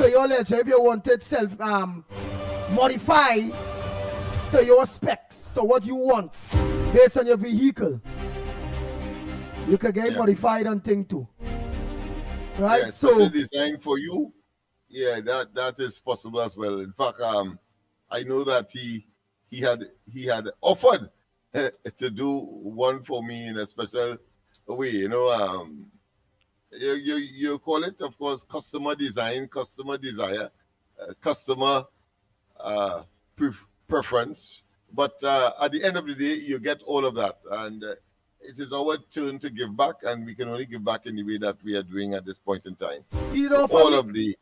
your ledger if you want it modify to your specs, to what you want, based on your vehicle. You can get modified and thing too. Right? Yeah, so designed for you. Yeah, that is possible as well. In fact, I know that he had offered to do one for me in a special way. You know, you call it, of course, customer design, customer desire, customer preference. But at the end of the day, you get all of that, and it is our turn to give back, and we can only give back in the way that we are doing at this point in time. You know, all of the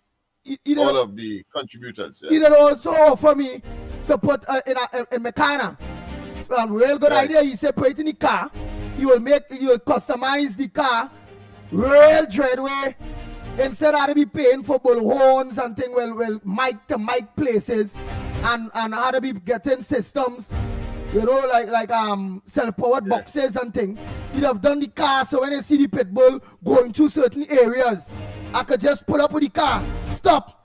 contributors. He did also offer me to put in my car. Real good idea. He said put it in the car. You will customize the car real dreadway. Instead of be paying for bullhorns and thing, well mic to mic places and how to be getting systems, you know, like self-powered boxes and thing. You'd have done the car so when you see the pit bull going through certain areas, I could just pull up with the car, stop.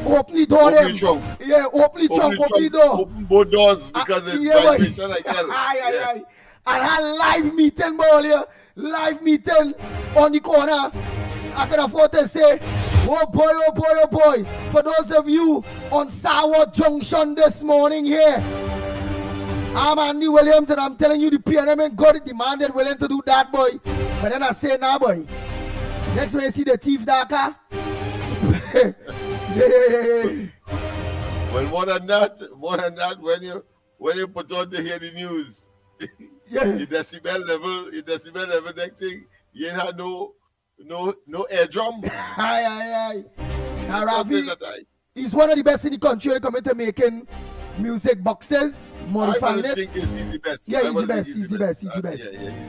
Open the door. Open the trunk. Yeah, open the trunk, open the door. Open both doors because it's vibration again. Aye. And I had live meeting, boy, live meeting on the corner. I can afford to say, oh boy. For those of you on Sour Junction this morning here, I'm Andy Williams and I'm telling you the PNM got it demanded willing to do that, boy. But then I say, nah, boy. Next time you see the thief darker. Yeah. Well, more than that, when you put on to hear the news, the decibel level, next thing, you ain't had no air drum. Aye. Now, Ravi, he's one of the best in the country when it comes to making music boxes, modifying it. I think he's easy best. Yeah, easy best. Yeah,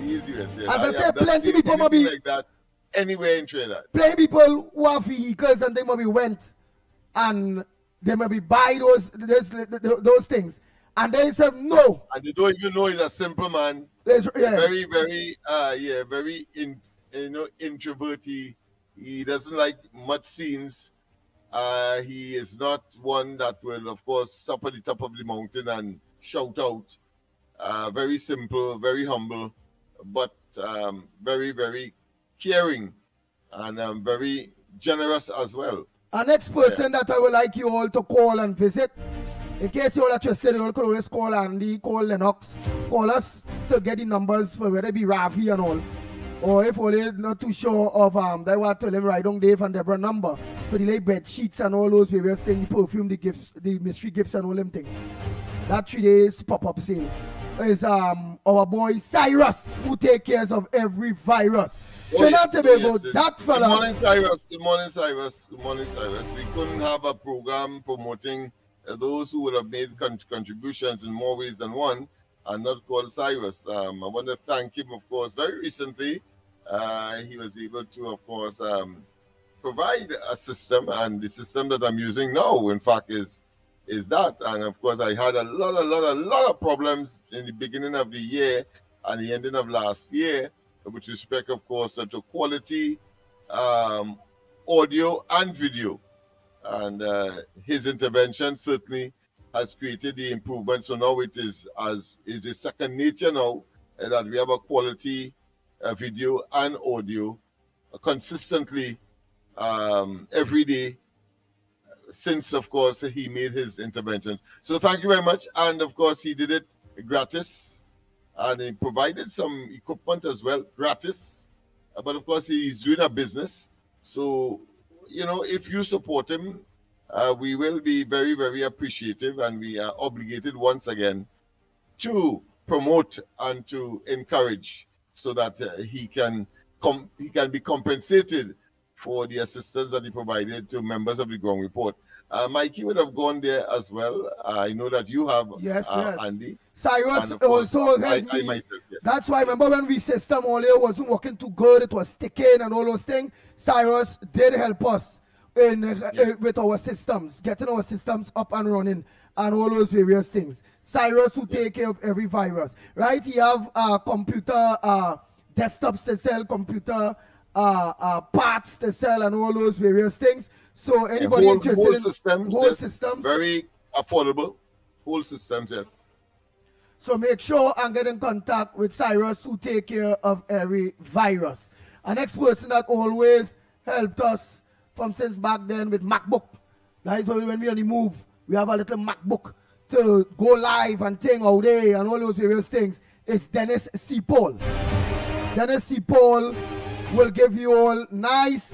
easy best. Yeah. As I said, plenty people might be like that anywhere in Trinidad. Plenty people who have vehicles and they might be went and they might be buy those things. And they say no. And they don't even know he's a simple man. Very introverted. He doesn't like much scenes. He is not one that will, of course, stop at the top of the mountain and shout out. Very simple, very humble, but very, very caring and very generous as well. Our next person that I would like you all to call and visit, in case you're all interested, you could always call Andy, call Lennox, call us to get the numbers for whether it be Ravi and all. Or if only not too sure of they want to tell them write down Dave and Deborah number for the bed sheets and all those various things, the perfume, the gifts, the mystery gifts and all them things. That 3 days pop-up sale. is our boy Cyrus, who take care of every virus. Oh, Trinidad yes, Tobago, yes, yes. that fella. Good morning, Cyrus. Good morning, Cyrus. Good morning, Cyrus. We couldn't have a program promoting those who would have made contributions in more ways than one and not called Cyrus. I want to thank him, of course. Very recently, he was able to, of course, provide a system, and the system that I'm using now, in fact, is that. And of course, I had a lot of problems in the beginning of the year and the ending of last year with respect, of course, to quality audio and video. And his intervention certainly has created the improvement. So now it is second nature now that we have a quality video and audio consistently every day since, of course, he made his intervention. So thank you very much. And of course, he did it gratis, and he provided some equipment as well, gratis. But of course, he's doing a business. So, you know, if you support him, we will be very, very appreciative, and we are obligated once again to promote and to encourage so that he can be compensated for the assistance that he provided to members of the Ground Report. Mikey would have gone there as well. I know that you have, yes. Andy. Cyrus also helped me. Myself, yes. That's why, remember when we system earlier wasn't working too good, it was sticking and all those things. Cyrus did help us with our systems, getting our systems up and running and all those various things. Cyrus will take care of every virus, right? He have computer desktops to sell, computer parts to sell, and all those various things. So anybody interested whole in systems, whole yes, systems, very affordable, whole systems, yes. So make sure and get in contact with Cyrus, who take care of every virus. Our next person that always helped us from since back then with MacBook. That is why when we on the move, we have a little MacBook to go live and thing all day and all those various things. It's Dennis C. Paul. Dennis C. Paul will give you all nice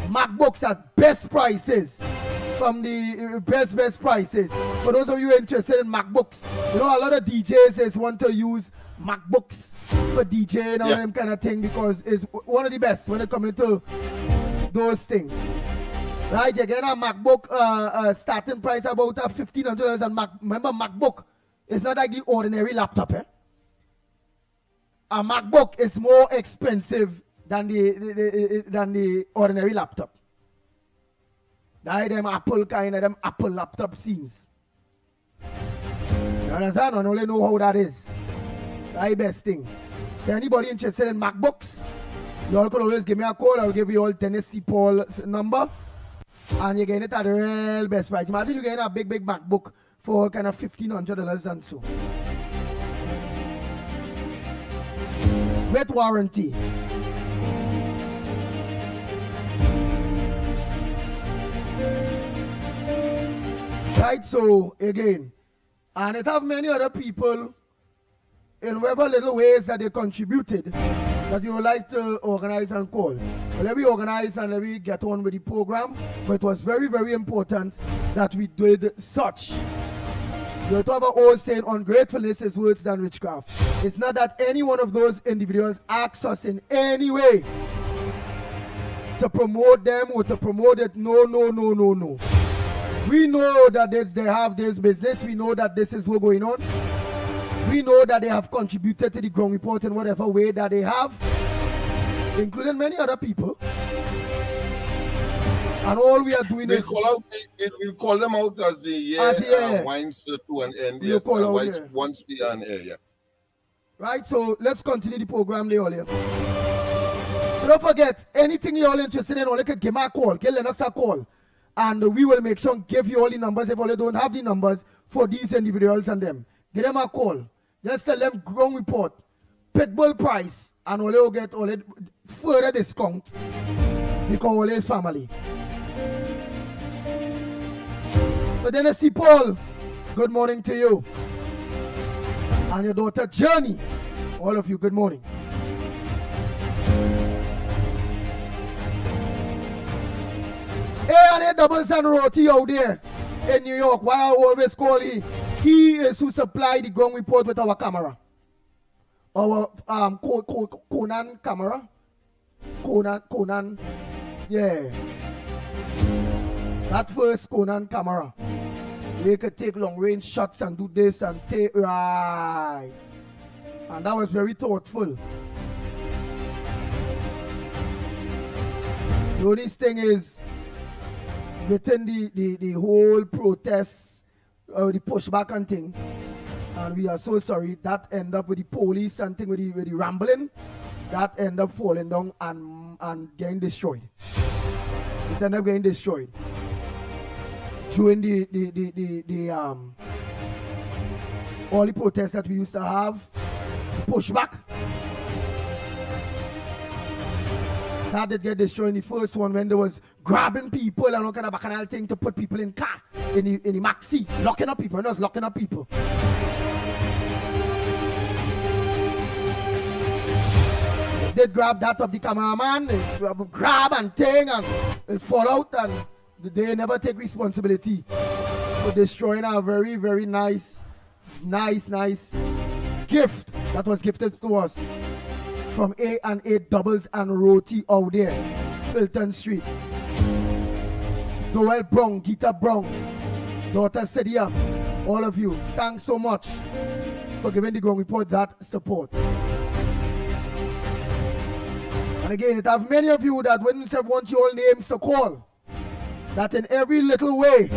MacBooks at best prices, from the best prices. For those of you interested in MacBooks, you know, a lot of DJs want to use MacBooks for DJing and all them kind of thing, because it's one of the best when it comes into those things. Right, you get a MacBook starting price about $1,500, and remember, MacBook is not like the ordinary laptop. A MacBook is more expensive than the ordinary laptop. That them Apple kind of them Apple laptop scenes. You understand? I only know how that is. That's the best thing. So anybody interested in MacBooks, you all could always give me a call. I'll give you all Tennessee Paul's number, and you're getting it at the real best price. Imagine you're getting a big MacBook for kind of $1,500 and so. With warranty. Right, so again, and it have many other people in whatever little ways that they contributed that you would like to organize and call. Well, let me organize and let me get on with the program, but it was very, very important that we did such. The top of all saying ungratefulness is worse than witchcraft. It's not that any one of those individuals asks us in any way to promote them or to promote it. No. We know that they have this business. We know that this is what's going on. We know that they have contributed to the Ground Report in whatever way that they have, including many other people. And all we are doing is we call them out as the year winds to an end. Yes, once we are on air, yeah. Right, so let's continue the program there, all here. So don't forget, anything you're all interested in, all you can give me a call, give Lennox a call, and we will make sure and give you all the numbers if all you don't have the numbers for these individuals and them. Give them a call. Just tell them Ground Report, Pitbull price, and all you get all further discount because all is family. So Dennis C. Paul, good morning to you. And your daughter Journey, all of you, good morning. Hey, and doubles and roti out there in New York. Why I always call you He is who supplied the ground report with our camera. Our Conan camera. Conan. Yeah. That first Conan camera. We could take long range shots and do this and take right. And that was very thoughtful. The only thing is, within the whole protest, the pushback and thing, and we are so sorry, that end up with the police and thing with the rambling, that end up falling down and getting destroyed. It end up getting destroyed. During all the protests that we used to have, pushback, that did get destroyed in the first one when there was grabbing people and all kind of bacchanal thing to put people in car, in the maxi, locking up people, and us locking up people. They grab that of the cameraman, grab and thing, and it fall out, and they never take responsibility for destroying a very, very nice gift that was gifted to us from A&A Doubles and Roti out there, Filton Street. Noel Brown, Gita Brown, daughter Sedia, all of you, thanks so much for giving the ground report that support. And again, it have many of you that wouldn't want your names to call, that in every little way,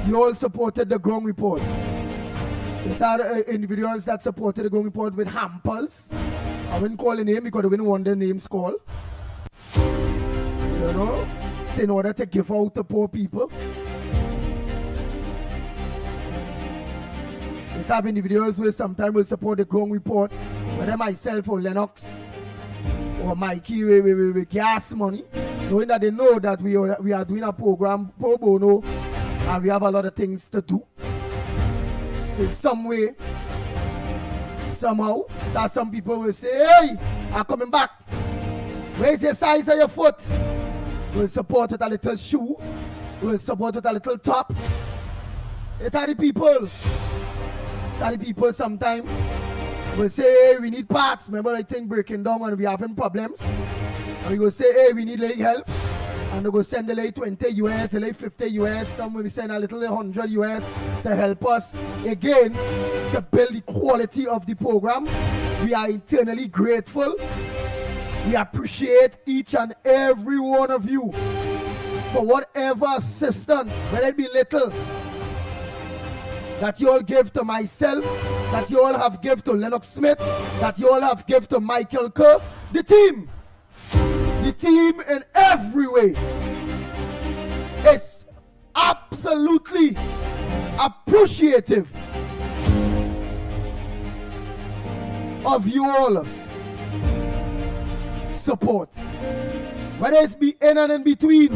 you all supported the ground report. It had individuals that supported the ground report with hampers. I wouldn't call a name because I wouldn't want their names called. You know, in order to give out to poor people. It have individuals who sometimes will support the ground report, whether myself or Lennox or Mikey with gas money, knowing that they know that we are doing a program pro bono and we have a lot of things to do. So in some way, somehow, that some people will say, hey, I'm coming back. Where's the size of your foot? We'll support with a little shoe. We'll support with a little top. It's the people. The people sometimes will say, hey, we need parts. Remember the thing breaking down when we having problems? And we go say, hey, we need leg help. And they go send the late 20 US, the late 50 US, some will send a little 100 US to help us again to build the quality of the program. We are eternally grateful. We appreciate each and every one of you for whatever assistance, whether it be little, that you all give to myself, that you all have give to Lennox Smith, that you all have give to Michael Kerr, the team in every way is absolutely appreciative of you all support. Whether it's be in and in between,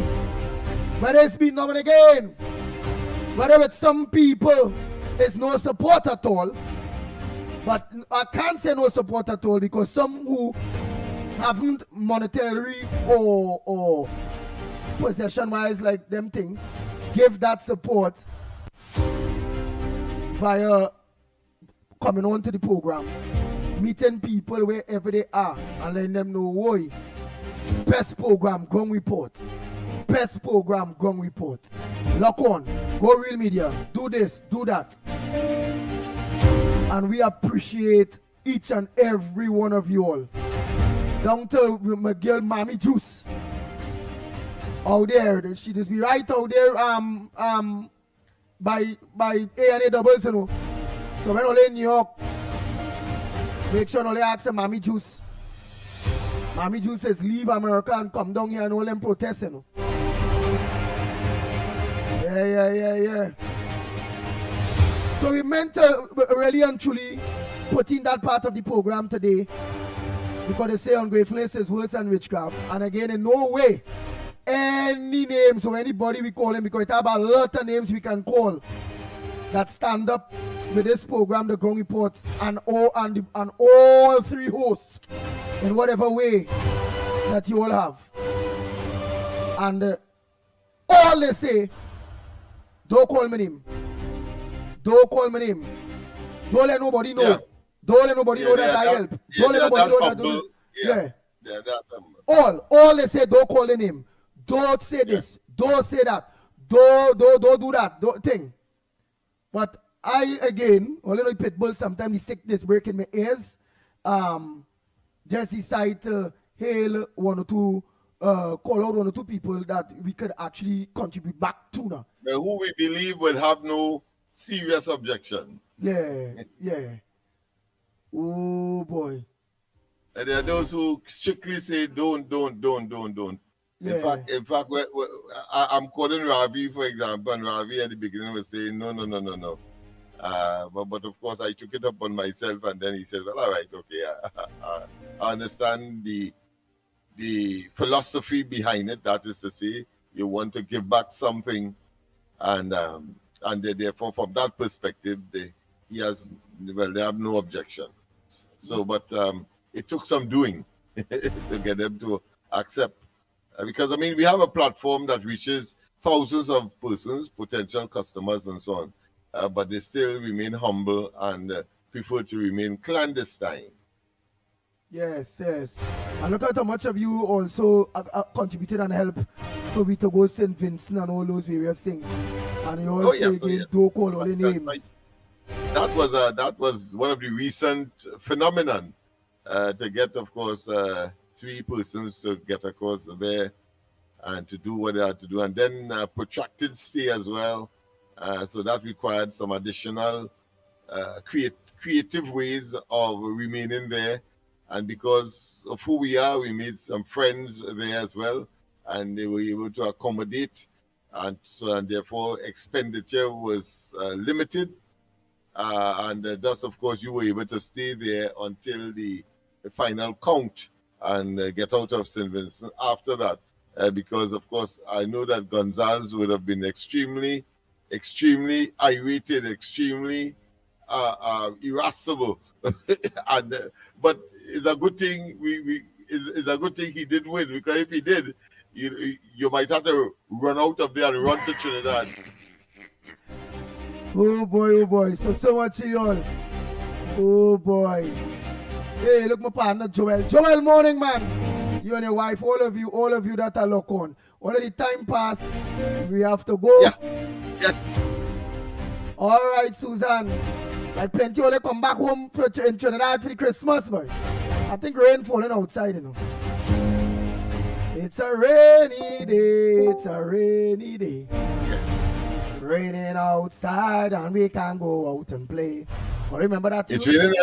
whether it's be now and again, whether with some people it's no support at all, but I can't say no support at all because some who haven't monetary or possession wise like them thing give that support via coming on to the program, meeting people wherever they are and letting them know, why best program ground report, best program ground report, lock on, go real media, do this, do that. And we appreciate each and every one of you all. Down to my girl Mommy Juice out there. She just be right out there by A&A Doubles, you know. So when only in New York, make sure only ask Mommy Juice. Mommy Juice says leave America and come down here and all them protest, you know. Yeah. So we meant to really and truly put in that part of the program today, because they say ungratefulness is worse than witchcraft. And again, in no way, any names or anybody we call him, because it have a lot of names we can call that stand up with this program, the Ground Report, and all three hosts in whatever way that you all have. And all they say, don't call me name. Don't call my name. Don't let nobody know. Yeah. Don't let nobody know that I help. Don't let nobody know that. Yeah. Yeah, that, All they say, don't call the name. Don't say this. Don't say that. Don't do that. Don't thing. But I again, well, you know, Pitbull sometimes he stick this break in my ears. Just decide to hail one or two, call out one or two people that we could actually contribute back to now. Who we believe would have no serious objection. Yeah. Oh boy. And there are those who strictly say don't. Yeah. In fact, I'm calling Ravi, for example, and Ravi at the beginning was saying no. But of course, I took it up on myself, and then he said, "Well, all right, okay, I understand the philosophy behind it. That is to say, you want to give back something, and therefore, from that perspective, they have no objection. So, but it took some doing to get them to accept, because I mean, we have a platform that reaches thousands of persons, potential customers, and so on. But they still remain humble and prefer to remain clandestine. Yes. And look at how much of you also contributed and helped for we to go St. Vincent and all those various things. And you all don't call all the names. That was one of the recent phenomenon to get, of course, 3 persons to get across there and to do what they had to do, and then protracted stay as well. So that required some additional creative ways of remaining there. And because of who we are, we made some friends there as well, and they were able to accommodate. And therefore, expenditure was limited. And thus, of course, you were able to stay there until the final count and get out of St. Vincent after that. Because, of course, I know that Gonzalez would have been extremely irritated, extremely irascible, but it's a good thing it's a good thing he did win, because if he did, you might have to run out of there and run to Trinidad. Oh boy, so much of y'all. Oh boy. Hey, look my partner Joel, morning man. You and your wife, all of you that are locked on. Already time pass, we have to go. Yeah. Yes. All right, Susan. Like plenty only come back home in Trinidad for the Christmas, boy. I think rain falling outside, you know. It's a rainy day. Yes. Raining outside and we can go out and play. But remember that it's raining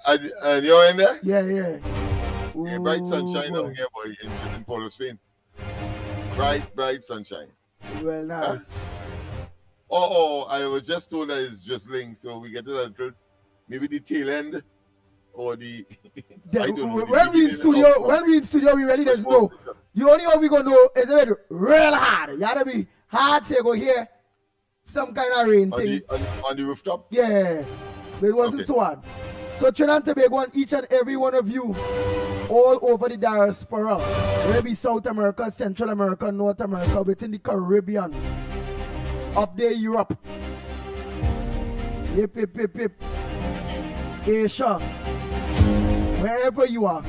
and you're in there? Yeah. Ooh, bright sunshine out here, boy, in Port of Spain. Bright sunshine. Well, nice. Huh? Oh, I was just told that it's drizzling, so we get it until maybe the tail end or the. I don't know. When we in studio, we really doesn't know. The only way we gonna know is it real hard. You gotta be hard to go here. Some kind of rain thing. On the rooftop? Yeah. But it wasn't so hard. So Trinidad and Tobago and each and every one of you all over the diaspora, maybe South America, Central America, North America, within the Caribbean, up there Europe, yip, Asia, wherever you are.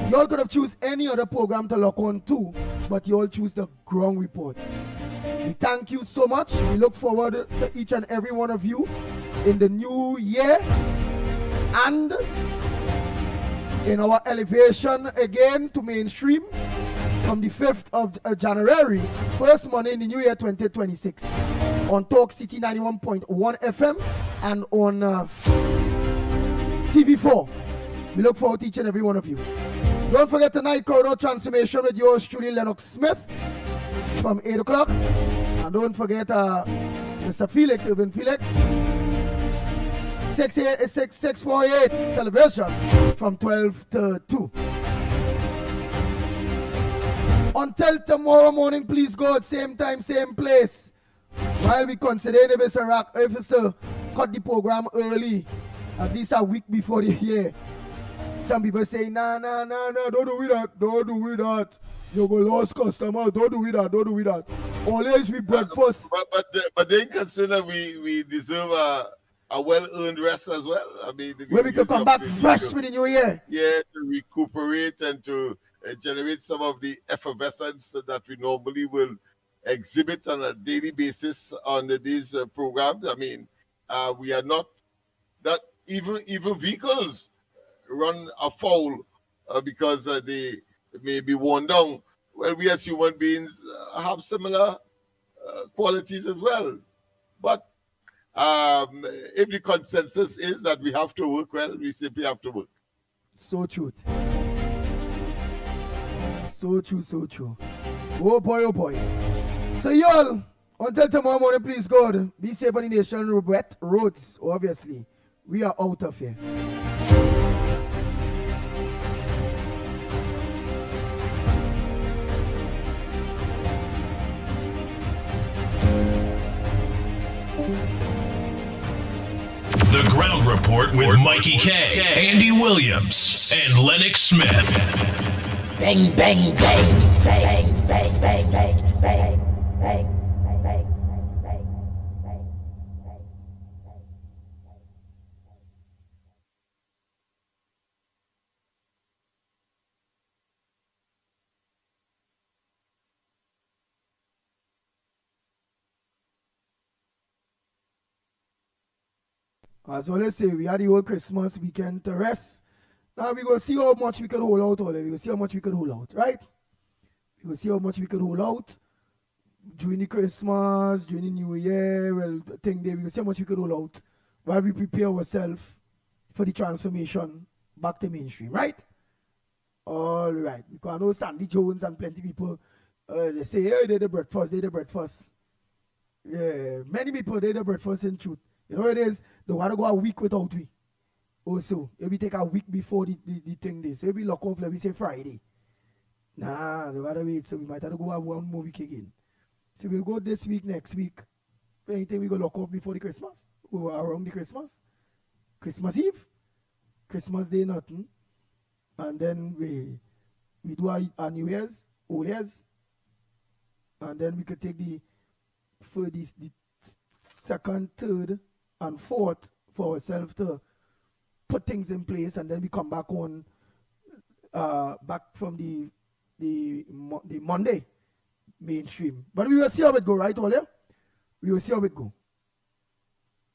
You all could have choose any other program to lock on to, but you all choose the Ground Report. We thank you so much. We look forward to each and every one of you in the new year and in our elevation again to mainstream from the 5th of January, first Monday in the new year 2026 on Talk City 91.1 FM and on TV4. We look forward to each and every one of you. Don't forget tonight, Corridor Transformation with yours truly, Lennox Smith, from 8 o'clock. And don't forget Mr. Felix, Irvin Felix, 648 television from 12 to 2. Until tomorrow morning, please God, same time, same place. While we consider if it's a cut the program early, at least a week before the year. Some people say, nah, don't do that. You go lost customer. Don't do with that. Don't do with that. Always be breakfast. But they consider we deserve a well-earned rest as well. I mean, Where we can come back fresh with the new year. Yeah, to recuperate and to generate some of the effervescence that we normally will exhibit on a daily basis on these programs. I mean, we are not that even vehicles run afoul because they may be worn down. Well, we as human beings have similar qualities as well. But if the consensus is that we have to work well, we simply have to work. So true. So true, so true. Oh boy, oh boy. So y'all, until tomorrow morning, please God, be safe on the nation wet roads, obviously. We are out of here. The Ground Report with Mikey K, Andy Williams, and Lennox Smith. Bang, bang, bang, bang, bang, bang, bang, bang, bang. As always say, we had the whole Christmas weekend to rest. Now we go see how much we can hold out, all. We go see how much we can hold out, right? We go see how much we can hold out during the Christmas, during the New Year. Well, the thing there, we go see how much we can hold out while we prepare ourselves for the transformation back to mainstream, right? All right. Because I know Sandy Jones and plenty of people, they say, hey, they're the breakfast, they're the breakfast. Yeah, many people, they're the breakfast in truth. You know what it is? They want to go a week without we. Also, if we take a week before the thing this, so if we lock off, let me say Friday. Nah, they gotta wait, so we might have to go have one more week again. So we'll go this week, next week. Anything we go lock off before the Christmas? Or around the Christmas? Christmas Eve? Christmas Day, nothing. And then we do our New Year's, Old Year's. And then we could take the second, third, and fourth for ourselves to put things in place, and then we come back on back from the Monday mainstream. But we will see how it go, right, Olia? We will see how it go.